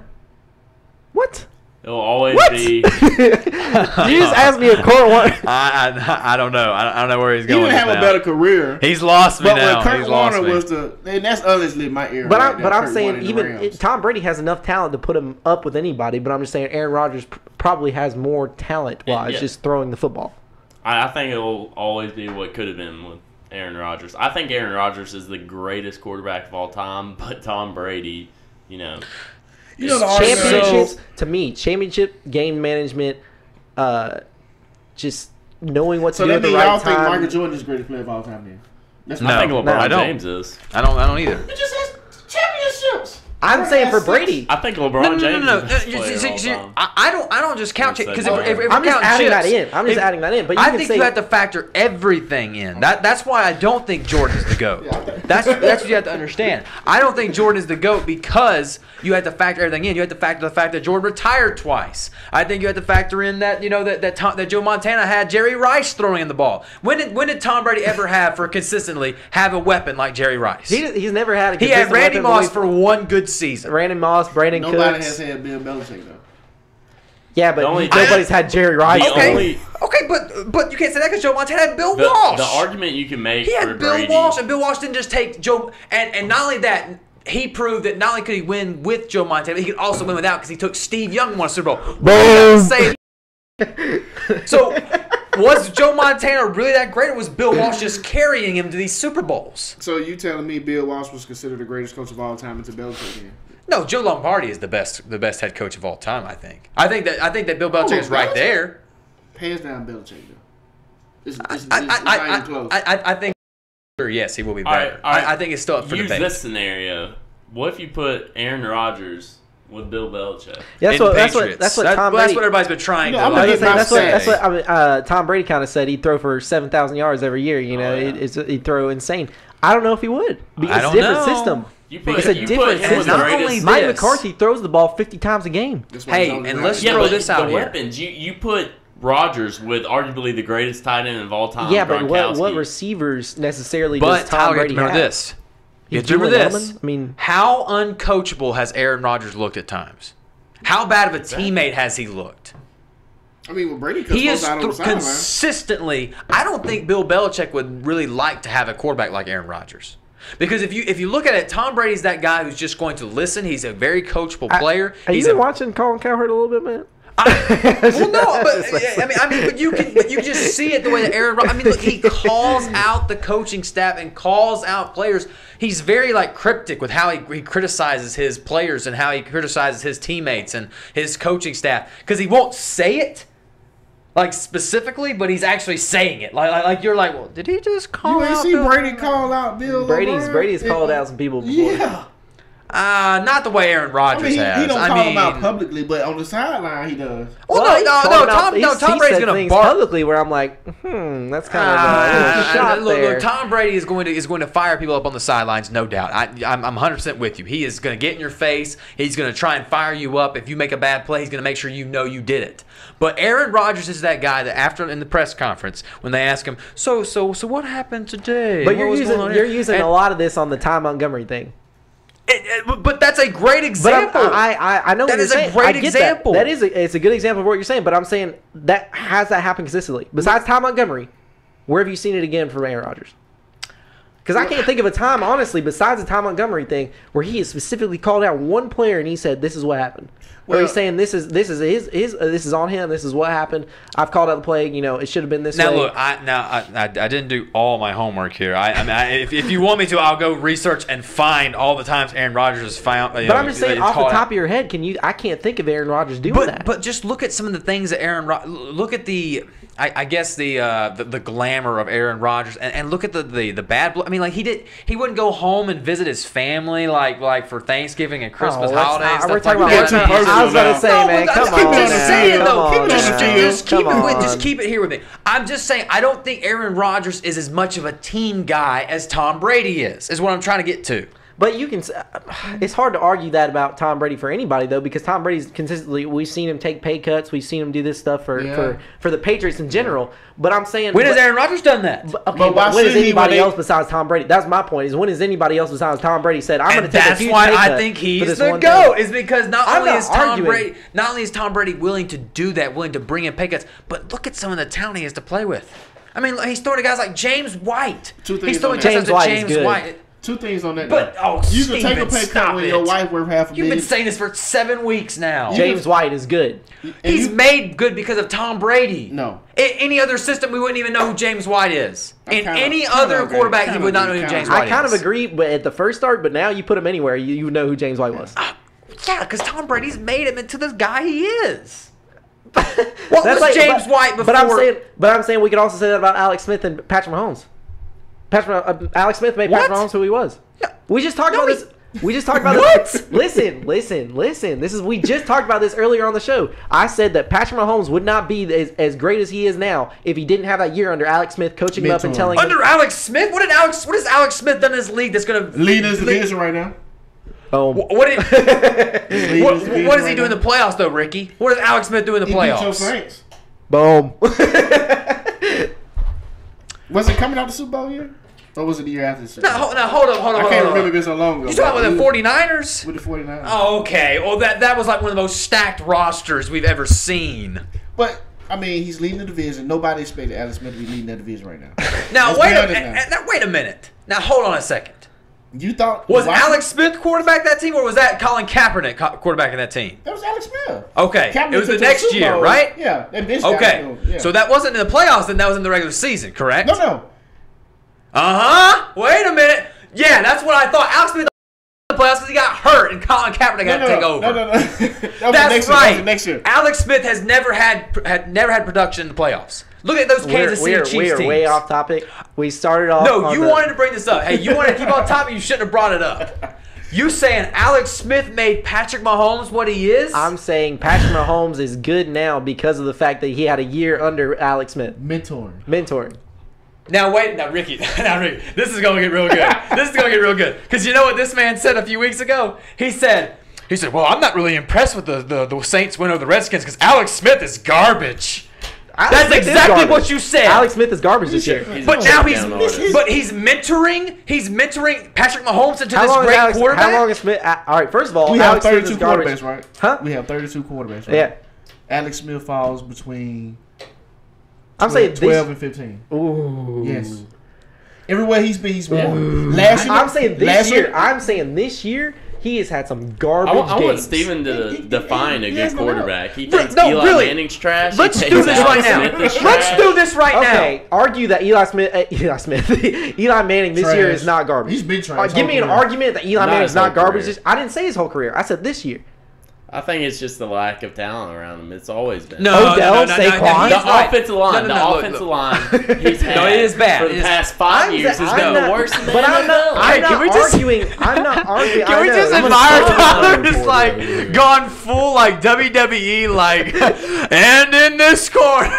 What? It'll always be. You just asked me a Kurt Warner. I don't know. I don't know where he's going. He didn't have a better career. He's lost me now. But Kurt Warner was and that's honestly my era. But I'm saying even Tom Brady has enough talent to put him up with anybody. But I'm just saying Aaron Rodgers probably has more talent wise just throwing the football. I think it'll always be what could have been with Aaron Rodgers. I think Aaron Rodgers is the greatest quarterback of all time, but Tom Brady, championships to me, championship game management, just knowing what to do at the right time. So that means y'all think Michael Jordan is the greatest player of all time? Then I think LeBron James is. I don't either. He just has championships. I'm saying for Brady. I think LeBron James is I don't just count it because if I'm just adding that in. I'm just adding that in. But I think you have to factor everything in. That's why I don't think Jordan is the GOAT. That's what you have to understand. I don't think Jordan is the GOAT because you have to factor everything in. You have to factor the fact that Jordan retired twice. I think you have to factor in that that Joe Montana had Jerry Rice throwing in the ball. When did Tom Brady ever consistently have a weapon like Jerry Rice? He's never had a He had Randy Moss for one good season. Randy Moss, Brandon Cooks. Nobody has had Bill Belichick though. Yeah, but nobody's had Jerry Rice. Okay, but you can't say that because Joe Montana had Bill Walsh. The argument you can make he for had Bill Brady. Walsh, and Bill Walsh didn't just take Joe. And not only that, he proved that not only could he win with Joe Montana, he could also win without because he took Steve Young and won a Super Bowl. Boom. So was Joe Montana really that great, or was Bill Walsh just carrying him to these Super Bowls? So you telling me Bill Walsh was considered the greatest coach of all time until Belichick came? No, Joe Lombardi is the best head coach of all time. I think that Bill Belichick is right there. Hands down, Belichick though. It's not even close. I think yes, he will be better. I think it's still up for debate. Use this scenario. What if you put Aaron Rodgers with Bill Belichick? That's what Tom Brady. That's what everybody's been trying to. That's what Tom Brady kind of said. He'd throw for 7,000 yards every year. He'd throw insane. I don't know if he would. It's a different system. It's a different system. Not only this, Mike McCarthy throws the ball 50 times a game. Hey, and let's throw this out here. The weapons. You put Rodgers with arguably the greatest tight end of all time. Yeah, but what receivers necessarily but does Tom Brady have? This. You have to remember this. I mean, how uncoachable has Aaron Rodgers looked at times? How bad of a teammate has he looked? I mean, with Brady, he is consistently. I don't think Bill Belichick would really like to have a quarterback like Aaron Rodgers. Because if you look at it, Tom Brady's that guy who's just going to listen. He's a very coachable player. He's been watching Colin Cowherd a little bit, man. Well, no, but but you can just see it the way that Aaron. I mean, look, he calls out the coaching staff and calls out players. He's very cryptic with how he criticizes his players and how he criticizes his teammates and his coaching staff because he won't say it. Specifically, but he's actually saying it. You're like, well, did he just call out? You ain't see Brady call out Bill. Brady's called out some people before. Yeah. Not the way Aaron Rodgers has. He don't call him out publicly, but on the sideline he does. Well, Tom Brady's going to bark publicly where I'm like, that's kind of a shot there. Look, Tom Brady is going to fire people up on the sidelines, no doubt. I'm 100% with you. He is going to get in your face. He's going to try and fire you up. If you make a bad play, he's going to make sure you know you did it. But Aaron Rodgers is that guy that after in the press conference when they ask him, so what happened today? But you're using a lot of this on the Ty Montgomery thing. But that's a great example. I know that is a great example. That is it's a good example of what you're saying. But I'm saying that has that happened consistently. Besides Ty Montgomery, where have you seen it again from Aaron Rodgers? Because I can't think of a time, honestly, besides the Ty Montgomery thing, where he has specifically called out one player and he said, "This is what happened." Or he's saying, "This is this is on him. This is what happened. I've called out the play. It should have been this way." Now look, I didn't do all my homework here. If you want me to, I'll go research and find all the times Aaron Rodgers has found. But I'm just saying, off the top of your head, I can't think of Aaron Rodgers doing that. But just look at some of the things that look at the. I guess the glamour of Aaron Rodgers and look at the bad blood. I mean, he wouldn't go home and visit his family like for Thanksgiving and Christmas holidays. We're talking about. I was going to say, man, come on. Just saying though, just keep it here with me. I'm just saying, I don't think Aaron Rodgers is as much of a team guy as Tom Brady is what I'm trying to get to. But it's hard to argue that about Tom Brady for anybody, though, because Tom Brady's consistently, we've seen him take pay cuts. We've seen him do this stuff for the Patriots in general. But I'm saying... When has Aaron Rodgers done that? But when has anybody else besides Tom Brady? That's my point, is when has anybody else besides Tom Brady said, I'm going to take a huge pay cut? That's why I think he's the GOAT, is because not only is Tom Brady willing to do that, willing to bring in pay cuts, but look at some of the talent he has to play with. I mean, he's throwing to guys like James White. He's throwing James White. Two things on that. But you can take a pay cut when your wife worth $500,000. You've been saying this for 7 weeks now. James White is good. He's made good because of Tom Brady. No. In any other system, we wouldn't even know who James White is. In any other quarterback, you would not know who James White is. I kind of agree, but at the first start, but now you put him anywhere, you would know who James White was. Yeah, because Tom Brady's made him into the guy he is. What was James White before? But I'm saying we could also say that about Alex Smith and Patrick Mahomes. Alex Smith made Patrick Mahomes who he was. We just talked about this. We just talked about this. Listen. We just talked about this earlier on the show. I said that Patrick Mahomes would not be as great as he is now if he didn't have that year under Alex Smith coaching him up and telling him. Under Alex Smith? What has Alex Smith done in this league that's going to lead his division right now? What is he doing in the playoffs though, Ricky? What does Alex Smith do in the playoffs? Boom. Was it coming out the Super Bowl year? Or was it the year after the Super Bowl? Now, hold up. I can't remember this so long ago. You talking about the 49ers? With the 49ers. Oh, okay. Well, that was like one of the most stacked rosters we've ever seen. But, I mean, he's leading the division. Nobody expected Alex Smith to be leading that division right now. Now, wait a minute. Now, hold on a second. You thought... Was Alex Smith quarterback that team, or was that Colin Kaepernick quarterbacking that team? That was Alex Smith. Okay. It was the next year, right? Yeah. Okay. Yeah. So that wasn't in the playoffs, then that was in the regular season, correct? No. Wait a minute. Yeah, that's what I thought. Alex Smith in the playoffs because he got hurt and Colin Kaepernick had to take over. No. That's right. Next year. Alex Smith has never had production in the playoffs. Look at those Kansas City Chiefs teams. We are way off topic. We started off. No, you wanted to bring this up. Hey, you wanted to keep on topic. You shouldn't have brought it up. You saying Alex Smith made Patrick Mahomes what he is? I'm saying Patrick Mahomes is good now because of the fact that he had a year under Alex Smith. Mentoring. Now, Ricky, this is going to get real good. Because you know what this man said a few weeks ago? He said, well, I'm not really impressed with the Saints win over the Redskins because Alex Smith is garbage. That's exactly what you said. Alex Smith is garbage this year. But now he's mentoring Patrick Mahomes into this great quarterback. How long is Smith? All right, first of all, We have 32 quarterbacks, right? Huh? We have 32 quarterbacks, right? Yeah. Alex Smith falls between I'm saying 12 and 15. Ooh. Yes. Everywhere he's been. Last year, I'm saying this year, he has had some garbage games. I want Steven to define a good quarterback. He thinks No, Eli really. Manning's trash. Let's do this right now. Let's do this right now. Okay, argue that Eli Manning this year is not garbage. He's been trash. Give me an argument that Eli Manning's not garbage. I didn't say his whole career. I said this year. I think it's just the lack of talent around him. It's always been. Odell, Saquon. The offensive line. The offensive line. He's had it is bad. For the past 5 years, has been the worst in the NFL. I'm not arguing. Can we just admire Tyler is like gone full like WWE like, and in this corner.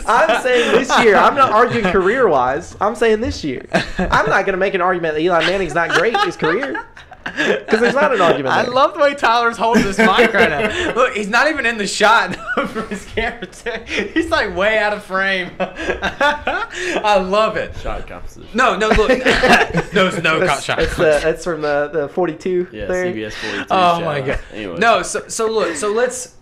I'm saying this year. I'm not arguing career-wise. I'm saying this year. I'm not going to make an argument that Eli Manning's not great his career. Because there's not an argument there. I love the way Tyler's holding this mic right now. Look, he's not even in the shot for his camera. He's like way out of frame. I love it. Shot composition. No, look. no shot. That's from the 42. Yeah, there. CBS 42. Oh my god. Anyway. No, so look, so let's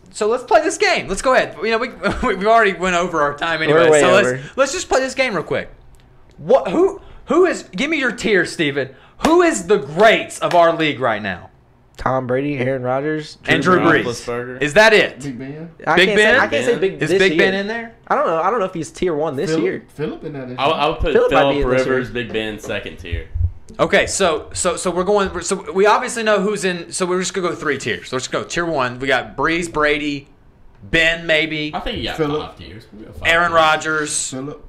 play this game. Let's go ahead. You know, we've already went over our time anyway. We're way So over. let's just play this game real quick. Who is? Give me your tiers, Steven. Who is the greats of our league right now? Tom Brady, Aaron Rodgers, and Drew Brees. Is that it? Big Ben. I can't say Big. Is this Big year. Ben in there? I don't know. I don't know if he's tier 1 this year. Philip in that. I would put Phillip might be Phillip in this Rivers, year. Big Ben, second tier. Okay, so we're going. So we obviously know who's in. So we're just gonna go 3 tiers. So let's go tier 1. We got Brees, Brady, Ben, maybe. I think you got Phillip. 5 tiers. We got 5 Aaron tiers. Rodgers. Philip.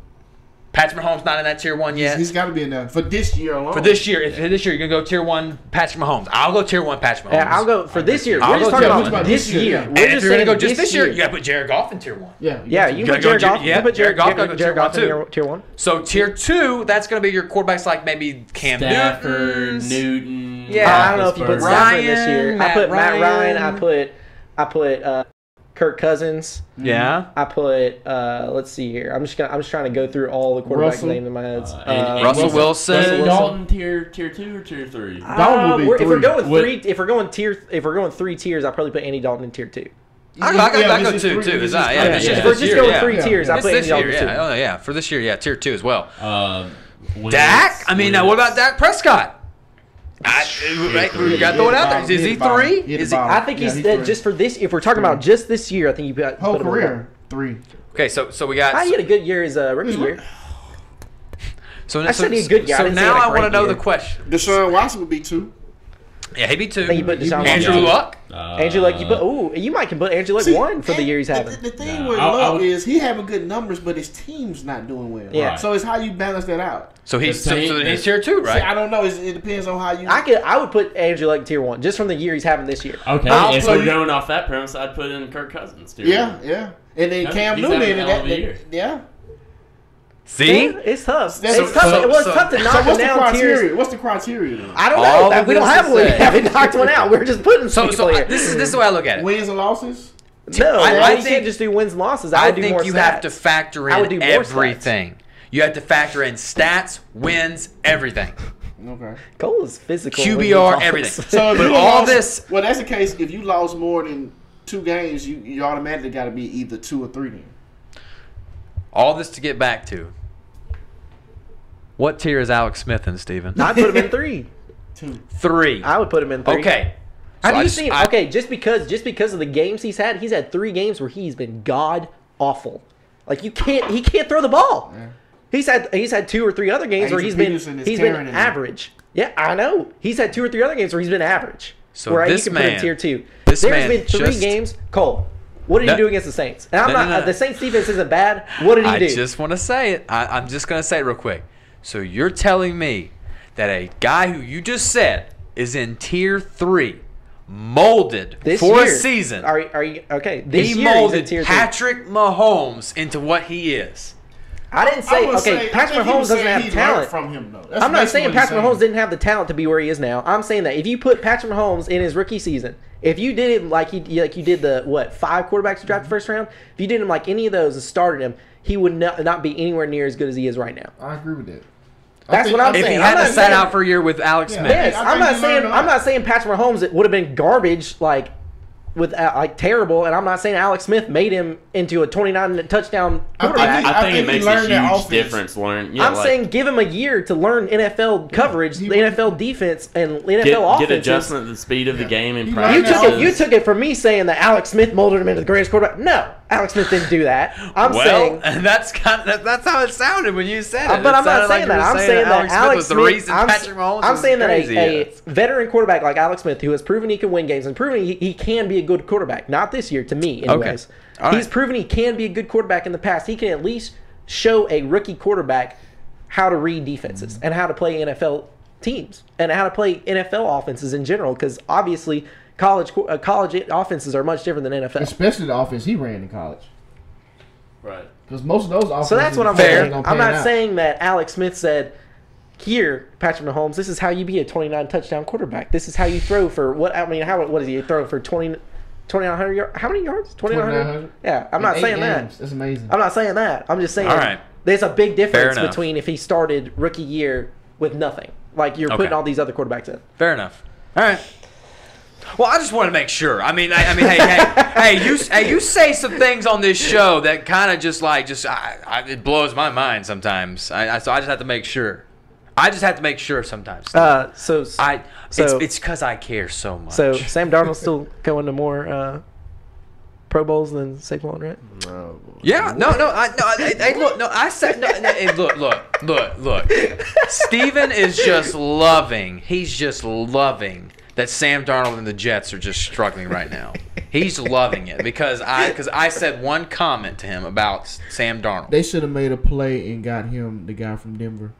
Patrick Mahomes not in that tier 1 yet. He's got to be in there for this year alone. For this year, you're gonna go tier 1 Patrick Mahomes. I'll go tier 1 Patrick Mahomes. Yeah, I'll go for this year. I'll We're just go talking tier about one. this This year, year. yeah. We're And if just you're gonna saying go just this year, you gotta put Jared Goff in tier 1. Yeah. Yeah, you gotta put go Jared Goff. yeah, You put Jared Goff gotta go Jared tier Goff one, in tier 1. So tier 2, that's gonna be your quarterbacks like maybe Cam Stafford, Newton. Newton. Yeah, I don't know if you put Roethlisberger. Stafford in this year. I put Matt Ryan. Ryan. I put Kirk Cousins. Yeah. I put let's see here. I'm just trying to go through all the quarterbacks Russell. names in my head. And Russell Wilson. Andy Dalton tier 2 or tier 3? Dalton would be if we're going What- if we're going 3 tiers, I'll probably put Andy Dalton in tier 2. I go 2 too. Is that, yeah, If this we're just year, going yeah. 3 tiers, I'll It's put this Andy year, Dalton yeah. in 2. Oh yeah, for this year, yeah, tier 2 as well. Dak? I mean, now what about Dak Prescott? We got to throw it out there. Is he 3? Is he? I think he's just for this. If we're talking about just this year, I think you put Whole him in career 3. Okay, so we got. He had a good year as a rookie year. So I said he's a good guy. I So didn't say now he had a I want to great know year. the question. Deshaun Watson would be 2. Yeah, he'd be 2. I think you put Deshaun Andrew Watson. Luck. Andrew Luck, you might can put Andrew Luck 1 for the year he's having. The thing with Luck is he having good numbers, but his team's not doing well. Yeah. Right. So it's how you balance that out. So he's The so team- he's tier 2, right? See, I don't know. It depends on how you. I would put Andrew Luck tier 1 just from the year he's having this year. Okay, I'll if play- we're going off that premise, I'd put in Kirk Cousins tier Yeah, 1. yeah. And then He's Cam having Newton a in hell of a that. year. Yeah. See? Yeah, it's tough. That's- It's tough. It was tough to So knock him what's the down criteria? tiers. What's the criteria then? I don't All know. of We don't this have is one. We said. haven't knocked one out. We're just putting some So people here. this is the way I look at it. Wins and losses. No, I you think- can't just do wins and losses. I I would do more think you have to stats. factor I would in do more everything. You have to factor in stats, wins, everything. Okay. Cole is physical. when he QBR, talks. everything. So if But you all lost- this- Well, that's the case. If you lost more than 2 games, you automatically got to be either 2 or 3 then. All this to get back to. What tier is Alex Smith in, Steven? I'd put him in 3. 2. 3. I would put him in 3. Okay. Have So you seen? Okay, just because of the games he's had 3 games where he's been god awful. Like he can't throw the ball. Yeah. He's had 2 or 3 other games where Adrian he's Peterson is been tearing it. average. Yeah, I know. He's had 2 or 3 other games where he's been average. So where this you can put him man- tier 2. this There's man been 3 just- games. Cole, what did No. he do against the Saints? And I'm No, not. no, no. The Saints defense isn't bad. What did he do? I just want to say it. I'm just going to say it real quick. So you're telling me that a guy who you just said is in tier 3, molded This for year, a season. Are you okay? This He year he's in molded tier 3. Patrick Mahomes into what he is. I didn't say okay. Patrick Mahomes doesn't have talent. From him though. That's I'm not saying basically what Patrick he's Mahomes didn't have the talent to be where he is now. I'm saying that if you put Patrick Mahomes in his rookie season If you did it like you did the 5 quarterbacks you drafted first round, if you did him like any of those and started him, he would not be anywhere near as good as he is right now. I agree with that. That's what I'm saying. If he hadn't sat out for a year with Alex Smith. Yes, I'm not saying Patrick Mahomes would have been garbage with terrible, and I'm not saying Alex Smith made him into a 29 touchdown quarterback. I think it makes a huge difference. I'm saying give him a year to learn NFL coverage, the NFL defense, and NFL offense. Get adjustment to the speed of the game and practice. You took it from me saying that Alex Smith molded him into the greatest quarterback. No, Alex Smith didn't do that. I'm saying that's how it sounded when you said it. But I'm not saying that. I'm saying that Alex Smith was the reason Patrick Mahomes. I'm saying that a veteran quarterback like Alex Smith, who has proven he can win games and proven he can be a good quarterback. Not this year, to me, anyways. Okay. He's proven he can be a good quarterback in the past. He can at least show a rookie quarterback how to read defenses and how to play NFL teams and how to play NFL offenses in general. Because obviously, college offenses are much different than NFL. Especially the offense he ran in college. Right. Because most of those offenses. So that's what I'm saying. I'm not saying that Alex Smith said, "Here, Patrick Mahomes, this is how you be a 29 touchdown quarterback. This is how you throw for what is he throwing for 2,900 yards? How many yards? 2,900? Yeah, I'm not saying that. That's amazing. I'm not saying that. I'm just saying there's a big difference between if he started rookie year with nothing. Like you're putting all these other quarterbacks in. Fair enough. All right. Well, I just want to make sure. Hey, you say some things on this show that kind of it blows my mind sometimes. So I just have to make sure. I just have to make sure sometimes. It's because I care so much. So Sam Darnold's still going to more Pro Bowls than Saquon, right? No. Yeah. No. I said no. Hey, look. Steven is just loving. He's just loving that Sam Darnold and the Jets are just struggling right now. He's loving it because I said one comment to him about Sam Darnold. They should have made a play and got him, the guy from Denver.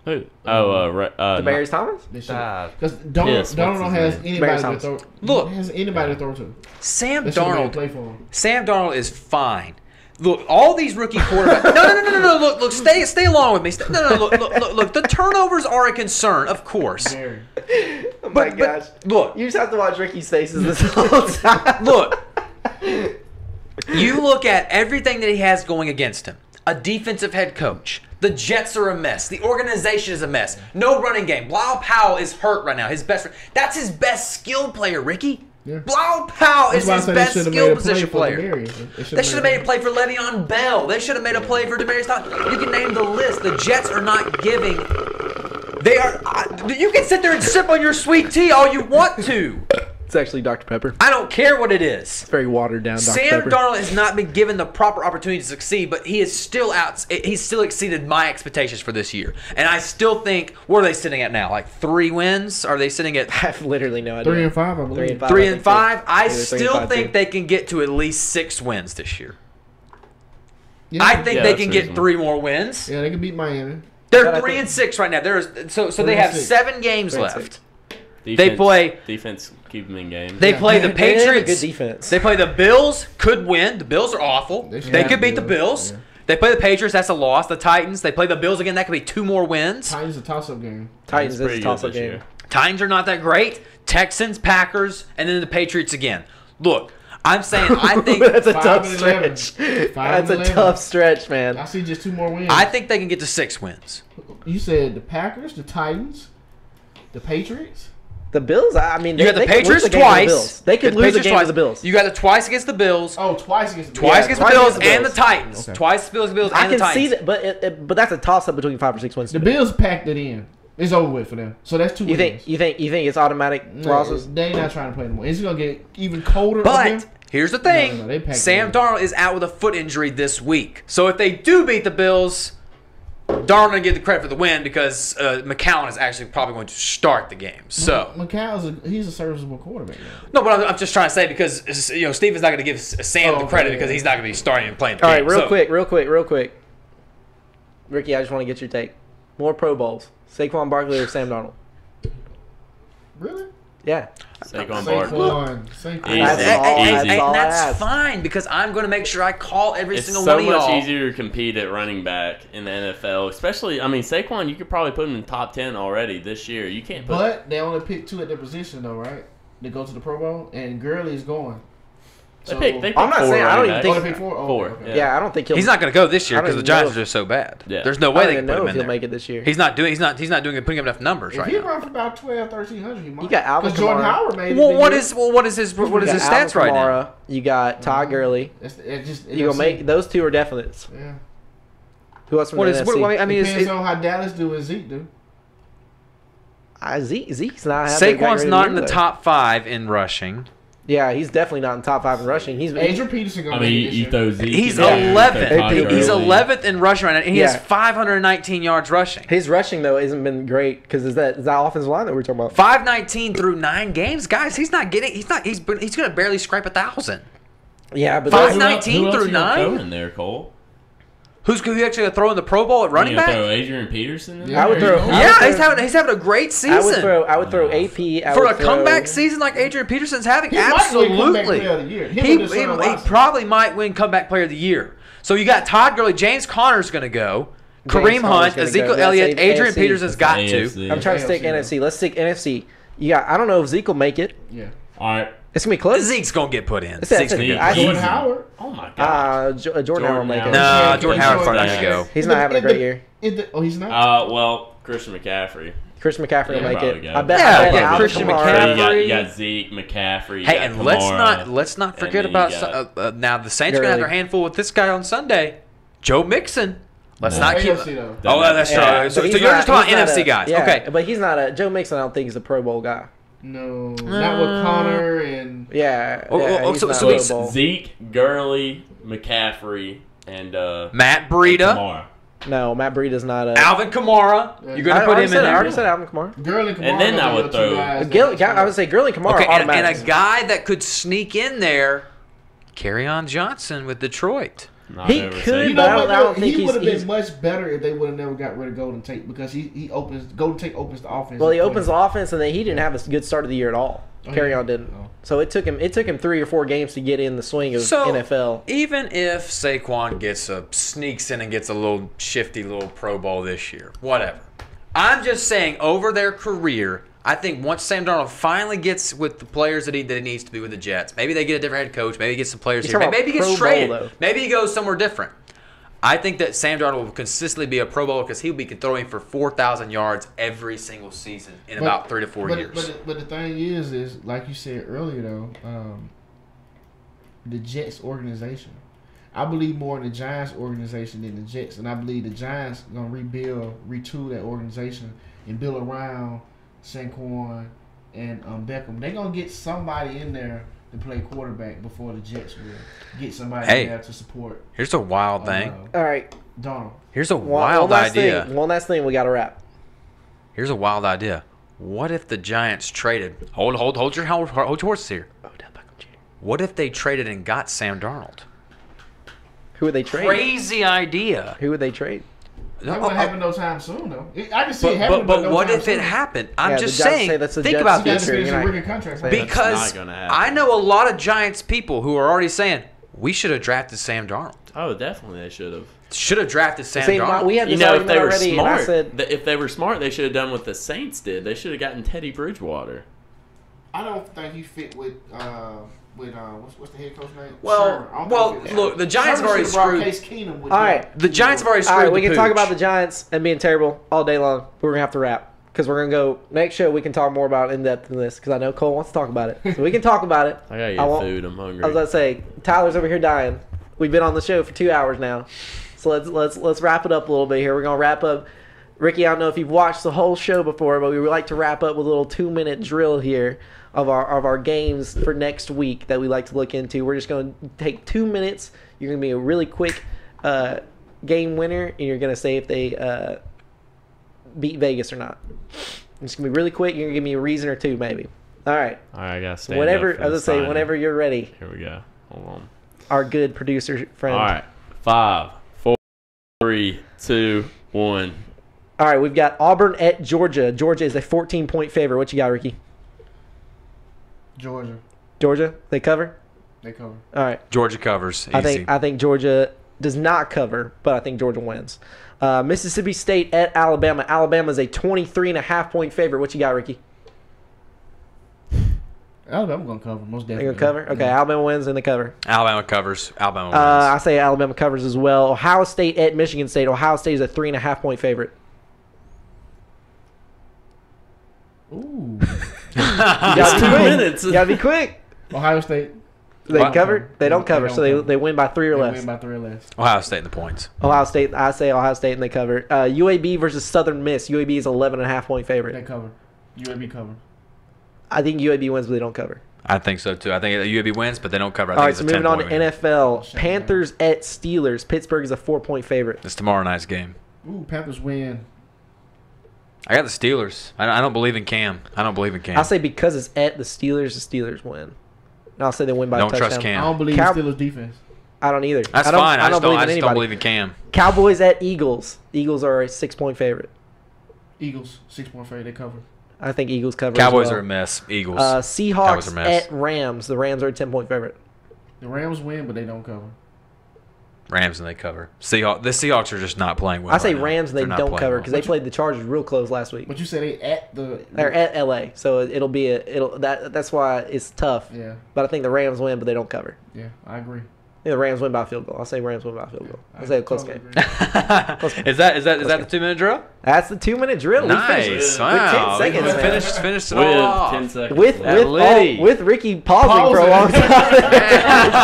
Who? Demaryius Thomas? Because Darnold has anybody to throw. Look, has anybody to throw to. Sam Darnold is fine. Look, all these rookie quarterbacks. No. Look. Stay along with me. Look. The turnovers are a concern, of course. Oh my gosh! Look, you just have to watch Ricky's faces this whole time. Look, you look at everything that he has going against him. A defensive head coach. The Jets are a mess. The organization is a mess. No running game. Blau Powell is hurt right now. His best friend. That's his best skill player, Ricky. Yeah. Blau Powell is his best skill position player. They should have made a play for Le'Veon Bell. They should have made a play for Demaryius Thomas. You can name the list. The Jets are not giving. They are. You can sit there and sip on your sweet tea all you want to. It's actually Dr. Pepper. I don't care what it is. It's very watered down. Sam Darnold has not been given the proper opportunity to succeed, but he is still out. He's still exceeded my expectations for this year, and I still think. What are they sitting at now? Like 3 wins? Are they sitting at? I have literally no idea. 3 and 5, I believe. 3 and 5. I still think they can get to at least 6 wins this year. Yeah. I think they can get 3 more wins. Yeah, they can beat Miami. They're 3 and 6 right now. So they have 7 games left. Defense keep them in games. They play the Patriots. They have a good defense. They play the Bills. Could win. The Bills are awful. They could beat the Bills. Yeah. They play the Patriots. That's a loss. The Titans. They play the Bills again. That could be 2 more wins. Titans is a toss-up game. Titans is a toss-up game. Titans are not that great. Texans, Packers, and then the Patriots again. Look, I'm saying I think that's a tough stretch. That's a tough stretch, man. I see just 2 more wins. I think they can get to 6 wins. You said the Packers, the Titans, the Patriots. The Bills, I mean, you got the Patriots twice. They could lose a game to the Bills. You got it twice against the Bills. Oh, twice against the Bills. Twice against the Bills and the Titans. Okay. Twice against the Bills and the Titans. I can see that, but that's a toss-up between 5 or 6 wins. The Bills packed it in. It's over with for them. So that's 2 wins. You think it's automatic losses? They ain't not trying to play anymore. It's gonna get even colder. But here's the thing: Sam Darnold is out with a foot injury this week. So if they do beat the Bills, Darnold going to get the credit for the win because McCown is actually probably going to start the game. So he's a serviceable quarterback. No, but I'm just trying to say because Steven's not going to give Sam the credit because he's not going to be starting and playing the game. All right, real quick. Ricky, I just want to get your take. More Pro Bowls, Saquon Barkley or Sam Darnold? Really? Yeah. Saquon Barkley. That's fine because I'm going to make sure I call every single one of y'all. It's so much easier to compete at running back in the NFL, especially. I mean, Saquon, you could probably put him in top 10 already this year. You can't put. But they only picked 2 at their position, though, right? to go to the Pro Bowl, and Gurley's going. They picked I'm not saying I don't even think. They picked four. Four. Okay. Yeah, I don't think He's not going to go this year I don't because the even Giants know are just so bad. Yeah. There's no I way don't they even can put know him if in he'll there. make it this year. He's not doing enough numbers If right he now. run for about 1,200, he might. You got Alvin Because Jordan Kamara. Howard made it. Well, what this is year. his You got stats Alvin right now? Kamara, you got Todd Gurley. You gonna make those two are definites. Yeah. Who else from What the is? NFC? What, I mean, Depends on how Dallas do and Zeke do. Zeke's not. having a great Saquon's not in year, the though. top 5 in rushing. Yeah, he's definitely not in top 5 in rushing. He's Adrian Peterson gonna I make mean, it this you year. throw Zeke. He's in there, you throw 11th. Todd He's Gurley. 11th in rushing right now, and he has Yeah. 519 yards rushing. his rushing though hasn't been great because is that offensive line that we're talking about? 519 through 9 games, guys. He's not getting. He's going to barely scrape 1,000. Yeah, but Five that's- nine- 19 Who else through you gonna 9? throw in there, Cole? Who actually going to throw in the Pro Bowl at running You gonna back? throw Adrian Peterson in Yeah, there? I would throw. Yeah, he's having a great season. I would throw AP For a comeback season like Adrian Peterson's having, He might win comeback absolutely. player of the year. Him He or Deshaun Watson. probably might win comeback player of the year. So you got Todd Gurley, James Conner's going to go, Kareem Conner's Hunt, gonna Ezekiel go. That's Elliott, Adrian AFC. Peterson's got AFC. to. I'm trying to stick AFC, NFC. Let's stick NFC. You got. I don't know if Zeke will make it. Yeah. All right. It's gonna be close. Zeke's going to get put in. That's Zeke's it. gonna get I- put in. Jordan Howard. Oh my god. Jordan Howard will make it. Nah, Yeah, Jordan yeah, Howard's probably yeah. not going to go. He's not having a great year. Oh, he's not. Well, Christian McCaffrey. Christian McCaffrey will Yeah, make probably it. go. I bet. Yeah, I bet okay, Alvin Christian Kamara- So McCaffrey. you got Zeke, McCaffrey. You Hey, got and Kamara, let's not forget and then about you got- now the Saints are going to have their Gurley. handful with this guy on Sunday, Joe Mixon. Let's No. not keep. AFC though. Oh, that's Yeah, right. but So he's you're not- just talking he's about not NFC a- guys. yeah, Okay. but he's not a Joe Mixon. I don't think he's a Pro Bowl guy. No, not with Connor and. Yeah. Oh, yeah, oh, he's so- not so Pro he's- Bowl. Zeke, Gurley, McCaffrey, and Matt Breida, Kamara. No, Matt Breida's not a. Alvin Kamara. You're going to I put already him said in it. I there. already said Alvin Kamara. Gurley and Kamara. And then I would throw- I would say Gurley and Kamara Okay, and automatic. a guy that could sneak in there, Kerryon Johnson with Detroit. Not He overseas. could, You but know I what? don't Though? think He would have he's- been much better if they would have never got rid of Golden Tate because he opens Golden Tate opens the offense. Well, he opens the offense, and then he didn't have a good start of the year at all. Oh, Carry yeah. on didn't. Oh. So it took him 3 or 4 games to get in the swing of So NFL. even if Saquon sneaks in and gets a little shifty little Pro Bowl this year, whatever. I'm just saying over their career, I think once Sam Darnold finally gets with the players that he needs to be with the Jets, maybe they get a different head coach, maybe he gets some players You're here, talking maybe he about gets Pro Bowl, traded, though. maybe he goes somewhere different. I think that Sam Darnold will consistently be a Pro Bowler because he'll be throwing for 4,000 yards every single season in about 3 to 4 years. But the thing is like you said earlier though, the Jets organization. I believe more in the Giants organization than the Jets, and I believe the Giants gonna retool that organization and build around Saquon and Beckham. They gonna get somebody in there to play quarterback before the Jets will get somebody in there to support. Here's a wild thing. All right. Donald. Here's a One wild last idea. Thing, one last thing we got to wrap. Here's a wild idea. What if the Giants traded? Hold your horses here. Odell Beckham Jr. What if they traded and got Sam Darnold? Who would they trade? Crazy idea. Who would they trade? That won't happen no time soon though. I can see it But, happening, but no what time if it soon. happened? I'm Yeah, just the Giants saying. say that's the Think Jets' about You got this. to finish You're a right. rookie contract. Because- Because That's not gonna happen. I know a lot of Giants people who are already saying we should have drafted Sam Darnold. Oh, definitely they should have. Should have drafted Sam See, Darnold. we had this You know, if argument they were already, and I smart, said if they were smart, they should have done what the Saints did. They should have gotten Teddy Bridgewater. I don't think he fit with what's the head coach name? Well, Sherman. I don't well, think he fit. look, the Giants have already Sherman should've brought screwed. Case Keenum with All him. right. The Giants have already all screwed. right, we the can talk pooch. about the Giants and being terrible all day long. But we're gonna have to wrap because we're gonna go next show. We can talk more about in depth than this because I know Cole wants to talk about it, so we can talk about it. I gotta I get won't- food. I'm hungry. I was about to say Tyler's over here dying. We've been on the show for 2 hours now, so let's wrap it up a little bit here. We're gonna wrap up. Ricky, I don't know if you've watched the whole show before, but we would like to wrap up with a little 2-minute drill here of our games for next week that we like to look into. We're just going to take 2 minutes. You're going to be a really quick game winner, and you're going to say if they beat Vegas or not. It's going to be really quick. You're going to give me a reason or two, maybe. All right. All right, I gotta stand Whenever, up for I was this going to say, signing. whenever you're ready, Here we go. Hold on. our good producer friend. All right. 5, 4, 3, 2, 1. All right, we've got Auburn at Georgia. Georgia is a 14-point favorite. What you got, Ricky? Georgia. Georgia, they cover? They cover. All right. Georgia covers. Easy. I think Georgia does not cover, but I think Georgia wins. Mississippi State at Alabama. Alabama is a 23.5-point favorite. What you got, Ricky? Alabama gonna cover most They're definitely. gonna cover. Okay, Alabama wins in the cover. Alabama covers. Alabama wins. I say Alabama covers as well. Ohio State at Michigan State. Ohio State is a 3.5-point favorite. Ooh. You gotta be 2 quick. minutes. You gotta be quick. Ohio State. They Wow. cover. They don't cover, don't so cover. they win by 3 or They less. win by 3 or less. Ohio State in the points. Ohio State. I say Ohio State and they cover. UAB versus Southern Miss. UAB is 11.5-point They favorite. cover. UAB cover. I think UAB wins, but they don't cover. I think so too. I think UAB wins, but they don't cover. I All think right, it's so a moving on to 10-point win. NFL. Shame, Panthers at Steelers. Pittsburgh is a 4-point favorite. It's tomorrow night's game. Ooh, Panthers win. I got the Steelers. I don't believe in Cam. I don't believe in Cam. I'll say because it's at the Steelers win. And I'll say they win by a Don't touchdown. trust Cam. I don't believe Cow- in Steelers defense. I don't either. That's I don't, fine. I just believe in don't anybody. believe in Cam. Cowboys at Eagles. Eagles are a 6-point favorite. Eagles 6-point favorite. They cover. I think Eagles cover. Cowboys as are well. a mess. Eagles. Cowboys Seahawks are a mess. at Rams. The Rams are a 10-point favorite. The Rams win, but they don't cover. Rams and they cover. The Seahawks are just not playing well. I say right now. Rams and they They're not don't playing cover well. because they played the Chargers real close last week. But you said they at the. They're at LA, so that's why it's tough. Yeah, But I think the Rams win, but they don't cover. yeah, I agree. I think the Rams win by a field goal. I'll say Rams win by a field goal. I'll say a close totally game. agree. Is that the 2-minute drill? That's the 2-minute drill. We Nice. finished Wow. with 10 seconds. We man. finished it With all off. 10 seconds. With Ricky pausing for a long time.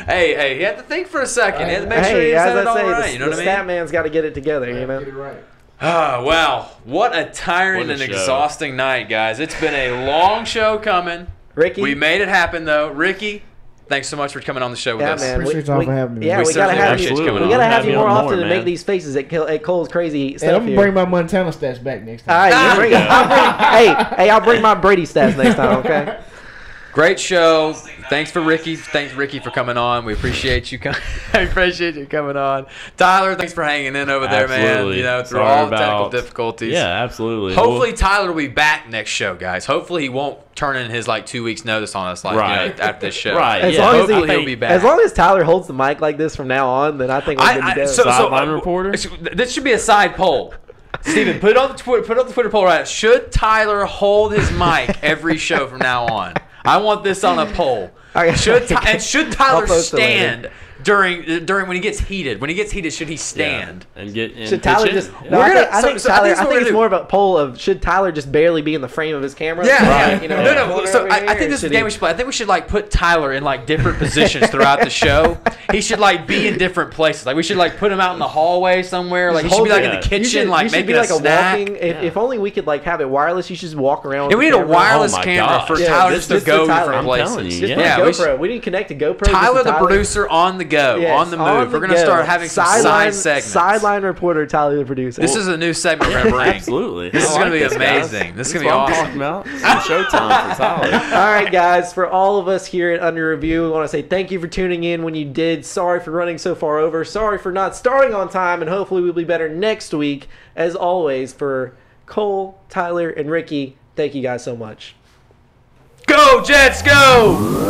Hey, he had to think for a second. He had to make sure he Hey, said as it I all say, right. the, You know the what I stat mean? man's got to get it together. You know. Get it right. Oh, wow. What a tiring What a and show. exhausting night, guys. It's been a long show coming. Ricky, We made it happen, though. Ricky, thanks so much for coming on the show with yeah, us. man. Appreciate y'all for having me. Yeah, We we gotta certainly have appreciate you. you coming We on. gotta have Have you you more on often more, to make man. these faces at Cole's crazy Hey, stuff I'm gonna here. bring my Montana stats back next All time. right, you bring it. I'll bring my Brady stats next time. Okay. Great show. Thanks Ricky for coming on. We appreciate you coming on. Tyler, thanks for hanging in over there, man. Absolutely. You know, through Sorry all the technical about- difficulties. Yeah, absolutely. Hopefully Tyler will be back next show, guys. Hopefully he won't turn in his 2 weeks notice on us Right. after this show. Right. As yeah, long as Hopefully he- he'll be back. As long as Tyler holds the mic like this from now on, then I think we're good to go. Sideline reporter? This should be a side poll. Steven, put it on the Twitter poll right now. Should Tyler hold his mic every show from now on? I want this on a poll. Should Tyler post it later. stand during when he gets heated? When he gets heated, should he stand? Yeah. And get in Should Tyler pitch in? just? Yeah. No, We're I think so Tyler. this is I what think we're it's gonna more of a poll of should Tyler just barely be in the frame of his camera? Yeah, Like, yeah. you know, No. corner So over I here, think this is the should game he- we should play. I think we should put Tyler in different positions throughout the show. He should be in different places. We should put him out in the hallway somewhere. He should be in the You kitchen, should, you should making be a like a snack. walking. If only we could have it wireless, you should just walk around. Yeah, with we the need a camera. wireless Oh my camera gosh. for Yeah, Tyler just just to for go Tyler. different I'm telling places. you, Just yeah. put a we GoPro. should, We need to connect a GoPro. Tyler, just to the producer, on the go, Yes, on the move. We're gonna start having some side segments. Sideline reporter, Tyler, the producer. This is a new segment we're gonna bring. Absolutely. This is I gonna be like this, guys. amazing. This is This gonna be what I'm awesome. talking about. Some showtime for Tyler. All right, guys. For all of us here at Under Review, we want to say thank you for tuning in when you did. Sorry for running so far over. Sorry for not starting on time, and hopefully we'll be better next week. As always, for Cole, Tyler, and Ricky, thank you guys so much. Go Jets, go!